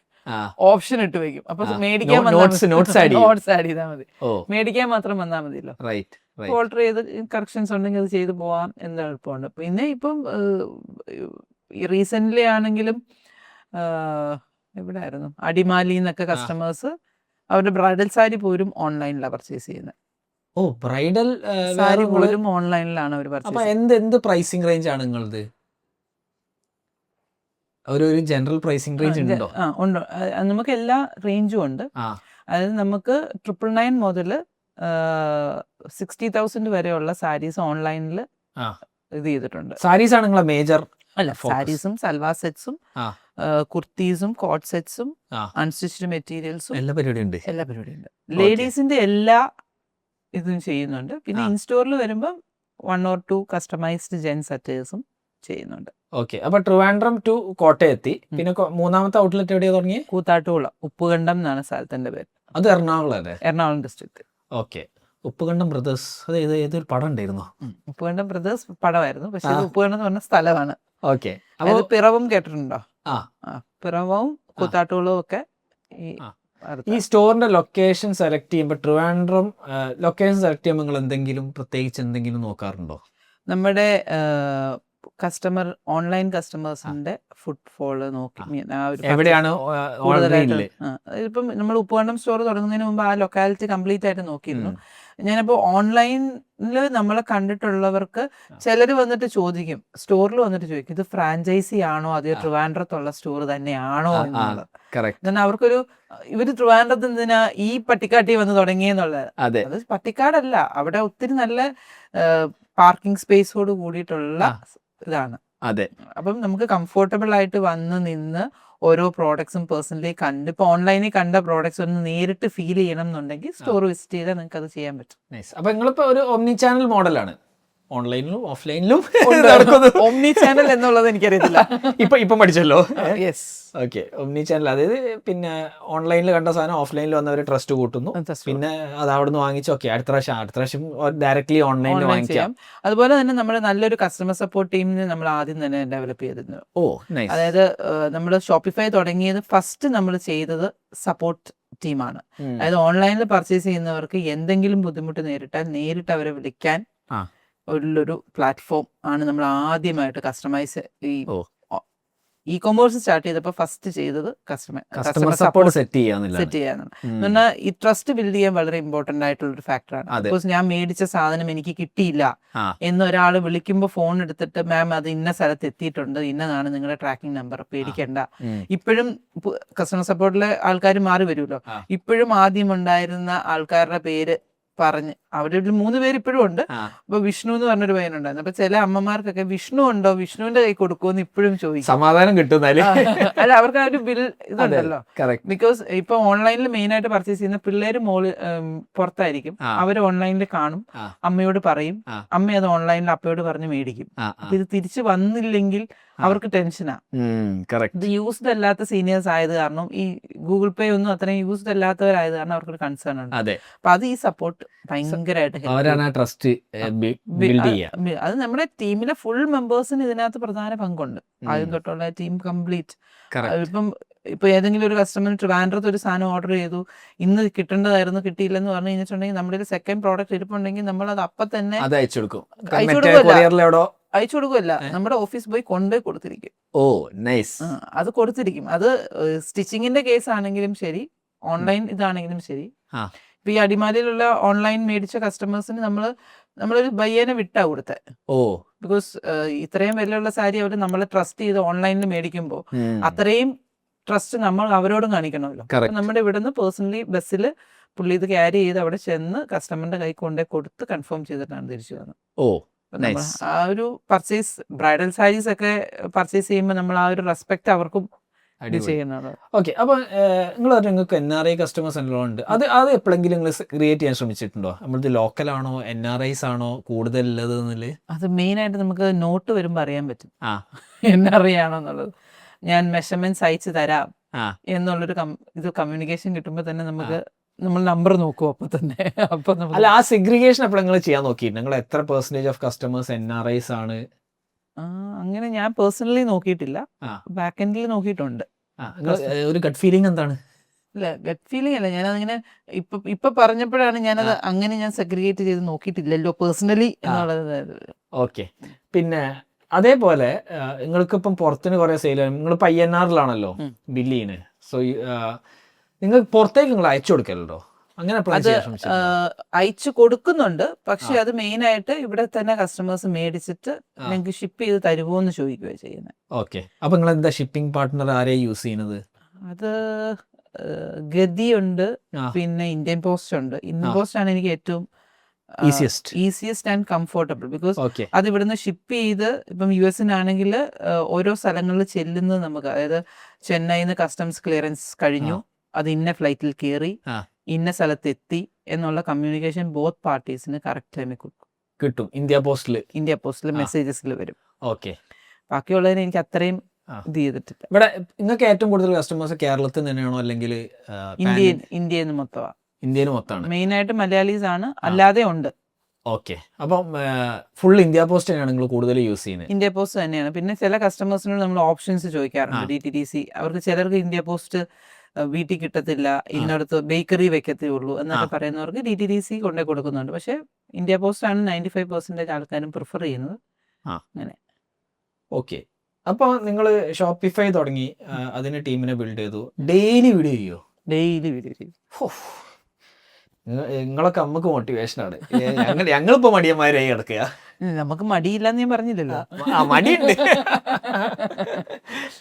ഓപ്ഷൻ ഇട്ട് വെക്കും. അപ്പൊ മേടിക്കാൻ നോട്ട്സ് ആഡ് ചെയ്താൽ മതി, മേടിക്കാൻ മാത്രം വന്നാൽ മതിയല്ലോ. ഓൾട്ടർ ചെയ്ത് കറക്ഷൻസ് ഉണ്ടെങ്കിൽ അത് ചെയ്ത് പോവാം എന്ന എളുപ്പമുണ്ട്. പിന്നെ ഇപ്പം റീസെന്റ് ആണെങ്കിലും എവിടെയായിരുന്നു, അടിമാലി എന്നൊക്കെ കസ്റ്റമേഴ്സ് അവരുടെ ബ്രൈഡൽ സാരി പോലും ഓൺലൈനിലാണ് പർച്ചേസ് ചെയ്യുന്നത്. ഓ, ബ്രൈഡൽ സാരി പോലും ഓൺലൈനിലാണ് അവർ പർച്ചേസ്. എന്ത് പ്രൈസിംഗ് റേഞ്ച് ആണ് നിങ്ങളത്? ഒരു ജനറൽ പ്രൈസിംഗ് റേഞ്ച് ഉണ്ടോ? ഉണ്ട്. നമുക്ക് എല്ലാ റേഞ്ചും ഉണ്ട്. അതായത് നമുക്ക് 999 മുതൽ 60,000 വരെയുള്ള സാരീസ് ഓൺലൈനിൽ ഇത് ചെയ്തിട്ടുണ്ട്. സാരീസ് ആണ് നിങ്ങളെ മേജർ? അല്ല, സാരീസും സൽവാർ സെറ്റ്സും കുർത്തീസും കോട്ട് സെറ്റ്സും അൺസ്റ്റിച്ച്ഡ് മെറ്റീരിയൽസും എല്ലാ പരിപാടിയുണ്ട്. ലേഡീസിന്റെ എല്ലാ ഇതും ചെയ്യുന്നുണ്ട്. പിന്നെ ഇൻസ്റ്റോറിൽ വരുമ്പോൾ 1 or 2 കസ്റ്റമൈസ്ഡ് ജെൻസ് അറ്റേഴ്സും ചെയ്യുന്നുണ്ട്. ഓക്കെ. അപ്പൊ ട്രിവാൻഡ്രം ടു കോട്ടയം എത്തി. പിന്നെ മൂന്നാമത്തെ ഔട്ട്ലെറ്റ് എവിടെയാ തുടങ്ങി? കൂത്താട്ടുകുളം, ഉപ്പുകണ്ടം എന്നാണ് സ്ഥലത്തിന്റെ പേര്. അത് Ernakulam district. Okay. Uppukandam brothers, അത് ഏതൊരു പടം ഉണ്ടായിരുന്നു? ഉപ്പുകണ്ടം ബ്രദേഴ്സ് പടമായിരുന്നു, പക്ഷെ ഉപ്പുകണ്ടം എന്ന് പറഞ്ഞ സ്ഥലമാണ്. ഓക്കെ. അപ്പൊ പിറവം കേട്ടിട്ടുണ്ടോ? പിറവവും കൂത്താട്ടുകുളവും ഒക്കെ ഈ സ്റ്റോറിന്റെ ലൊക്കേഷൻ സെലക്ട് ചെയ്യുമ്പോൾ ട്രിവാൻഡ്രം ലൊക്കേഷൻ സെലക്ട് ചെയ്യുമ്പോൾ നിങ്ങൾ എന്തെങ്കിലും പ്രത്യേകിച്ച് എന്തെങ്കിലും നോക്കാറുണ്ടോ? നമ്മുടെ ഓൺലൈൻ കസ്റ്റമേഴ്സിന്റെ ഫുട്ഫോള് നോക്കി എവിടെയാണ് ഇപ്പം നമ്മൾ ഉപ്പുകണ്ടം സ്റ്റോർ തുടങ്ങുന്നതിന് മുമ്പ് ആ ലൊക്കാലിറ്റി കംപ്ലീറ്റ് ആയിട്ട് നോക്കിയിരുന്നു. ഞാനിപ്പോൾ ഓൺലൈനിൽ നമ്മളെ കണ്ടിട്ടുള്ളവർക്ക് ചിലർ വന്നിട്ട് ചോദിക്കും, സ്റ്റോറിൽ വന്നിട്ട് ചോദിക്കും, ഇത് ഫ്രാഞ്ചൈസി ആണോ അതോ ട്രിവാൻഡ്രത്തുള്ള സ്റ്റോർ തന്നെയാണോ എന്നുള്ളത്. എന്നാൽ അവർക്കൊരു ഇവര് ട്രിവാൻഡ്രത്ത് എന്തിനാ ഈ പട്ടിക്കാട്ടി വന്ന് തുടങ്ങിയെന്നുള്ളത്. അത് പട്ടിക്കാടല്ല, അവിടെ ഒത്തിരി നല്ല പാർക്കിംഗ് സ്പേസോട് കൂടിയിട്ടുള്ള ഇതാണ്. അപ്പം നമുക്ക് കംഫോർട്ടബിൾ ആയിട്ട് വന്ന് നിന്ന് ഓരോ പ്രോഡക്ട്സും പേഴ്സണലി കണ്ട്, ഇപ്പൊ ഓൺലൈനിൽ കണ്ട പ്രോഡക്ട്സ് ഒന്ന് നേരിട്ട് ഫീൽ ചെയ്യണം എന്നുണ്ടെങ്കിൽ സ്റ്റോർ വിസിറ്റ് ചെയ്താൽ നിങ്ങൾക്ക് അത് ചെയ്യാൻ പറ്റും. അപ്പൊ നിങ്ങളിപ്പോ ഒരു ഒമ്നി ചാനൽ മോഡലാണ്, ഓൺലൈനിലും ഓഫ്ലൈനിലും ഒമ്നി ചാനൽ എന്നുള്ളത് എനിക്കറിയത്തില്ല. ഇപ്പം പഠിച്ചല്ലോ. Yes, okay. ഒമ്നി ചാനൽ, അതായത് പിന്നെ ഓൺലൈനിൽ കണ്ട സാധനം ഓഫ്ലൈനിൽ വന്നവർ ട്രസ്റ്റ് കൂട്ടുന്നു, പിന്നെ അത് അവിടെ നിന്ന് വാങ്ങിച്ചു. ഓക്കെ, അടുത്ത പ്രാവശ്യം ഡയറക്ട്ലി ഓൺലൈനിൽ വാങ്ങിക്കാം. അതുപോലെ തന്നെ നമ്മുടെ നല്ലൊരു കസ്റ്റമർ സപ്പോർട്ട് ടീമിന് നമ്മൾ ആദ്യം തന്നെ ഡെവലപ്പ് ചെയ്തിരുന്നു. അതായത് നമ്മൾ ഷോപ്പിഫൈ തുടങ്ങിയത് ഫസ്റ്റ് നമ്മൾ ചെയ്തത് സപ്പോർട്ട് ടീമാണ്. അതായത് ഓൺലൈനിൽ പർച്ചേസ് ചെയ്യുന്നവർക്ക് എന്തെങ്കിലും ബുദ്ധിമുട്ട് നേരിട്ടാൽ നേരിട്ട് അവരെ വിളിക്കാൻ ഉള്ളൊരു പ്ലാറ്റ്ഫോം ആണ് നമ്മൾ ആദ്യമായിട്ട് കസ്റ്റമൈസ് ഇ കൊമേഴ്സ് സ്റ്റാർട്ട് ചെയ്തപ്പോൾ ഫസ്റ്റ് ചെയ്തത് കസ്റ്റമർ സപ്പോർട്ട് സെറ്റ് ചെയ്യാനാണ്. എന്നാൽ ഈ ട്രസ്റ്റ് ബിൽഡ് ചെയ്യാൻ വളരെ ഇമ്പോർട്ടന്റ് ആയിട്ടുള്ള ഒരു ഫാക്ടറാണ്. ബിക്കോസ് ഞാൻ മേടിച്ച സാധനം എനിക്ക് കിട്ടിയില്ല എന്നൊരാൾ വിളിക്കുമ്പോൾ ഫോൺ എടുത്തിട്ട് മാം അത് ഇന്ന സ്ഥലത്ത് എത്തിയിട്ടുണ്ട്, ഇന്നതാണ് നിങ്ങളുടെ ട്രാക്കിംഗ് നമ്പർ, പേടിക്കണ്ട. ഇപ്പോഴും കസ്റ്റമർ സപ്പോർട്ടിലെ ആൾക്കാർ മാറി വരുമല്ലോ, ഇപ്പോഴും ആദ്യം ഉണ്ടായിരുന്ന ആൾക്കാരുടെ പേര് പറഞ്ഞ് അവരുടെ 3 പേര് ഇപ്പോഴും ഉണ്ട്. അപ്പൊ വിഷ്ണു എന്ന് പറഞ്ഞൊരു പയ്യനുണ്ടായിരുന്നു. അപ്പൊ ചില അമ്മമാർക്കൊക്കെ വിഷ്ണു ഉണ്ടോ, വിഷ്ണുവിന്റെ കൈ കൊടുക്കുമെന്ന് ഇപ്പോഴും ചോദിക്കും. സമാധാനം കിട്ടും. അല്ല, അവർക്ക് ആ ഒരു ബിൽ ഇതുണ്ടല്ലോ. ബിക്കോസ് ഇപ്പൊ ഓൺലൈനിൽ മെയിൻ ആയിട്ട് പർച്ചേസ് ചെയ്യുന്ന പിള്ളേര് പുറത്തായിരിക്കും, അവർ ഓൺലൈനിൽ കാണും, അമ്മയോട് പറയും, അമ്മ അത് ഓൺലൈനിൽ അപ്പയോട് പറഞ്ഞ് മേടിക്കും. അപ്പൊ ഇത് തിരിച്ചു വന്നില്ലെങ്കിൽ അവർക്ക് ടെൻഷനാ. ഇത് യൂസ്ഡ് അല്ലാത്ത സീനിയേഴ്സ് ആയത് കാരണം, ഈ ഗൂഗിൾ പേ ഒന്നും അത്രയും യൂസ്ഡ് അല്ലാത്തവരായത് കാരണം അവർക്കൊരു കൺസേൺ ഉണ്ട്. അപ്പൊ അത് ഈ സപ്പോർട്ട് ഭയങ്കരമായിട്ട് അത് നമ്മുടെ ടീമിലെ ഫുൾ മെമ്പേഴ്സിന് ഇതിനകത്ത് പ്രധാന പങ്കുണ്ട്. ആദ്യം തൊട്ടുള്ള ടീം കംപ്ലീറ്റ്. ഇപ്പൊ ഏതെങ്കിലും ഒരു കസ്റ്റമർ ട്രിവാൻഡ്രത്ത് ഒരു സാധനം ഓർഡർ ചെയ്തു, ഇന്ന് കിട്ടേണ്ടതായിരുന്നു, കിട്ടിയില്ലെന്ന് പറഞ്ഞു കഴിഞ്ഞിട്ടുണ്ടെങ്കിൽ നമ്മുടെ ഒരു സെക്കൻഡ് പ്രോഡക്റ്റ് ഇരിപ്പുണ്ടെങ്കിൽ നമ്മൾ അത് അപ്പൊ തന്നെ അയച്ചു കൊടുക്കുമല്ല, നമ്മുടെ ഓഫീസ് പോയി കൊണ്ടുപോയി കൊടുത്തിരിക്കും. അത് കൊടുത്തിരിക്കും. അത് സ്റ്റിച്ചിങ്ങിന്റെ കേസ് ആണെങ്കിലും ശരി, ഓൺലൈൻ ഇതാണെങ്കിലും ശരി. ഇപ്പൊ ഈ അടിമാലിയിലുള്ള ഓൺലൈൻ മേടിച്ച കസ്റ്റമേഴ്സിന് നമ്മളൊരു ബയ്യനെ വിട്ടാ കൊടുത്തത്. ബിക്കോസ് ഇത്രയും വിലയുള്ള സാരി അവർ നമ്മളെ ട്രസ്റ്റ് ചെയ്ത് ഓൺലൈനിൽ മേടിക്കുമ്പോൾ അത്രയും ട്രസ്റ്റ് നമ്മൾ അവരോടും കാണിക്കണമല്ലോ. നമ്മുടെ ഇവിടെ നിന്ന് പേഴ്സണലി ബസ്സിൽ പുള്ളി ഇത് ക്യാരി ചെയ്ത് അവിടെ ചെന്ന് കസ്റ്റമറിന്റെ കൈ കൊണ്ടേ കൊടുത്ത് കൺഫേം ചെയ്തിട്ടാണ് തിരിച്ചു വന്നത്. ആ ഒരു പർച്ചേസ്, ബ്രൈഡൽ സാരീസ് ഒക്കെ പർച്ചേസ് ചെയ്യുമ്പോൾ നമ്മൾ ആ ഒരു റെസ്പെക്ട് അവർക്കും ചെയ്യുന്നത്. ഓക്കെ. അപ്പൊ നിങ്ങൾക്ക് NRI കസ്റ്റമേഴ്സ് ഉണ്ട്, അത് എപ്പോഴെങ്കിലും നിങ്ങൾ ക്രിയേറ്റ് ചെയ്യാൻ ശ്രമിച്ചിട്ടുണ്ടോ? നമ്മളിത് ലോക്കലാണോ NRIs ആണോ കൂടുതൽ ഉള്ളത്? അത് മെയിൻ ആയിട്ട് നമുക്ക് നോട്ട് വരുമ്പോ അറിയാൻ പറ്റും NRI ആണോ എന്നുള്ളത്. ഞാൻ മെഷർമെന്റ്സ് അയച്ചു തരാം എന്നുള്ളൊരു ഇത് കമ്മ്യൂണിക്കേഷൻ കിട്ടുമ്പോൾ തന്നെ നമുക്ക് നമ്മൾ നമ്പർ നോക്കും അപ്പൊ തന്നെ. അപ്പൊ അല്ല, ആ സെഗ്രിഗേഷൻ അപ്പോൾ നിങ്ങൾ ചെയ്യാൻ നോക്കിയിട്ട് നിങ്ങൾ എത്ര പെർസെന്റേജ് ഓഫ് കസ്റ്റമേഴ്സ് NRIs ആണ്? അങ്ങനെ ഞാൻ പേഴ്സണലി നോക്കിയിട്ടില്ല, ബാക്ക് എൻഡിൽ നോക്കിയിട്ടുണ്ട്. ഒരു ഗട്ട് ഫീലിംഗ് എന്താണ്? ഇല്ല, ഗട്ട് ഫീലിംഗ് അല്ല, ഞാനതിങ്ങനെ ഇപ്പൊ പറഞ്ഞപ്പോഴാണ് ഞാനത് അങ്ങനെ ഞാൻ സെഗ്രിഗേറ്റ് ചെയ്ത് നോക്കിയിട്ടില്ലല്ലോ പേഴ്സണലി എന്നുള്ളത്. ഓക്കെ. പിന്നെ അതേപോലെ നിങ്ങൾക്ക് ഇപ്പം പുറത്തിന് കുറെ സെയിൽ, നിങ്ങൾ INR-ലാണല്ലോ ബില്ലിന്. സോ നിങ്ങൾ പുറത്തേക്ക് നിങ്ങൾ അയച്ചു കൊടുക്കലുണ്ടോ? അങ്ങനെ അയച്ചു കൊടുക്കുന്നുണ്ട്, പക്ഷെ അത് മെയിൻ ആയിട്ട് ഇവിടെ തന്നെ കസ്റ്റമേഴ്സ് മേടിച്ചിട്ട് നിങ്ങൾക്ക് ഷിപ്പ് ചെയ്ത് തരുമോ എന്ന് ചോദിക്കുകയാണ് ചെയ്യുന്നത്. ഓക്കെ. അപ്പൊ നിങ്ങൾ എന്താ ഷിപ്പിംഗ് പാർട്ട്ണർ ആരെയും യൂസ് ചെയ്യുന്നത്? അത് ഗതി ഉണ്ട്, പിന്നെ ഇന്ത്യൻ പോസ്റ്റ് ഉണ്ട്. ഇന്ത്യൻ പോസ്റ്റ് ആണ് എനിക്ക് ഏറ്റവും ഈസിയസ്റ്റ് ആൻഡ് കംഫോർട്ടബിൾ. ബിക്കോസ് അത് ഇവിടുന്ന് ഷിപ്പ് ചെയ്ത് ഇപ്പം US-നാണെങ്കിൽ ഓരോ സ്ഥലങ്ങളിൽ ചെല്ലുന്നത് നമുക്ക്, അതായത് ചെന്നൈന്ന് കസ്റ്റംസ് ക്ലിയറൻസ് കഴിഞ്ഞു, അത് ഇന്ന ഫ്ലൈറ്റിൽ കയറി ഇന്ന സ്ഥലത്ത് എത്തി എന്നുള്ള കമ്മ്യൂണിക്കേഷൻ ബോത്ത് പാർട്ടീസിന് കറക്റ്റ് ടൈമിൽ കിട്ടും. ഇന്ത്യ പോസ്റ്റിൽ മെസ്സേജസിൽ വരും. ഓക്കെ. ബാക്കിയുള്ളതിന് എനിക്ക് അത്രയും ഇത് ചെയ്തിട്ടില്ല. ഇവിടെ നിങ്ങൾക്ക് ഏറ്റവും കൂടുതൽ കസ്റ്റമേഴ്സ് കേരളത്തിൽ തന്നെയാണോ അല്ലെങ്കിൽ ഇന്ത്യയിൽ മൊത്തമാണ്? മെയിൻ ആയിട്ട് മലയാളീസ് ആണ്, അല്ലാതെ ഉണ്ട്. ഓക്കെ. അപ്പം ഫുൾ ഇന്ത്യ പോസ്റ്റ് തന്നെയാണ് നിങ്ങൾ കൂടുതൽ യൂസ് ചെയ്യുന്നത്? ഇന്ത്യ പോസ്റ്റ് തന്നെയാണ്. പിന്നെ ചില കസ്റ്റമേഴ്സിനോട് നമ്മൾ ഓപ്ഷൻസ് ചോദിക്കാറുണ്ട്, DTDC. അവർക്ക് ചിലർക്ക് ഇന്ത്യ പോസ്റ്റ് വീട്ടിൽ കിട്ടത്തില്ല, ഇന്നടത്ത് ബേക്കറി വെക്കത്തേ ഉള്ളൂ എന്നൊക്കെ പറയുന്നവർക്ക് DTDC കൊണ്ടേ കൊടുക്കുന്നുണ്ട്. പക്ഷെ ഇന്ത്യ പോസ്റ്റ് ആണ് 95% ആൾക്കാരും പ്രിഫർ ചെയ്യുന്നത്. അങ്ങനെ. ഓക്കെ. അപ്പോൾ നിങ്ങൾ ഷോപ്പിഫൈ തുടങ്ങി, അതിന് ടീമിനെ ബിൽഡ് ചെയ്തു, ഡെയിലി വീഡിയോ ചെയ്യോ? ഡെയിലി വീഡിയോ ചെയ്യും. നിങ്ങളൊക്കെ അമ്മക്ക് മോട്ടിവേഷനാണ്. ഞങ്ങളിപ്പോ മടിയന്മാരായി കിടക്കുക. നമുക്ക് മടിയില്ലാന്ന് ഞാൻ പറഞ്ഞില്ലല്ലോ. മടിയുണ്ട്.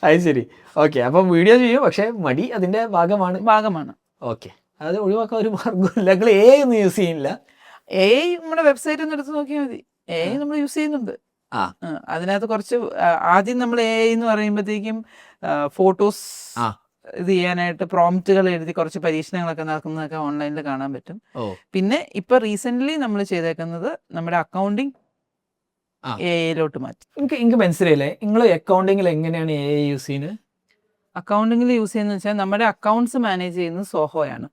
അത് ശരി. ഓക്കെ, അപ്പം വീഡിയോ ചെയ്യും, പക്ഷെ മടി അതിന്റെ ഭാഗമാണ്. ഓക്കെ, അത് ഒഴിവാക്കാൻ ഒരു മാർഗ്ഗമില്ല. ഞങ്ങൾ ഒന്നും യൂസ് ചെയ്യുന്നില്ല. നമ്മുടെ വെബ്സൈറ്റ് ഒന്ന് എടുത്ത് നോക്കിയാൽ മതി. നമ്മൾ യൂസ് ചെയ്യുന്നുണ്ട്. അതിനകത്ത് കുറച്ച് ആദ്യം നമ്മൾ എന്ന് പറയുമ്പോഴത്തേക്കും ഫോട്ടോസ് ഇത് ചെയ്യാനായിട്ട് പ്രോംപ്റ്റുകൾ എഴുതി കുറച്ച് പരീക്ഷണങ്ങളൊക്കെ നടക്കുന്നതൊക്കെ ഓൺലൈനിൽ കാണാൻ പറ്റും. പിന്നെ ഇപ്പൊ റീസെന്റ് നമ്മൾ ചെയ്തേക്കുന്നത് നമ്മുടെ അക്കൗണ്ടിങ് AI മാറ്റി. എനിക്ക് മനസ്സിലായില്ലേ, നിങ്ങൾ അക്കൗണ്ടിങ്ങിൽ എങ്ങനെയാണ് AI യൂസ് ചെയ്യുന്നത്? അക്കൗണ്ടിങ്ങിൽ യൂസ് ചെയ്യുന്നത് വെച്ചാൽ നമ്മുടെ അക്കൗണ്ട്സ് മാനേജ് ചെയ്യുന്നത് സോഹോയാണ്.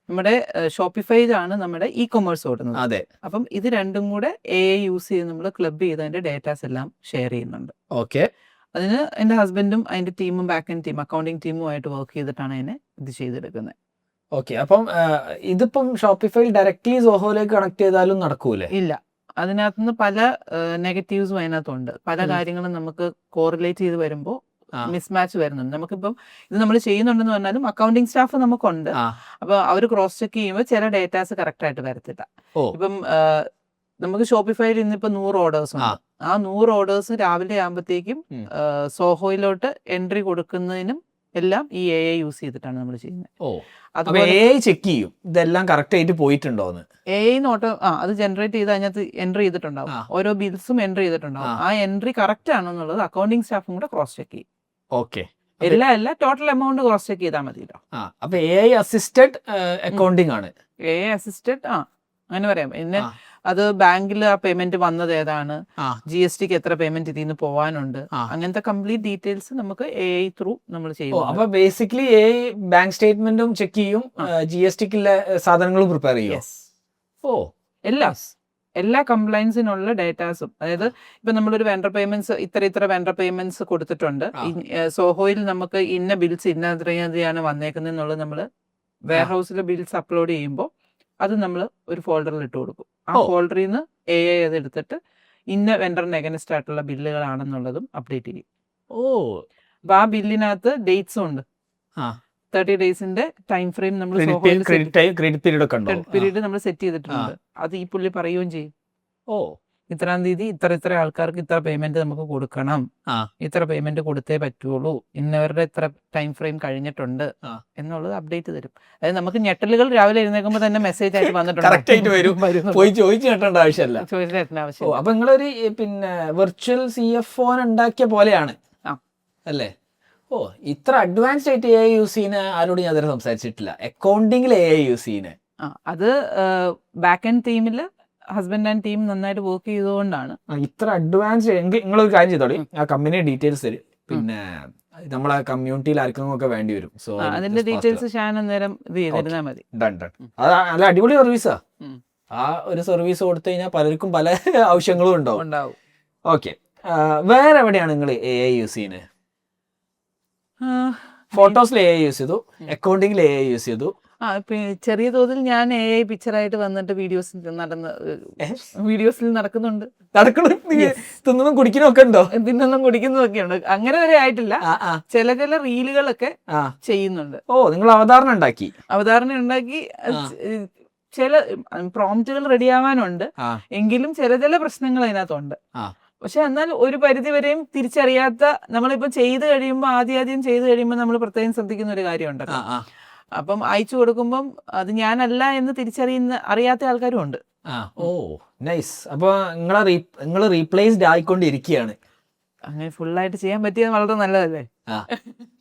നമ്മുടെ ഷോപ്പിഫൈയിലാണ് നമ്മുടെ കൊമേഴ്സ് ഓടുന്നത്. അതെ. അപ്പം ഇത് രണ്ടും കൂടെ AI യൂസ് ചെയ്ത് നമ്മൾ ക്ലബ് ചെയ്ത് അതിന്റെ ഡേറ്റാസ് എല്ലാം ഷെയർ ചെയ്യുന്നുണ്ട്. ഓക്കെ. അതിന് എൻ്റെ ഹസ്ബൻഡും അതിന്റെ ടീമും ബാക്ക് എൻഡ് ടീം അക്കൗണ്ടിങ് ടീമുമായിട്ട് വർക്ക് ചെയ്തിട്ടാണ് അതിനെ ഇത് ചെയ്തെടുക്കുന്നത്. ഓക്കെ, അപ്പം ഇതിപ്പം ഷോപ്പിഫൈയിൽ ഡയറക്റ്റ്ലി സോഹോയിലേക്ക് കണക്ട് ചെയ്താലും നടക്കൂലേ? ഇല്ല, അതിനകത്തുനിന്ന് പല നെഗറ്റീവ്സും അതിനകത്തുണ്ട്. പല കാര്യങ്ങളും നമുക്ക് കോറിലേറ്റ് ചെയ്ത് വരുമ്പോൾ മിസ്മാച്ച് വരുന്നുണ്ട്. നമുക്കിപ്പം ഇത് നമ്മൾ ചെയ്യുന്നുണ്ടെന്ന് പറഞ്ഞാലും അക്കൗണ്ടിങ് സ്റ്റാഫ് നമുക്കുണ്ട്. അപ്പൊ അവർ ക്രോസ് ചെക്ക് ചെയ്യുമ്പോൾ ചില ഡേറ്റാസ് കറക്റ്റ് ആയിട്ട് വരത്തില്ല. ഇപ്പം നമുക്ക് ഷോപ്പിഫൈയിൽ ഇന്നിപ്പോ 100 ഓർഡേഴ്സ് ഉണ്ട്. ആ 100 ഓർഡേഴ്സ് രാവിലെ ആകുമ്പോഴത്തേക്കും സോഹോയിലോട്ട് എൻട്രി കൊടുക്കുന്നതിനും എല്ലാം ഈ AI യൂസ് ചെയ്തിട്ടാണ് നമ്മൾ ചെയ്യുന്നത്. AI ചെക്ക് ചെയ്യും ഇതെല്ലാം കറക്റ്റ് ആയിട്ട് പോയിട്ടുണ്ടോന്ന്. AI അത് ജനറേറ്റ് ചെയ്ത് അതിനകത്ത് എൻട്രി ചെയ്തിട്ടുണ്ടാവും. ഓരോ ബിൽസും എൻട്രി ചെയ്തിട്ടുണ്ടാവും. ആ എൻട്രി കറക്റ്റ് ആണോ എന്നുള്ളത് അക്കൗണ്ടിങ് സ്റ്റാഫും കൂടെ ക്രോസ് ചെക്ക് ചെയ്യും. ഓക്കെ, എല്ലാം ടോട്ടൽ എമൗണ്ട് ക്രോസ് ചെക്ക് ചെയ്താൽ മതിയല്ലോ. അപ്പൊ AI അസിസ്റ്റഡ് അക്കൗണ്ടിങ് ആണ്. AI അസിസ്റ്റഡ് അങ്ങനെ പറയാം. പിന്നെ അത് ബാങ്കിൽ ആ പേയ്മെന്റ് വന്നത് ഏതാണ്, GSTക്ക് എത്ര പേയ്മെന്റ് ഇതിൽ നിന്ന് പോവാനുണ്ട്, അങ്ങനത്തെ കംപ്ലീറ്റ് ഡീറ്റെയിൽസ് നമുക്ക് AI ത്രൂ നമ്മൾ ചെയ്യും. അപ്പൊ ബേസിക്കലി AI ബാങ്ക് സ്റ്റേറ്റ്മെന്റും ചെക്ക് ചെയ്യും, GSTക്കുള്ള സാധനങ്ങളും പ്രിപ്പയർ ചെയ്യും. എല്ലാ കംപ്ലൈൻസിനുള്ള ഡേറ്റാസും, അതായത് ഇപ്പൊ നമ്മളൊരു വെണ്ടർ പേയ്മെന്റ്സ് ഇത്ര വെണ്ടർ പേയ്മെന്റ്സ് കൊടുത്തിട്ടുണ്ട്, സോഹോയിൽ നമുക്ക് ഇന്ന ബിൽസ് ഇന്നത്രയാണ് വന്നേക്കുന്നത് എന്നുള്ളത് നമ്മൾ വെയർ ഹൗസിലെ ബിൽസ് അപ്ലോഡ് ചെയ്യുമ്പോൾ അത് നമ്മൾ ഒരു ഫോൾഡറിൽ ഇട്ട് കൊടുക്കും. ആ ഫോൾഡറിൽ നിന്ന് AI അത് എടുത്തിട്ട് ഇന്ന വെണ്ടറിന് എഗൻസ്റ്റ് ആയിട്ടുള്ള ബില്ലുകളാണെന്നുള്ളതും അപ്ഡേറ്റ് ചെയ്യും. അപ്പൊ ആ ബില്ലിനകത്ത് ഡേറ്റ്സും ഉണ്ട്. 30 ഡേയ്സിന്റെ ടൈം ഫ്രെയിം നമ്മൾ ക്രെഡിറ്റ് പീരീഡ് നമ്മൾ സെറ്റ് ചെയ്തിട്ടുണ്ട്. അത് ഈ പുള്ളി പറയുകയും ചെയ്യും. ഇത്രാം തീയതി ഇത്ര ആൾക്കാർക്ക് ഇത്ര പേയ്മെന്റ് നമുക്ക് കൊടുക്കണം, ഇത്ര പേയ്മെന്റ് കൊടുത്തേ പറ്റുള്ളൂ, ഇന്നവരുടെ ഇത്ര ടൈം ഫ്രെയിം കഴിഞ്ഞിട്ടുണ്ട് എന്നുള്ളത് അപ്ഡേറ്റ് തരും. അതായത് നമുക്ക് ഞെട്ടലുകൾ രാവിലെ എഴുന്നേൽക്കുമ്പോൾ തന്നെ മെസ്സേജ് ആയിട്ട് വന്നിട്ടുണ്ട്. പോയി ചോദിച്ചു കേട്ടേണ്ട ആവശ്യമില്ല. അപ്പൊ നിങ്ങളൊരു പിന്നെ വെർച്വൽ CFO ഉണ്ടാക്കിയ പോലെയാണ് അല്ലേ? ഇത്ര അഡ്വാൻസ്ഡ് ആയിട്ട് AI യൂസ് ചെയ്യുന്ന ആരോട് ഞാൻ അതുവരെ സംസാരിച്ചിട്ടില്ല. അക്കൗണ്ടിങ്ങിൽ AI യൂസ് ചെയ്യുന്നത് അത് ബാക്ക് എൻഡ് ടീമിൽ ഹസ്ബൻഡ് ആൻഡ് ടീം നന്നായിട്ട് വർക്ക് ചെയ്തുകൊണ്ടാണ് ഇത്ര അഡ്വാൻസ്. നിങ്ങളൊരു കാര്യം ചെയ്തോളി, ആ കമ്പനി ഡീറ്റെയിൽസ് തരും, പിന്നെ നമ്മളെ കമ്മ്യൂണിറ്റിയിൽ ആർക്കും ഒക്കെ വേണ്ടി വരും. സോ അതിന്റെ ഡീറ്റെയിൽസ് നേരം ഇത് ചെയ്തിരുന്നാൽ മതി. അത് നല്ല അടിപൊളി സർവീസാ. ആ ഒരു സർവീസ് കൊടുത്തു കഴിഞ്ഞാൽ പലർക്കും പല ആവശ്യങ്ങളും ഉണ്ടാവും. ഓക്കെ, വേറെ എവിടെയാണ് നിങ്ങൾ AI യൂസ് ചെയ്യുന്നത്? ഫോട്ടോസിൽ AI യൂസ് ചെയ്തു, അക്കൗണ്ടിങ്ങിൽ AI യൂസ് ചെയ്തു. ചെറിയ തോതിൽ ഞാൻ AI പിക്ചറായിട്ട് വന്നിട്ട് വീഡിയോസിൽ നടക്കുന്നുണ്ട്. തിന്നൊന്നും കുടിക്കുന്നൊക്കെ ഉണ്ടോ? തിന്നൊന്നും കുടിക്കുന്നതൊക്കെ ഉണ്ട്. അങ്ങനെ വരെ ആയിട്ടില്ല. ചില റീലുകളൊക്കെ ചെയ്യുന്നുണ്ട്. നിങ്ങൾ അവതാരണം ഉണ്ടാക്കി ചില പ്രോംപ്റ്റുകൾ റെഡി ആവാനുണ്ട്. എങ്കിലും ചില പ്രശ്നങ്ങൾ അതിനകത്തുണ്ട്. പക്ഷെ എന്നാൽ ഒരു പരിധി വരെയും തിരിച്ചറിയാത്ത, നമ്മളിപ്പോ ചെയ്ത് കഴിയുമ്പോൾ ആദ്യം ചെയ്ത് കഴിയുമ്പോൾ നമ്മൾ പ്രത്യേകം ശ്രദ്ധിക്കുന്ന ഒരു കാര്യമുണ്ടല്ലോ. അപ്പം അയച്ചു കൊടുക്കുമ്പം അത് ഞാനല്ല എന്ന് അറിയാത്ത ആൾക്കാരും ഉണ്ട്. നൈസ്. അപ്പൊ നിങ്ങൾ റീപ്ലേസ്ഡ് ആയിക്കൊണ്ടിരിക്കുകയാണ്. അങ്ങനെ ഫുള്ളായിട്ട് ചെയ്യാൻ പറ്റിയത് വളരെ നല്ലതല്ലേ.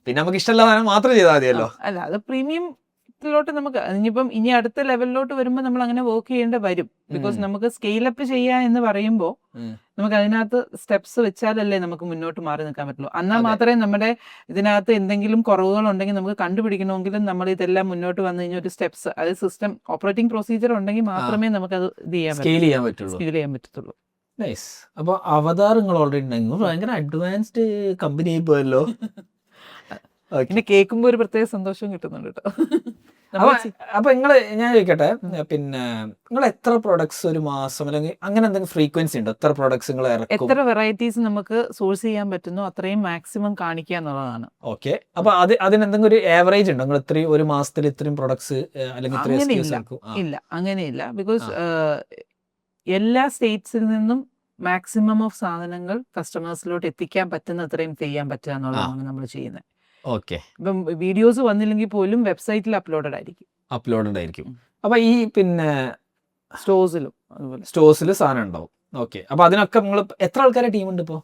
പിന്നെ നമുക്ക് ഇഷ്ടമുള്ള മാത്രം ചെയ്താൽ മതിയല്ലോ. അല്ല, അത് പ്രീമിയം നമുക്ക് ഇനി അടുത്ത ലെവലിലോട്ട് വരുമ്പോൾ നമ്മൾ അങ്ങനെ വർക്ക് ചെയ്യേണ്ടി വരും. ബിക്കോസ് നമുക്ക് സ്കെയിലപ്പ് ചെയ്യാ എന്ന് പറയുമ്പോൾ നമുക്ക് അതിനകത്ത് സ്റ്റെപ്സ് വെച്ചാലല്ലേ നമുക്ക് മുന്നോട്ട് മാറി നിൽക്കാൻ പറ്റുള്ളൂ. എന്നാൽ മാത്രമേ നമ്മുടെ ഇതിനകത്ത് എന്തെങ്കിലും കുറവുകൾ ഉണ്ടെങ്കിൽ നമുക്ക് കണ്ടുപിടിക്കണമെങ്കിലും നമ്മൾ ഇതെല്ലാം മുന്നോട്ട് വന്നു കഴിഞ്ഞാൽ ഒരു സ്റ്റെപ്സ്, അതായത് സിസ്റ്റം ഓപ്പറേറ്റിംഗ് പ്രൊസീജിയർ ഉണ്ടെങ്കിൽ മാത്രമേ നമുക്കത് സ്കെയിൽ ചെയ്യാൻ പറ്റത്തുള്ളൂ. നൈസ്. അപ്പോൾ അവതാരങ്ങൾ ഓൾറെഡി ഉണ്ടെങ്കിൽ ഭയങ്കര അഡ്വാൻസ്ഡ് കമ്പനി ആയി പോയല്ലോ. പിന്നെ കേൾക്കുമ്പോൾ ഒരു പ്രത്യേക സന്തോഷം കിട്ടുന്നുണ്ട് കേട്ടോ. അപ്പൊ ഞാൻ ചോദിക്കട്ടെ, പിന്നെ നിങ്ങൾ എത്ര പ്രൊഡക്ട്സ് ഒരു മാസം അല്ലെങ്കിൽ അങ്ങനെ എന്തെങ്കിലും ഫ്രീക്വൻസി ഉണ്ടോ? എത്ര പ്രൊഡക്ട്സ് നിങ്ങൾ ഇറക്കും? എത്ര വെറൈറ്റീസ് നമുക്ക് സോഴ്സ് ചെയ്യാൻ പറ്റുന്നു അത്രയും മാക്സിമം കാണിക്കുക എന്നുള്ളതാണ്. ഓക്കെ. അപ്പൊ അതിനെന്തെങ്കിലും ഒരു ആവറേജ് ഉണ്ടോ? നിങ്ങൾ ഇത്രയും ഒരു മാസത്തിൽ ഇത്രയും പ്രൊഡക്ട്സ് അല്ലെങ്കിൽ ഇല്ല, അങ്ങനെയില്ല. ബിക്കോസ് എല്ലാ സ്റ്റേറ്റ്സിൽ നിന്നും മാക്സിമം ഓഫ് സാധനങ്ങൾ കസ്റ്റമേഴ്സിലോട്ട് എത്തിക്കാൻ പറ്റുന്ന അത്രയും ചെയ്യാൻ പറ്റുക എന്നുള്ളതാണ് നമ്മൾ ചെയ്യുന്നത്. ഓക്കെ. ഇപ്പം വീഡിയോസ് വന്നില്ലെങ്കിൽ പോലും വെബ്സൈറ്റിൽ അപ്ലോഡഡ് ആയിരിക്കും. അപ്പൊ ഈ പിന്നെ സ്റ്റോഴ്സിൽ സാധനം ഉണ്ടാവും. ഓക്കെ. അപ്പൊ അതിനൊക്കെ നിങ്ങൾ എത്ര ആൾക്കാരെ ടീം ഉണ്ട് ഇപ്പോൾ?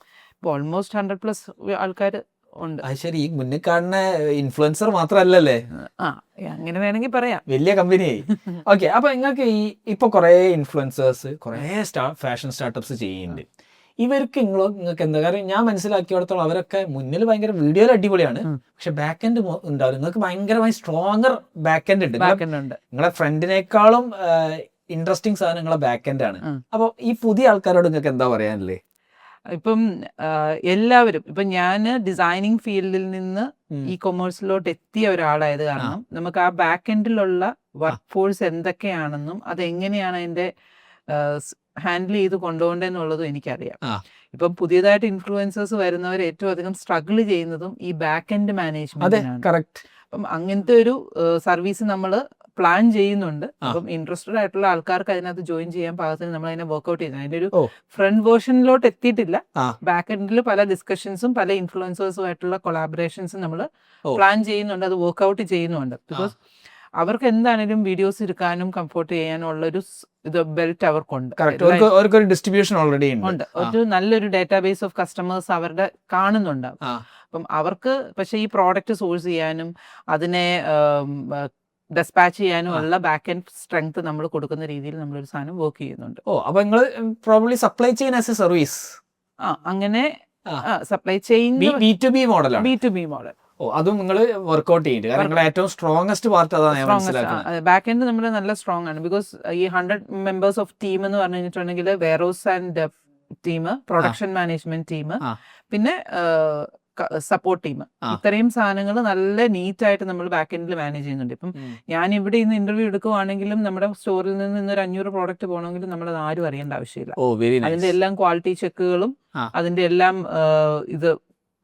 ഓൾമോസ്റ്റ് 100+ ആൾക്കാർ ഉണ്ട്. അത് ശരി. ഈ മുന്നിൽ കാണുന്ന ഇൻഫ്ലുവൻസർ മാത്രല്ലല്ലേ? അങ്ങനെ വേണമെങ്കിൽ പറയാം, വലിയ കമ്പനിയായി. ഓക്കെ. അപ്പൊ നിങ്ങൾക്ക് ഇപ്പൊ കുറെ ഇൻഫ്ലുവൻസേഴ്സ്, കുറെ ഫാഷൻ സ്റ്റാർട്ടപ്സ് ചെയ്യുന്നുണ്ട്. ഇവർക്ക് നിങ്ങൾക്ക് എന്താ കാര്യം? ഞാൻ മനസ്സിലാക്കിയോടത്തോളം അവരൊക്കെ മുന്നിൽ ഭയങ്കര വീഡിയോയിൽ അടിപൊളിയാണ്, പക്ഷെ ബാക്ക് എൻഡ് ഉണ്ടാവില്ല. നിങ്ങൾക്ക് ഭയങ്കരമായി സ്ട്രോങ്ങർ ബാക്ക് എൻഡ് ഉണ്ട്. നിങ്ങളെ ഫ്രണ്ടിനേക്കാളും ഇൻട്രസ്റ്റിംഗ് സാധനം നിങ്ങളെ ബാക്ക് എൻഡ് ആണ്. അപ്പൊ ഈ പുതിയ ആൾക്കാരോട് നിങ്ങൾക്ക് എന്താ പറയാനല്ലേ? ഇപ്പം എല്ലാവരും, ഇപ്പം ഞാൻ ഡിസൈനിങ് ഫീൽഡിൽ നിന്ന് ഈ കൊമേഴ്സിലോട്ട് എത്തിയ ഒരാളായത് കാരണം നമുക്ക് ആ ബാക്ക് എൻഡിലുള്ള വർക്ക് ഫോഴ്സ് എന്തൊക്കെയാണെന്നും അതെങ്ങനെയാണ് അതിന്റെ ഹാൻഡിൽ ചെയ്ത് കൊണ്ടുപോകേണ്ടതെന്നുള്ളതും എനിക്കറിയാം. ഇപ്പം പുതിയതായിട്ട് ഇൻഫ്ലുവൻസേഴ്സ് വരുന്നവർ ഏറ്റവും അധികം സ്ട്രഗിൾ ചെയ്യുന്നതും ഈ ബാക്ക് എൻഡ് മാനേജ്മെന്റിനാണ്. അപ്പം അങ്ങനത്തെ ഒരു സർവീസ് നമ്മൾ പ്ലാൻ ചെയ്യുന്നുണ്ട്. അപ്പം ഇൻട്രസ്റ്റഡ് ആയിട്ടുള്ള ആൾക്കാർക്ക് അതിനകത്ത് ജോയിൻ ചെയ്യാൻ പാകത്തിന് നമ്മൾ അതിനെ വർക്ക്ഔട്ട് ചെയ്യുന്നത്. അതിന്റെ ഒരു ഫ്രണ്ട് വേർഷനിലോട്ട് എത്തിയിട്ടില്ല. ബാക്ക് എൻഡിൽ പല ഡിസ്കഷൻസും പല ഇൻഫ്ലുവൻസേഴ്സും ആയിട്ടുള്ള കൊളാബറേഷൻസും നമ്മൾ പ്ലാൻ ചെയ്യുന്നുണ്ട്, അത് വർക്ക്ഔട്ട് ചെയ്യുന്നുണ്ട്. ബിക്കോസ് അവർക്ക് എന്താണെങ്കിലും വീഡിയോസ് എടുക്കാനും കംഫോർട്ട് ചെയ്യാനും ഉള്ള ഒരു ബെൽറ്റ് അവർക്കുണ്ട്. ഡിസ്ട്രിബ്യൂഷൻ ഓൾറെഡി ഉണ്ട്. ഒരു നല്ലൊരു ഡാറ്റാബേസ് ഓഫ് കസ്റ്റമേഴ്സ് അവരുടെ കാണുന്നുണ്ട്. അപ്പം അവർക്ക് പക്ഷേ ഈ പ്രോഡക്റ്റ് സോഴ്സ് ചെയ്യാനും അതിനെ ഡെസ്പാച്ച് ചെയ്യാനും ഉള്ള ബാക്ക് എൻഡ് സ്ട്രെങ്ത് നമ്മൾ കൊടുക്കുന്ന രീതിയിൽ നമ്മളൊരു സാധനം വർക്ക് ചെയ്യുന്നുണ്ട്. അപ്പൊ നിങ്ങൾ probably supply chain as A service അങ്ങനെ സപ്ലൈ ചെയിൻ B2B മോഡൽ. അതും നിങ്ങൾ വർക്ക്ഔട്ട് ചെയ്യുന്നുണ്ട്. കാരണം ഏറ്റവും സ്ട്രോങ്ങസ്റ്റ് പാർട്ട് അതാണ് ഞാൻ മനസ്സിലാക്കുന്നത്. ബാക്ക് എൻഡ് നമ്മൾ നല്ല സ്ട്രോങ് ആണ്. ബിക്കോസ് ഈ 100 members ഓഫ് ടീം എന്ന് പറഞ്ഞു കഴിഞ്ഞിട്ടുണ്ടെങ്കിൽ warehouse and team, production management team, പിന്നെ സപ്പോർട്ട് ടീം, ഇത്രയും സാധനങ്ങൾ നല്ല നീറ്റ് ആയിട്ട് നമ്മൾ ബാക്ക് എൻഡിൽ മാനേജ് ചെയ്യുന്നുണ്ട്. ഇപ്പം ഞാൻ ഇവിടെ ഇന്ന് ഇന്റർവ്യൂ എടുക്കുവാണെങ്കിലും നമ്മുടെ സ്റ്റോറിൽ നിന്ന് ഇന്നൊരു 500 പ്രോഡക്റ്റ് പോകണമെങ്കിലും നമ്മളത് ആരും അറിയേണ്ട ആവശ്യമില്ല. അതിന്റെ എല്ലാം ക്വാളിറ്റി ചെക്കുകളും അതിന്റെ എല്ലാം ഇത്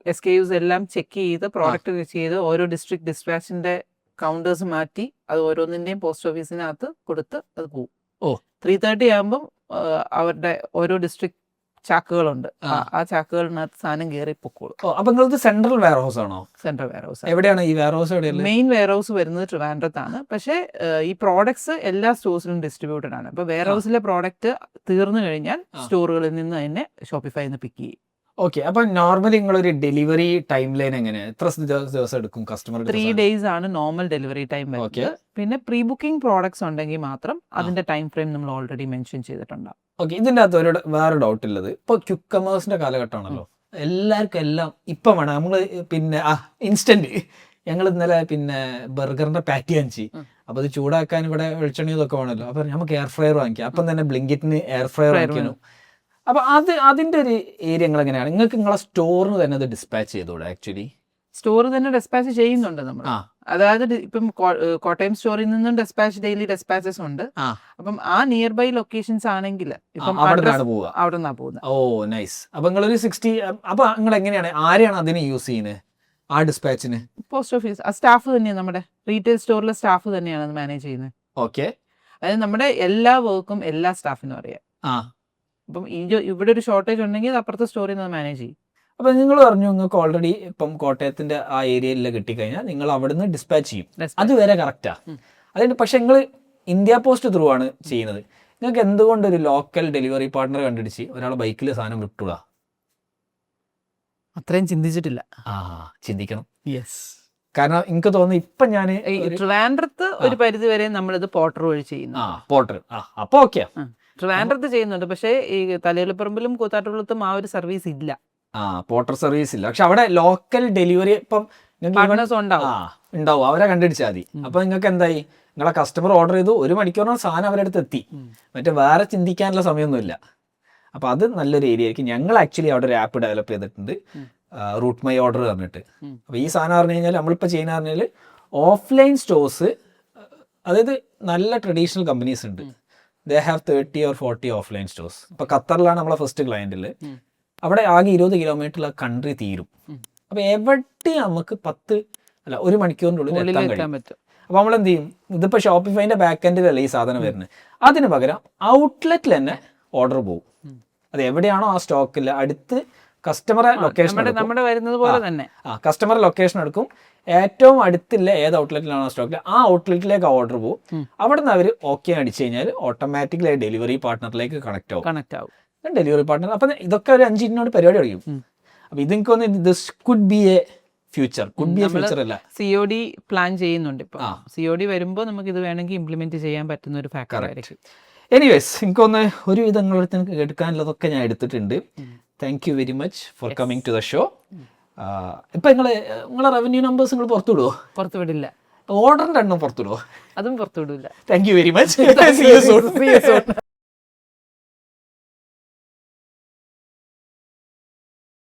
SKUs എല്ലാം ചെക്ക് ചെയ്ത് പ്രോഡക്റ്റ് ചെയ്ത് ഓരോ ഡിസ്ട്രിക്ട് ഡിസ്പാച്ചിന്റെ കൗണ്ടേഴ്സ് മാറ്റി അത് ഓരോന്നിന്റെയും പോസ്റ്റ് ഓഫീസിനകത്ത് കൊടുത്ത് അത് പോകും. 3:30 ആകുമ്പം അവരുടെ ഓരോ ഡിസ്ട്രിക്ട് ചാക്കുകളുണ്ട്, ആ ചാക്കുകളിനകത്ത് സാധനം കയറി പൊക്കോളും. അപ്പൊ നിങ്ങൾക്ക് സെൻട്രൽ വെയർഹൗസ് ആണോ? Central warehouse. എവിടെയാണ് ഈ വെയർഹൗസ്? മെയിൻ വെയർഹൗസ് വരുന്നത് ട്രിവാൻഡ്രത്താണ്. പക്ഷേ ഈ പ്രോഡക്ട്സ് എല്ലാ സ്റ്റോഴ്സിലും ഡിസ്ട്രിബ്യൂട്ടഡ് ആണ്. അപ്പൊ വെയർഹൗസിലെ പ്രോഡക്റ്റ് തീർന്നു കഴിഞ്ഞാൽ സ്റ്റോറുകളിൽ നിന്ന് തന്നെ ഷോപ്പിഫൈയിൽ നിന്ന് പിക്ക് ചെയ്യും. ഓക്കെ. അപ്പൊ നോർമലി നിങ്ങളൊരു ഡെലിവറി ടൈം ലൈൻ എങ്ങനെ, എത്ര ദിവസം എടുക്കും കസ്റ്റമർ? 3 days ആണ് നോർമൽ ഡെലിവറി ടൈം. പിന്നെ പ്രീ ബുക്കിംഗ് പ്രോഡക്ട്സ് ഉണ്ടെങ്കിൽ മാത്രം അതിന്റെ ടൈം ഫ്രെയിം നമ്മൾ ഓൾറെഡി മെൻഷൻ ചെയ്തിട്ടുണ്ടാവും. ഓക്കെ. ഇതിന്റെ അകത്ത് വേറെ ഡൗട്ട് ഉള്ളത്, ഇപ്പൊ ക്വിക്ക് കമേഴ്സിന്റെ കാലഘട്ടമാണല്ലോ, എല്ലാവർക്കും എല്ലാം ഇപ്പം വേണം. നമ്മള് പിന്നെ ഇൻസ്റ്റന്റ്, ഞങ്ങൾ ഇന്നലെ പിന്നെ ബർഗറിന്റെ പാറ്റി വാങ്ങിച്ചു, അപ്പൊ അത് ചൂടാക്കാൻ ഇവിടെ വെളിച്ചെണ്ണ ഇതൊക്കെ വേണമല്ലോ. അപ്പൊ നമുക്ക് എയർ ഫ്രയർ വാങ്ങിക്കാം. അപ്പം തന്നെ ബ്ലിങ്കിറ്റിന് എയർ ഫ്രയർ വാങ്ങിക്കണം. അപ്പൊ അതിന്റെ ഒരു ഏരിയ എങ്ങനെയാണ്? നിങ്ങൾക്ക് നിങ്ങളെ സ്റ്റോറിന് തന്നെ അത് ഡിസ്പാച്ച് ചെയ്തോളൂ? ആക്ച്വലി സ്റ്റോർ തന്നെ ഡിസ്പാച്ച് ചെയ്യുന്നുണ്ട് നമ്മൾ. അതായത് ഇപ്പം കോട്ടയം സ്റ്റോറിൽ നിന്നും ഡെയിലി ഡിസ്പാച്ചസ് ഉണ്ട്. അപ്പം ആ നിയർ ബൈ ലൊക്കേഷൻസ് ആണെങ്കിൽ ഇപ്പം അവിടെ നിന്നാണ് പോകുന്നത്. ഓ നൈസ്. അപ്പൊ നിങ്ങളൊരു 60, അപ്പൊ നിങ്ങൾ എങ്ങനെയാണ്, ആരെയാണ് അതിന് യൂസ് ചെയ്യുന്നത് ആ ഡിസ്പാച്ചിന്? പോസ്റ്റ് ഓഫീസ് സ്റ്റാഫ് തന്നെയാണ്, നമ്മുടെ റീറ്റെയിൽ സ്റ്റോറിലെ സ്റ്റാഫ് തന്നെയാണ് അത് മാനേജ് ചെയ്യുന്നത്. ഓക്കെ. അതായത് നമ്മുടെ എല്ലാ വർക്കും എല്ലാ സ്റ്റാഫിനും അറിയാം. അപ്പം ഇവിടെ ഒരു ഷോർട്ടേജ് ഉണ്ടെങ്കിൽ അപ്പുറത്തെ സ്റ്റോറിൽ നിന്ന് മാനേജ് ചെയ്യും. അപ്പം നിങ്ങൾ പറഞ്ഞു നിങ്ങൾക്ക് ഓൾറെഡി ഇപ്പം കോട്ടയത്തിന്റെ ആ ഏരിയയിൽ കിട്ടിക്കഴിഞ്ഞാൽ നിങ്ങൾ അവിടെ നിന്ന് ഡിസ്പാച്ച് ചെയ്യും, അതുവരെ കറക്റ്റാ. അതുകൊണ്ട് പക്ഷെ നിങ്ങൾ ഇന്ത്യ പോസ്റ്റ് ത്രൂ ആണ് ചെയ്യുന്നത്. നിങ്ങൾക്ക് എന്തുകൊണ്ട് ഒരു ലോക്കൽ ഡെലിവറി പാർട്ട്ണർ കണ്ടുപിടിച്ച് ഒരാളെ ബൈക്കിൽ സാധനം വിട്ടുക? അത്രയും ചിന്തിച്ചിട്ടില്ല. ചിന്തിക്കണം. യെസ്. കാരണം എനിക്ക് തോന്നുന്നു ഇപ്പൊ ഞാൻ ട്രിവാൻഡ്രത്ത് ഒരു പരിധി വരെ നമ്മളിത് പോർട്ടർ വഴി ചെയ്യുന്നു. പോർട്ടർ അപ്പൊ ഓക്കെ. ട്രിവാൻഡ്രത്ത് ചെയ്യുന്നുണ്ട്, പക്ഷേ ഈ തലയിലപ്പറമ്പിലും കൂത്താട്ടുകുളത്തും ആ ഒരു സർവീസ് ഇല്ല. പോർട്ടർ സർവീസ് ഇല്ല. പക്ഷെ അവിടെ ലോക്കൽ ഡെലിവറി ഇപ്പം ഉണ്ടാവും, അവരെ കണ്ടുപിടിച്ചാൽ മതി. അപ്പൊ നിങ്ങൾക്ക് എന്തായി, നിങ്ങളെ കസ്റ്റമർ ഓർഡർ ചെയ്തു, 1 മണിക്കൂറിനോട് സാധനം അവരുടെ അടുത്ത് എത്തി. മറ്റേ വേറെ ചിന്തിക്കാനുള്ള സമയമൊന്നുമില്ല. അപ്പൊ അത് നല്ലൊരു ഏരിയ ആയിരിക്കും. ഞങ്ങൾ ആക്ച്വലി അവിടെ ഒരു ആപ്പ് ഡെവലപ്പ് ചെയ്തിട്ടുണ്ട്. റൂട്ട് മൈ ഓർഡർ പറഞ്ഞിട്ട്. അപ്പോൾ ഈ സാധനം പറഞ്ഞു കഴിഞ്ഞാൽ നമ്മളിപ്പോൾ ചെയ്യുന്ന പറഞ്ഞാൽ ഓഫ്ലൈൻ സ്റ്റോഴ്സ്, അതായത് നല്ല ട്രഡീഷണൽ കമ്പനീസ് ഉണ്ട്, they have 30 or 40 offline stores. ഇപ്പോൾ ഖത്തറിലാണ് നമ്മളെ ഫസ്റ്റ് ക്ലയൻറ്റിൽ. അവിടെ ആകെ 20 കിലോമീറ്ററിലുള്ള കൺട്രി തീരും. അപ്പോൾ എവിടെ നമുക്ക് 1 മണിക്കൂറിൻ്റെ ഉള്ളിൽ എത്താൻ പറ്റും. അപ്പോൾ നമ്മൾ എന്ത് ചെയ്യും, ഇതിപ്പോൾ ഷോപ്പിഫൈൻ്റെ ബാക്ക് എൻഡിലല്ല ഈ സാധനം വരുന്നത്, അതിന് പകരം ഔട്ട്ലെറ്റിൽ തന്നെ ഓർഡർ പോകും. അത് എവിടെയാണോ ആ സ്റ്റോക്കില്ല അടുത്ത് കസ്റ്റമറെ ലൊക്കേഷൻ നമ്മുടെ വരുന്നത് പോലെ തന്നെ കസ്റ്റമർ ലൊക്കേഷൻ എടുക്കും, ഏറ്റവും അടുത്തില്ല ഏത് ഔട്ട്ലെറ്റിലാണോ സ്റ്റോക്കിൽ ആ ഔട്ട്ലെറ്റിലേക്ക് ഓർഡർ പോകും. അവിടെ നിന്ന് അവർ ഓക്കെ അടിച്ചു കഴിഞ്ഞാൽ ഓട്ടോമാറ്റിക്കലി ഡെലിവറി പാർട്ട്ണറിലേക്ക് കണക്ട് ആവും. Delivery partner. അപ്പം ഇതൊക്കെ ഒരു 5 മിനിറ്റിനോട് പരിപാടി കഴിയും. അപ്പം ഇതെനിക്കൊന്ന് this could be a future അല്ല. COD പ്ലാൻ ചെയ്യുന്നുണ്ട് ഇപ്പോൾ. COD വരുമ്പോൾ നമുക്ക് ഇത് വേണമെങ്കിൽ ഇംപ്ലിമെന്റ് ചെയ്യാൻ പറ്റുന്ന ഒരു ഫാക്ടർ ആയിരിക്കും. എനിവേസ് എനിക്കൊന്ന് ഒരു വിധങ്ങളടുത്ത് എനിക്ക് എടുക്കാനുള്ളതൊക്കെ ഞാൻ എടുത്തിട്ടുണ്ട്. Thank you very much for coming to the show. ഇപ്പം നിങ്ങളെ റവന്യൂ നമ്പേഴ്സ് നിങ്ങൾ പുറത്തുവിടുമോ? പുറത്തുവിടില്ല. ഓർഡറിൻ്റെ എണ്ണം പുറത്തുവിടുമോ? അതും പുറത്തുവിടില്ല. Thank you very much.